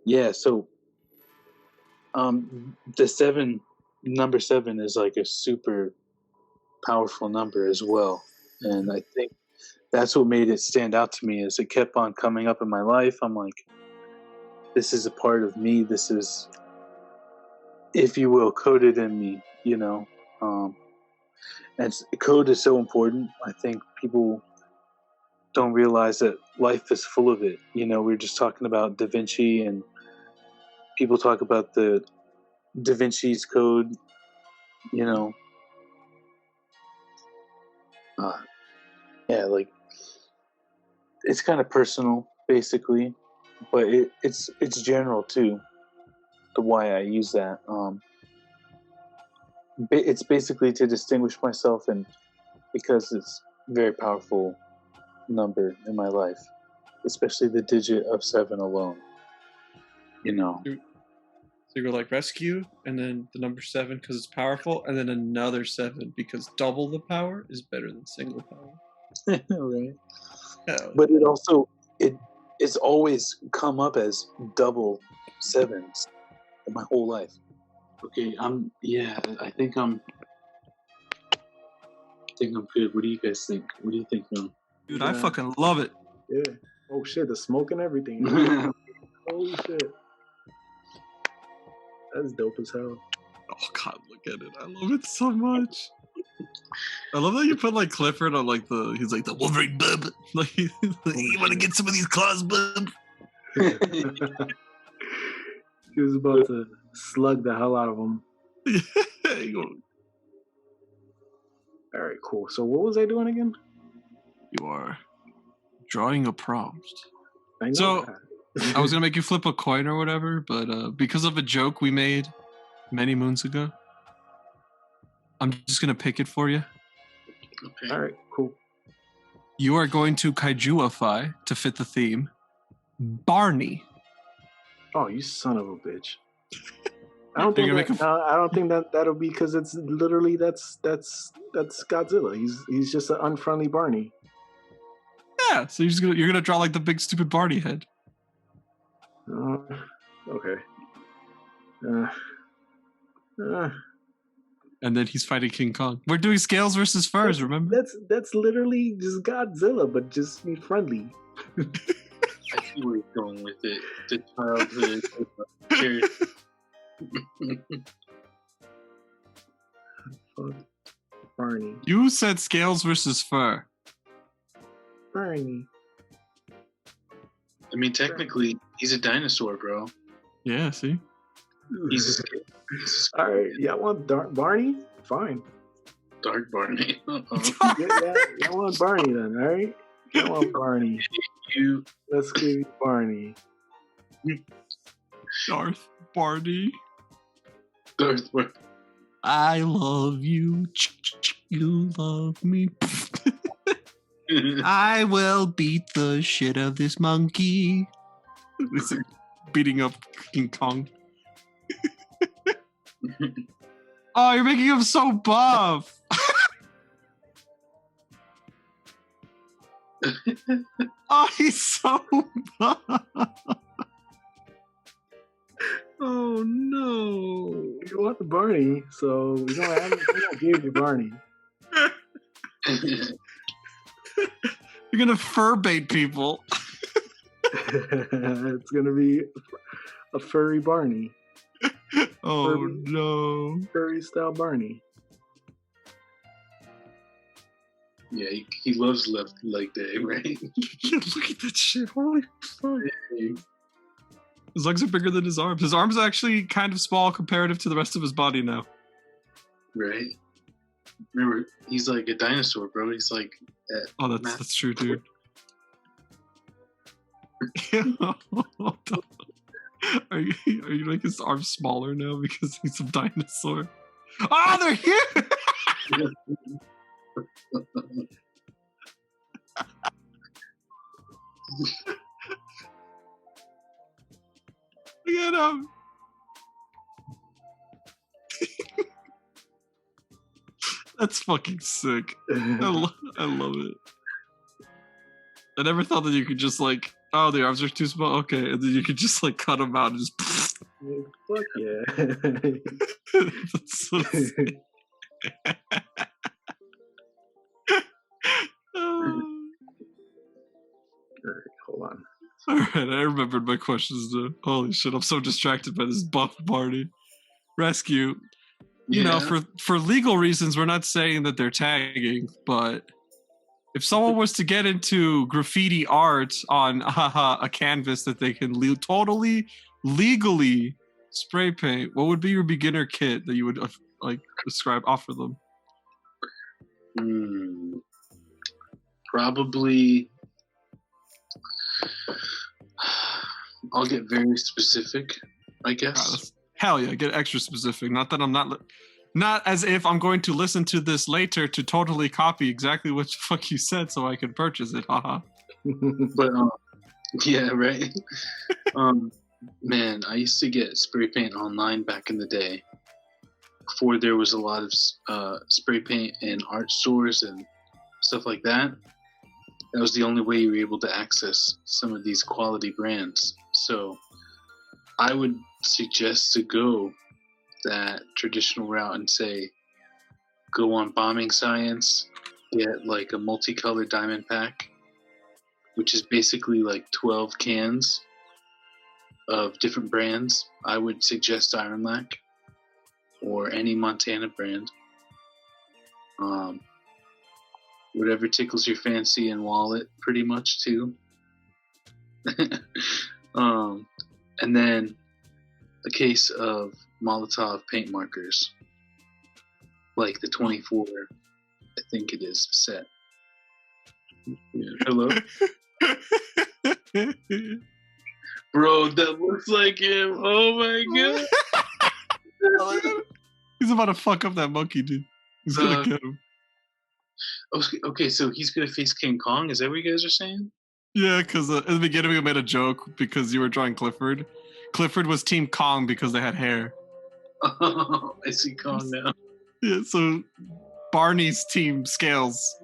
yeah. So, the number 7 is like a super powerful number as well. And I think that's what made it stand out to me, as it kept on coming up in my life. I'm like, this is a part of me. This is, if you will, coded in me, and code is so important. I think people don't realize that life is full of it. We're just talking about Da Vinci, and people talk about the Da Vinci's code, Yeah, like it's kind of personal, basically, but it's general too. The why I use that. It's basically to distinguish myself, and because it's a very powerful number in my life, especially the digit of 7 alone. You know. So you go like ResQ, and then the number 7 because it's powerful, and then another 7 because double the power is better than single power. Right. Hell But it also it's always come up as double 7s in my whole life. Okay, I think I'm good. What do you guys think? What do you think, man? Dude, I fucking love it. Yeah. Oh shit, the smoke and everything. Holy shit. That's dope as hell. Oh god, look at it. I love it so much. I love that you put like Clifford on like he's like the Wolverine bub. Like you wanna get some of these claws, bub? He was about to slug the hell out of him. All right, cool. So what was I doing again? You are drawing a prompt. I know So that. I was gonna make you flip a coin or whatever, but because of a joke we made many moons ago, I'm just gonna pick it for you. Okay. All right, cool. You are going to kaijuify to fit the theme. Barney. Oh, you son of a bitch! I don't You're think gonna that, I don't think that'll be because it's literally that's Godzilla. He's just an unfriendly Barney. Yeah, so you're gonna draw like the big stupid Barney head. Okay. And then he's fighting King Kong. We're doing scales versus furs, remember? That's literally just Godzilla, but just be friendly. I see where you're going with it. The childhood. Fuck. Barney. You said scales versus fur. Barney. I mean, technically, he's a dinosaur, bro. Yeah, see? He's All right. Y'all want Barney? Fine. Dark Barney. Y'all want Barney then, all right? Y'all want Barney. Let's give you Barney. Darth Barney. Darth Barney. I love you. You love me. I will beat the shit of this monkey. It's like beating up King Kong. Oh, you're making him so buff. Oh, he's so buff. Oh no! You want the Barney, so we don't give you Barney. You're gonna fur bait people. It's gonna be a furry Barney. Oh no! Furry style Barney. Yeah, he loves left leg day, right? Yeah, look at that shit! Holy fuck! His legs are bigger than his arms. His arms are actually kind of small comparative to the rest of his body now. Right. Remember, he's like a dinosaur, bro. He's like. Oh, that's true, dude. Are you making his arms smaller now because he's a dinosaur? Oh, they're here! Look at him! That's fucking sick. I love it. I never thought that you could just like, oh, the arms are too small. Okay, and then you could just like cut them out and just. Fuck yeah! That's so sick. Alright, hold on. Alright, I remembered my questions now. Holy shit, I'm so distracted by this buff Barney. ResQ. You know, for legal reasons, we're not saying that they're tagging, but if someone was to get into graffiti art on a canvas that they can totally legally spray paint, what would be your beginner kit that you would like offer them? Probably. I'll get very specific, I guess. Hell yeah, get extra specific. Not that I'm not as if I'm going to listen to this later to totally copy exactly what the fuck you said so I can purchase it. Haha. But yeah, right. Man, I used to get spray paint online back in the day. Before there was a lot of spray paint in art stores and stuff like that. That was the only way you were able to access some of these quality brands. So I would suggest to go that traditional route and say, go on Bombing Science, get like a multicolored diamond pack, which is basically like 12 cans of different brands. I would suggest Iron Lac or any Montana brand. Whatever tickles your fancy and wallet, pretty much too. And then a case of Molotov paint markers, like the 24, I think it is, set. Yeah. Hello? Bro, that looks like him. Oh my god. He's about to fuck up that monkey, dude. He's gonna get him. Okay, so he's gonna face King Kong? Is that what you guys are saying? Yeah, because at the beginning we made a joke because you were drawing Clifford. Clifford was Team Kong because they had hair. Oh, I see Kong now. Yeah, so Barney's team Scales.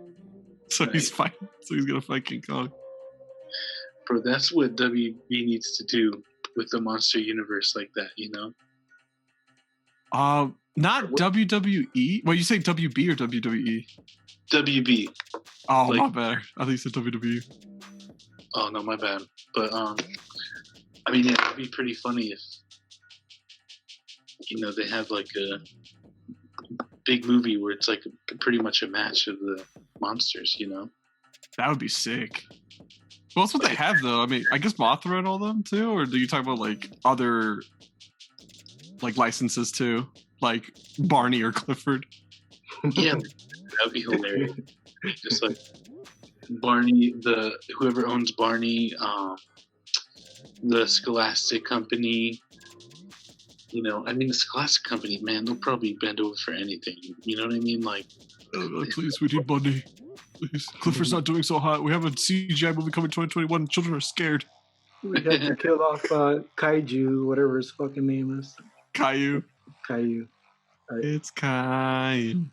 So Right. he's fighting. So he's gonna fight King Kong. Bro, that's what WB needs to do with the monster universe like that, you know? Not WWE. Well, you say WB or WWE? WB. Oh, Like- my bad. I think you said WWE. Oh no, my bad. But I mean, yeah, it'd be pretty funny if they have like a big movie where it's like pretty much a match of the monsters, you know? That would be sick. Well, that's what they have, though. I mean, I guess Mothra and all them too, or do you talk about like other like licenses too, like Barney or Clifford? Yeah, that'd be hilarious. Just like Barney, whoever owns Barney, the Scholastic Company. I mean, the Scholastic Company, man, they'll probably bend over for anything. You know what I mean? Like, Please, we need money. Please. Clifford's not doing so hot. We have a CGI movie coming 2021. Children are scared. We had to kill off Kaiju, whatever his fucking name is. Caillou. Caillou. It's Caillou.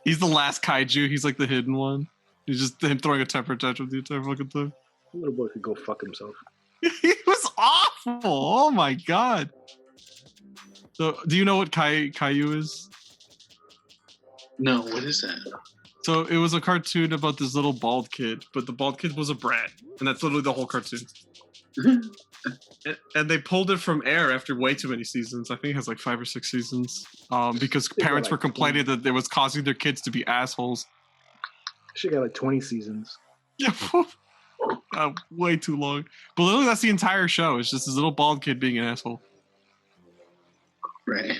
He's the last kaiju. He's like the hidden one. He's just him throwing a temper tantrum the entire fucking time. Little boy could go fuck himself. He was awful. Oh my god. So, do you know what Caillou is? no, what is that? So it was a cartoon about this little bald kid, but the bald kid was a brat, and that's literally the whole cartoon. And they pulled it from air after way too many seasons. I think it has like 5 or 6 seasons. Because parents were complaining that it was causing their kids to be assholes. She got like 20 seasons. Yeah, way too long. But literally, that's the entire show. It's just this little bald kid being an asshole. Right.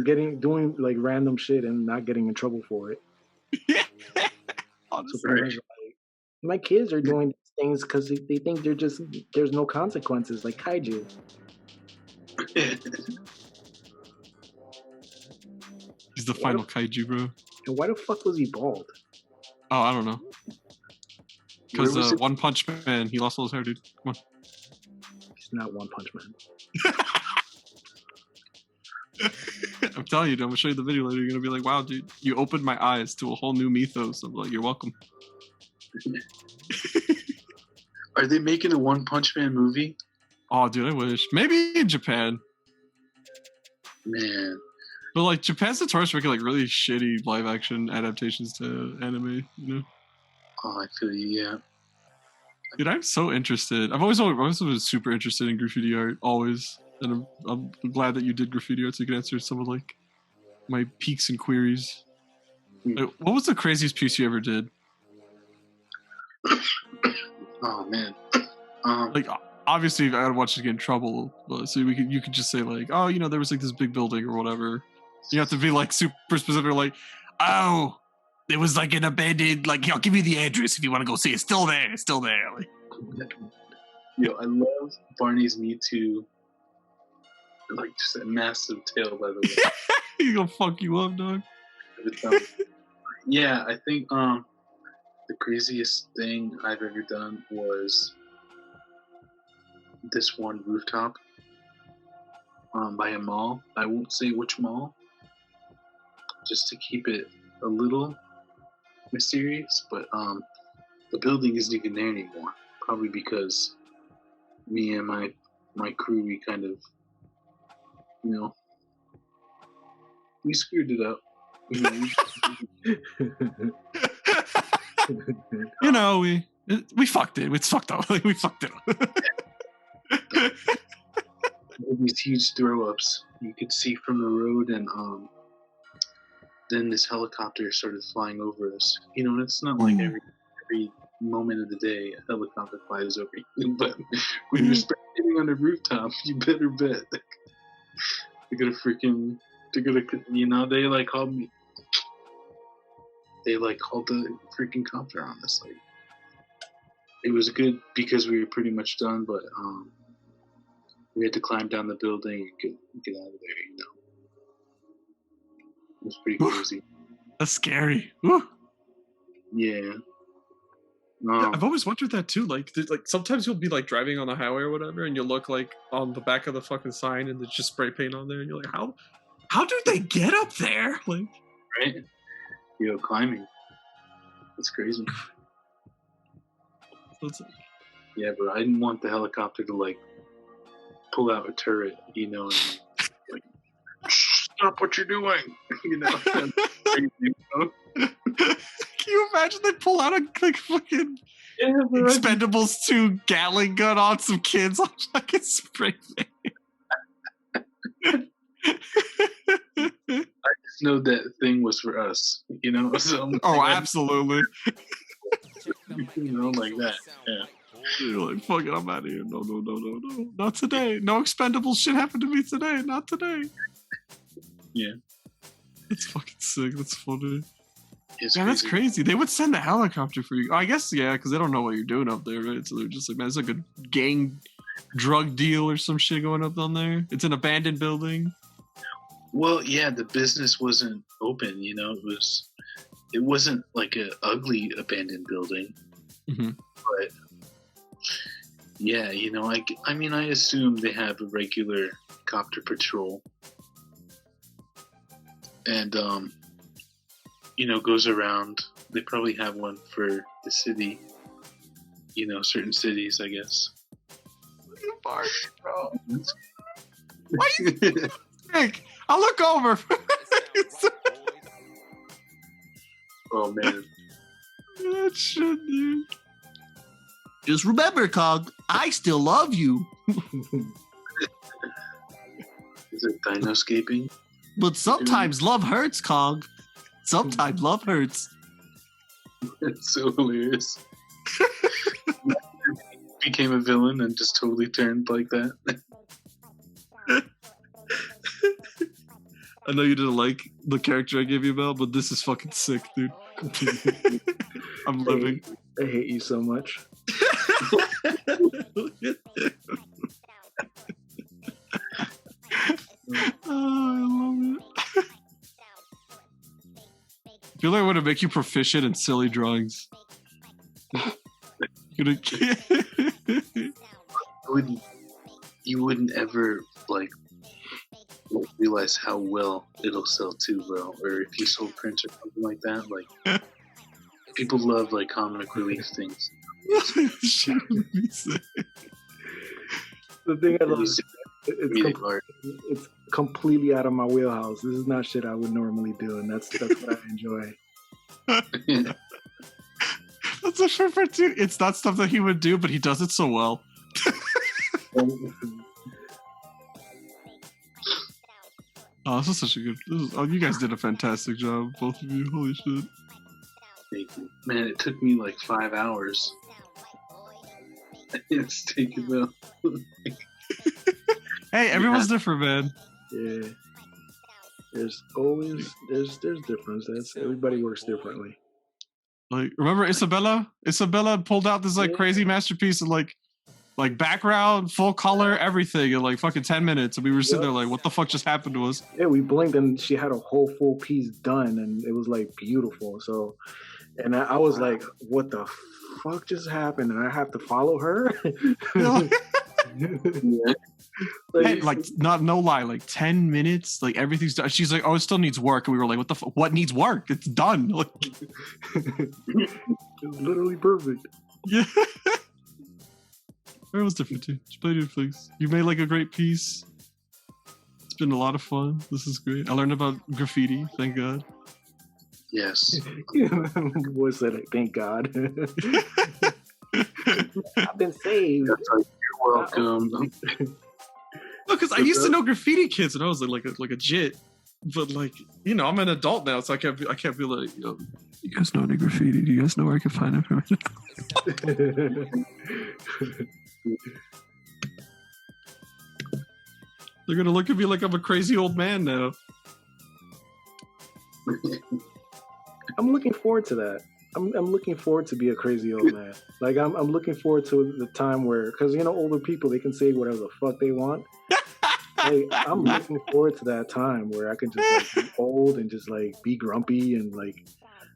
Doing like random shit and not getting in trouble for it. Honestly. So parents are like, my kids are doing these things because they think there's no consequences, like kaiju. He's the final kaiju, bro. And why the fuck was he bald? Oh, I don't know. Where was Because it? One Punch Man, he lost all his hair, dude. Come on. He's not One Punch Man. I'm telling you, dude, I'm gonna show you the video later. You're gonna be like, wow, dude, you opened my eyes to a whole new mythos. I'm like, you're welcome. Are they making a One Punch Man movie? Oh, dude, I wish. Maybe in Japan. Man. But like Japan's notorious for making like really shitty live action adaptations to anime, you know? Oh, I feel you, yeah. Dude, I'm so interested. I've always been super interested in graffiti art, always. And I'm glad that you did graffiti art so you can answer some of like my peaks and queries. Like, what was the craziest piece you ever did? Oh, man. Like, obviously, I gotta watch it get in trouble. But so you could just say like, oh, there was like this big building or whatever. You have to be like super specific, like, oh, it was like an abandoned, like, I'll give you the address if you want to go see it. It's still there. It's still there. Like, Yo, I love Barney's Me Too. Like, just a massive tail, by the way. he's gonna fuck you up, dog. Yeah, I think the craziest thing I've ever done was this one rooftop by a mall. I won't say which mall, just to keep it a little mysterious, but the building isn't even there anymore. Probably because me and my crew, we kind of, we screwed it up. We fucked it. It's fucked up. We fucked it up. These huge throw ups you could see from the road, and then this helicopter started flying over us. And it's not like every moment of the day a helicopter flies over you, but when you're standing on a rooftop, you better bet they're gonna they like called me. They like called the freaking copter on us. Like, it was good because we were pretty much done, but we had to climb down the building and get out of there. It was pretty crazy. That's scary. Woo. Yeah. Yeah, I've always wondered that too. Like sometimes you'll be like driving on the highway or whatever, and you'll look like on the back of the fucking sign, and there's just spray paint on there, and you're like, how do they get up there? Like, right? Climbing. It's crazy. Yeah, but I didn't want the helicopter to like pull out a turret, and like, stop what you're doing, That's crazy, Can you imagine they pull out a like fucking Expendables 2 Gatling gun on some kids on fucking spray paint? I just know that thing was for us, So absolutely. Like that. Yeah. You're like, fuck it, I'm out of here. No, not today. No Expendables shit happened to me today. Not today. Yeah. That's fucking sick. That's funny. Yeah, that's crazy. They would send a helicopter for you. I guess, yeah, because they don't know what you're doing up there, right? So they're just like, man, it's like a gang drug deal or some shit going up down there. It's an abandoned building. Well, yeah, the business wasn't open, it wasn't like an ugly abandoned building. Mm-hmm. But yeah, I assume they have a regular copter patrol. And goes around. They probably have one for the city. Certain cities, I guess. Bro. Why you I'll look over. Oh man. That shit, dude. Just remember, Cog, I still love you. Is it dinoscaping? But sometimes love hurts, Cog. Sometimes love hurts. It's so hilarious. Became a villain and just totally turned like that. I know you didn't like the character I gave you, Mel, but this is fucking sick, dude. I'm living. I hate you so much. Oh, I love it. I feel like I want to make you proficient in silly drawings. You wouldn't ever realize how well it'll sell too, bro. Or if you sold prints or something like that, people love comic relief things. The thing I love is it's completely out of my wheelhouse. This is not shit I would normally do, and that's what I enjoy. That's a favorite too. It's not stuff that he would do, but he does it so well. Oh, this is such a good. You guys did a fantastic job, both of you. Holy shit! Thank you, man. It took me 5 hours. It's taken though. Hey, everyone's different, man. Yeah. There's always there's difference. That's everybody works differently. Like, remember Isabella? Isabella pulled out this like crazy masterpiece of like background, full color, everything in like fucking 10 minutes, and we were sitting there like, what the fuck just happened to us? Yeah, we blinked and she had a whole full piece done, and it was like beautiful. So, and I was like, what the fuck just happened? And I have to follow her. Like not no lie, like 10 minutes, like everything's done. She's like, oh, it still needs work, and we were like, what needs work? It's done. Like, it's literally perfect. Yeah. It was different too. Just play Netflix. You made like a great piece. It's been a lot of fun. This is great. I learned about graffiti. Thank God. Yes. Boy said it. Thank God. I've been saved. You're welcome. Because I used to know graffiti kids, and I was like a jit. But like, you know, I'm an adult now, so I can't be like, yo, you guys know any graffiti? Do you guys know where I can find information? They're gonna look at me like I'm a crazy old man now. I'm looking forward to that. I'm looking forward to be a crazy old man. Like I'm looking forward to the time where, because you know, older people, they can say whatever the fuck they want. Like, I'm looking forward to that time where I can just like be old and just like be grumpy and like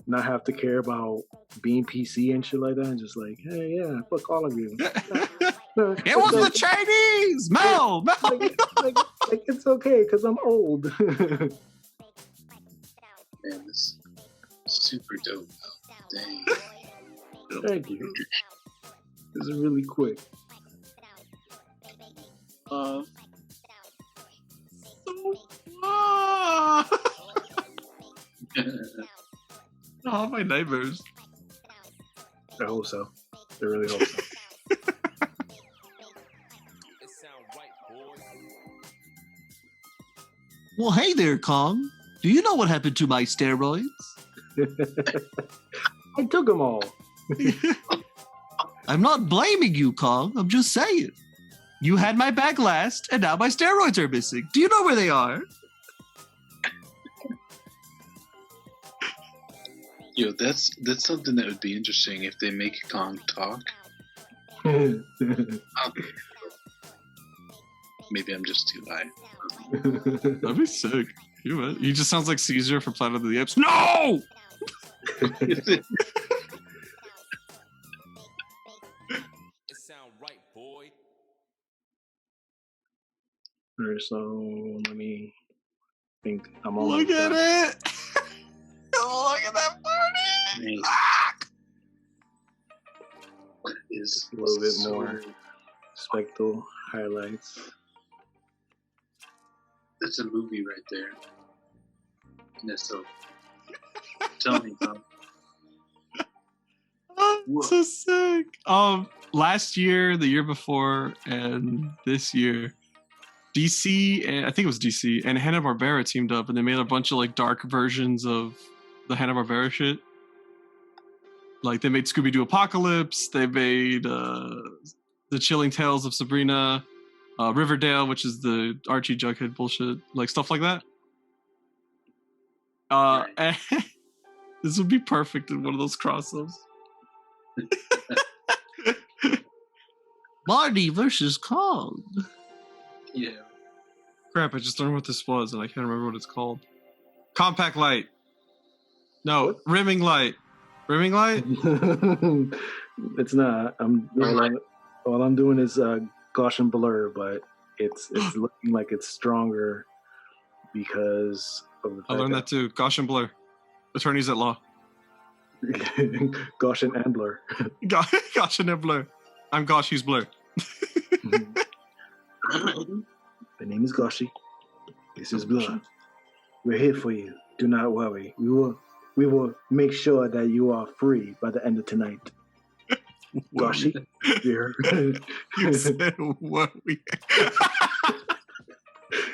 not have to care about being PC and shit like that, and just like, hey, yeah, fuck all of you. It was the Chinese! Mel! Like it's okay because I'm old. Man, this is super dope. Dang. Thank you. This is really quick. Oh, my neighbors. I hope so. I really hope so. Well, hey there, Kong. Do you know what happened to my steroids? I took them all. I'm not blaming you, Kong. I'm just saying. You had my back last, and now my steroids are missing. Do you know where they are? Yo, that's something that would be interesting if they make Kong talk. Maybe I'm just too high. That'd be sick. He just sounds like Caesar from Planet of the Apes. No! Alright, so let me think. I'm all Look at it! Look at that party! Nice. What is a little bit more spectral highlights. That's a movie right there. That's so. Tell me, Tom. Oh, so sick. Last year, the year before, and this year, DC, and I think it was DC, and Hanna-Barbera teamed up, and they made a bunch of like dark versions of the Hanna-Barbera shit. Like they made Scooby-Doo Apocalypse, they made The Chilling Tales of Sabrina, Riverdale, which is the Archie Jughead bullshit, like stuff like that. And this would be perfect in one of those crossovers. Marty versus Kong. Yeah. Crap, I just learned what this was, and I can't remember what it's called. Compact light. No, What? rimming light. Rimming light? It's not. All I'm doing is Gaussian blur, but it's looking like it's stronger because of the fact I learned that too. Gaussian blur. Attorneys at law. Gaussian and blur. Gaussian and blur. I'm Gosh, he's blur. The name is Goshi. This is Blur. We're here for you. Do not worry. We will make sure that you are free by the end of tonight. Goshi, here. You said worry.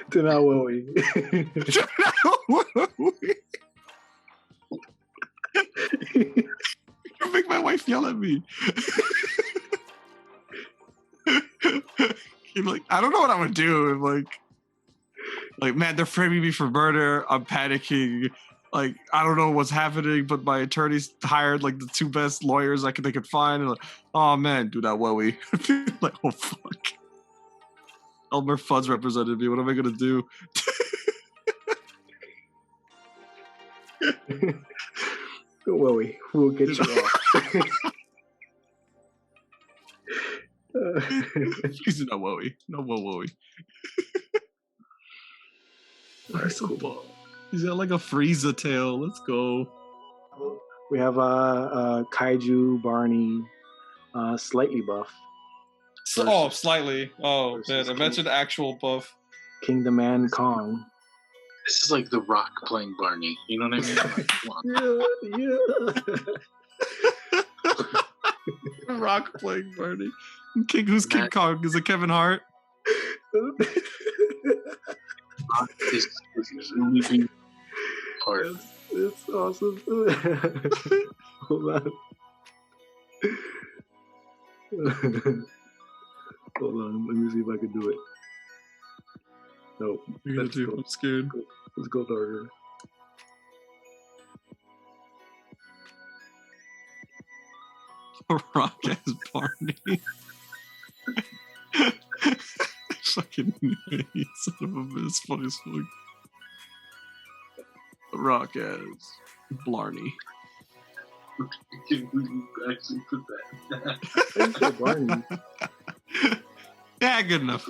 Do not worry. Do not worry. You make my wife yell at me. You're like, I don't know what I'm gonna do. I'm like, Like, man, they're framing me for murder. I'm panicking. Like, I don't know what's happening, but my attorneys hired like the 2 best lawyers they could find. And like, oh man, do that wowie. Like, oh fuck. Elmer Fudd's represented me. What am I gonna do? Don't worry, we'll get you off. Please do not wowie. No more wowie. Nice ball. He's got like a Frieza tail. Let's go. We have Kaiju Barney, slightly buff. Oh, slightly. Oh, man. I King. mentioned actual buff. King the Man Kong. This is like The Rock playing Barney. You know what I mean? Like, come on. Rock playing Barney. Who's King Kong? Is it Kevin Hart? Rock is really part. It's awesome. Hold on. Hold on. Let me see if I can do it. Nope. I'm scared. Let's go darker. Rock as Barney. Fucking son of a bitch. Funny as fuck. Rock as Blarney. Can we actually put that? Barney. Yeah, good enough.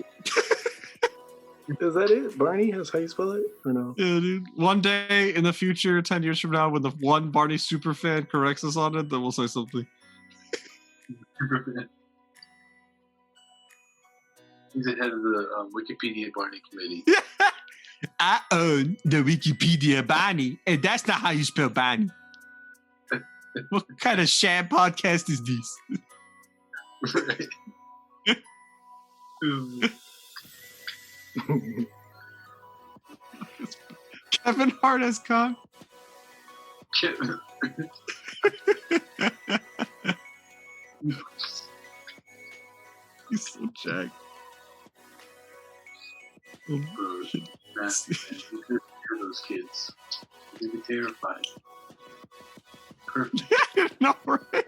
Is that it? Barney? That's how you spell it? Or no? Yeah, dude. One day in the future, 10 years from now, when the one Barney superfan corrects us on it, then we'll say something. He's the head of the Wikipedia Barney committee. I own the Wikipedia Barney, and that's not how you spell Barney. What kind of sham podcast is this? Right. Kevin Hart as Kong. Kevin. He's so jacked. Oh, shit. Man, hear those kids. They'd be terrified. Perfect. No, right?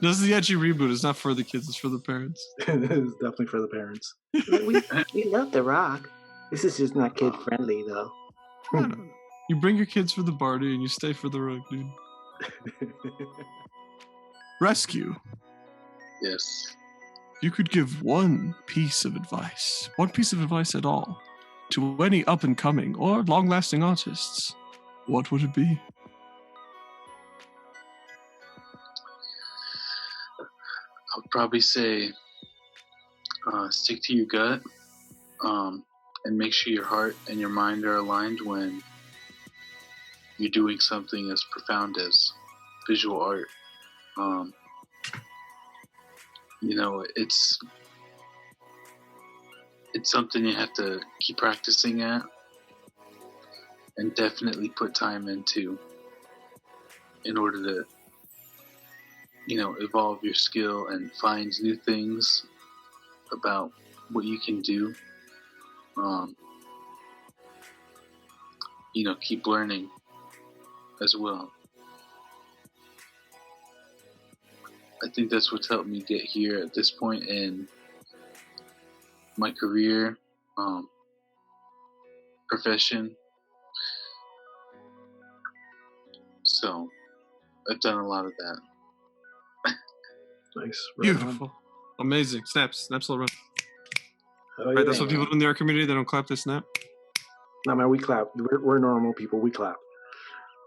This is the Edgy reboot. It's not for the kids. It's for the parents. It's definitely for the parents. we love The Rock. This is just not kid friendly though. You bring your kids for the Barney and you stay for the Rock, dude. ResQ. Yes. You could give one piece of advice at all, to any up-and-coming or long-lasting artists. What would it be? I'll probably say stick to your gut and make sure your heart and your mind are aligned when you're doing something as profound as visual art. You know, it's something you have to keep practicing at and definitely put time into in order to, you know, evolve your skill and find new things about what you can do. You know, keep learning as well. I think that's what's helped me get here at this point in my career, profession. So I've done a lot of that. Nice. Beautiful. Amazing. Snaps all around. Oh, Right, that's what people in the art community, they don't clap, they snap. No, man, we clap. We're normal people. We clap.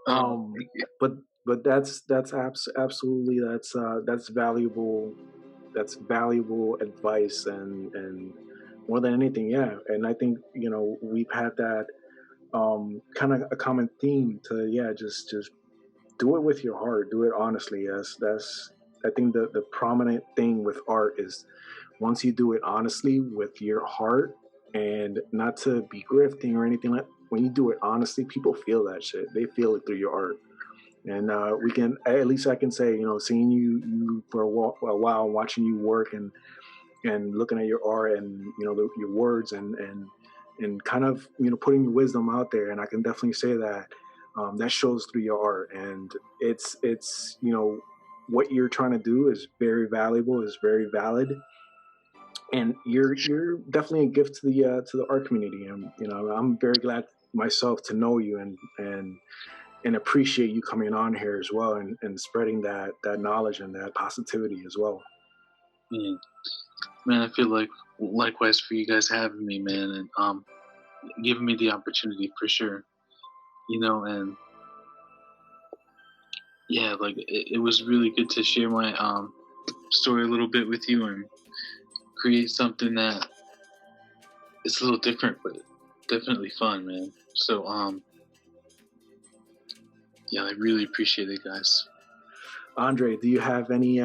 But that's absolutely that's valuable. That's valuable advice and more than anything, yeah. And I think, you know, we've had that kind of a common theme to just do it with your heart, do it honestly. That's I think the prominent thing with art is once you do it honestly with your heart and not to be grifting or anything like. When you do it honestly, people feel that shit. They feel it through your art. And we can, at least I can say, you know, seeing you for a while, watching you work and looking at your art and, you know, your words and and kind of putting your wisdom out there. And I can definitely say that that shows through your art, and it's what you're trying to do is very valuable, is very valid, and you're definitely a gift to the art community. And I'm very glad myself to know you and appreciate you coming on here as well, and spreading that knowledge and that positivity as well. Yeah. Man, I feel like likewise for you guys having me, man, and giving me the opportunity for sure. And yeah, like it was really good to share my story a little bit with you and create something that it's a little different, but definitely fun, man. So yeah, I really appreciate it, guys. Andre, do you have any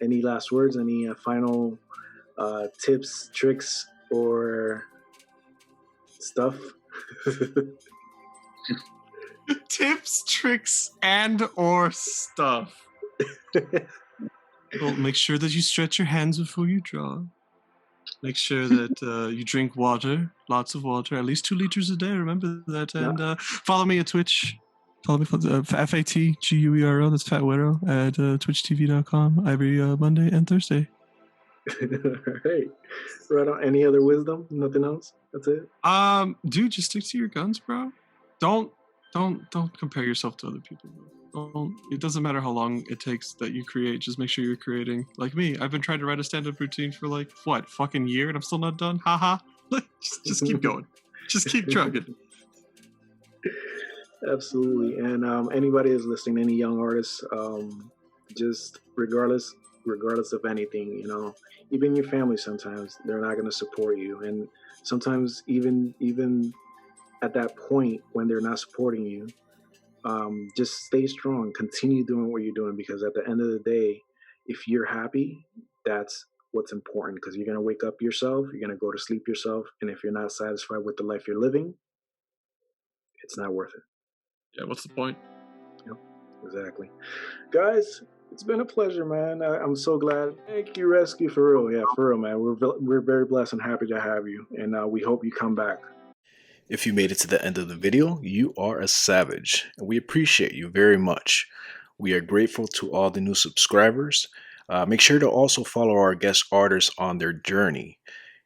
last words? Any final tips, tricks, or stuff? Tips, tricks, and or stuff. Well, make sure that you stretch your hands before you draw. Make sure that you drink water, lots of water, at least 2 liters a day. Remember that. And follow me at Twitch. Follow me FATGUERO. That's Fatwero at twitchtv.com every Monday and Thursday. Hey, right on. Any other wisdom? Nothing else? That's it. Dude, just stick to your guns, bro. Don't compare yourself to other people. It doesn't matter how long it takes that you create. Just make sure you're creating. Like me, I've been trying to write a stand-up routine for like fucking year, and I'm still not done. Haha. just keep going. Just keep trucking. Absolutely. And anybody is listening, any young artists, just regardless of anything, even your family, sometimes they're not going to support you, and sometimes even at that point when they're not supporting you, just stay strong, continue doing what you're doing, because at the end of the day, if you're happy, that's what's important, because you're going to wake up yourself, you're going to go to sleep yourself, and if you're not satisfied with the life you're living, it's not worth it. Yeah, what's the point? Yep, exactly. Guys, it's been a pleasure, man. I'm so glad. Thank you, ResQ, for real. Yeah, for real, man. We're very blessed and happy to have you, and we hope you come back. If you made it to the end of the video, you are a savage, and we appreciate you very much. We are grateful to all the new subscribers. Make sure to also follow our guest artists on their journey.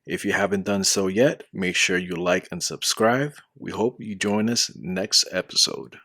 If you haven't done so yet, make sure you like and subscribe. We hope you join us next episode.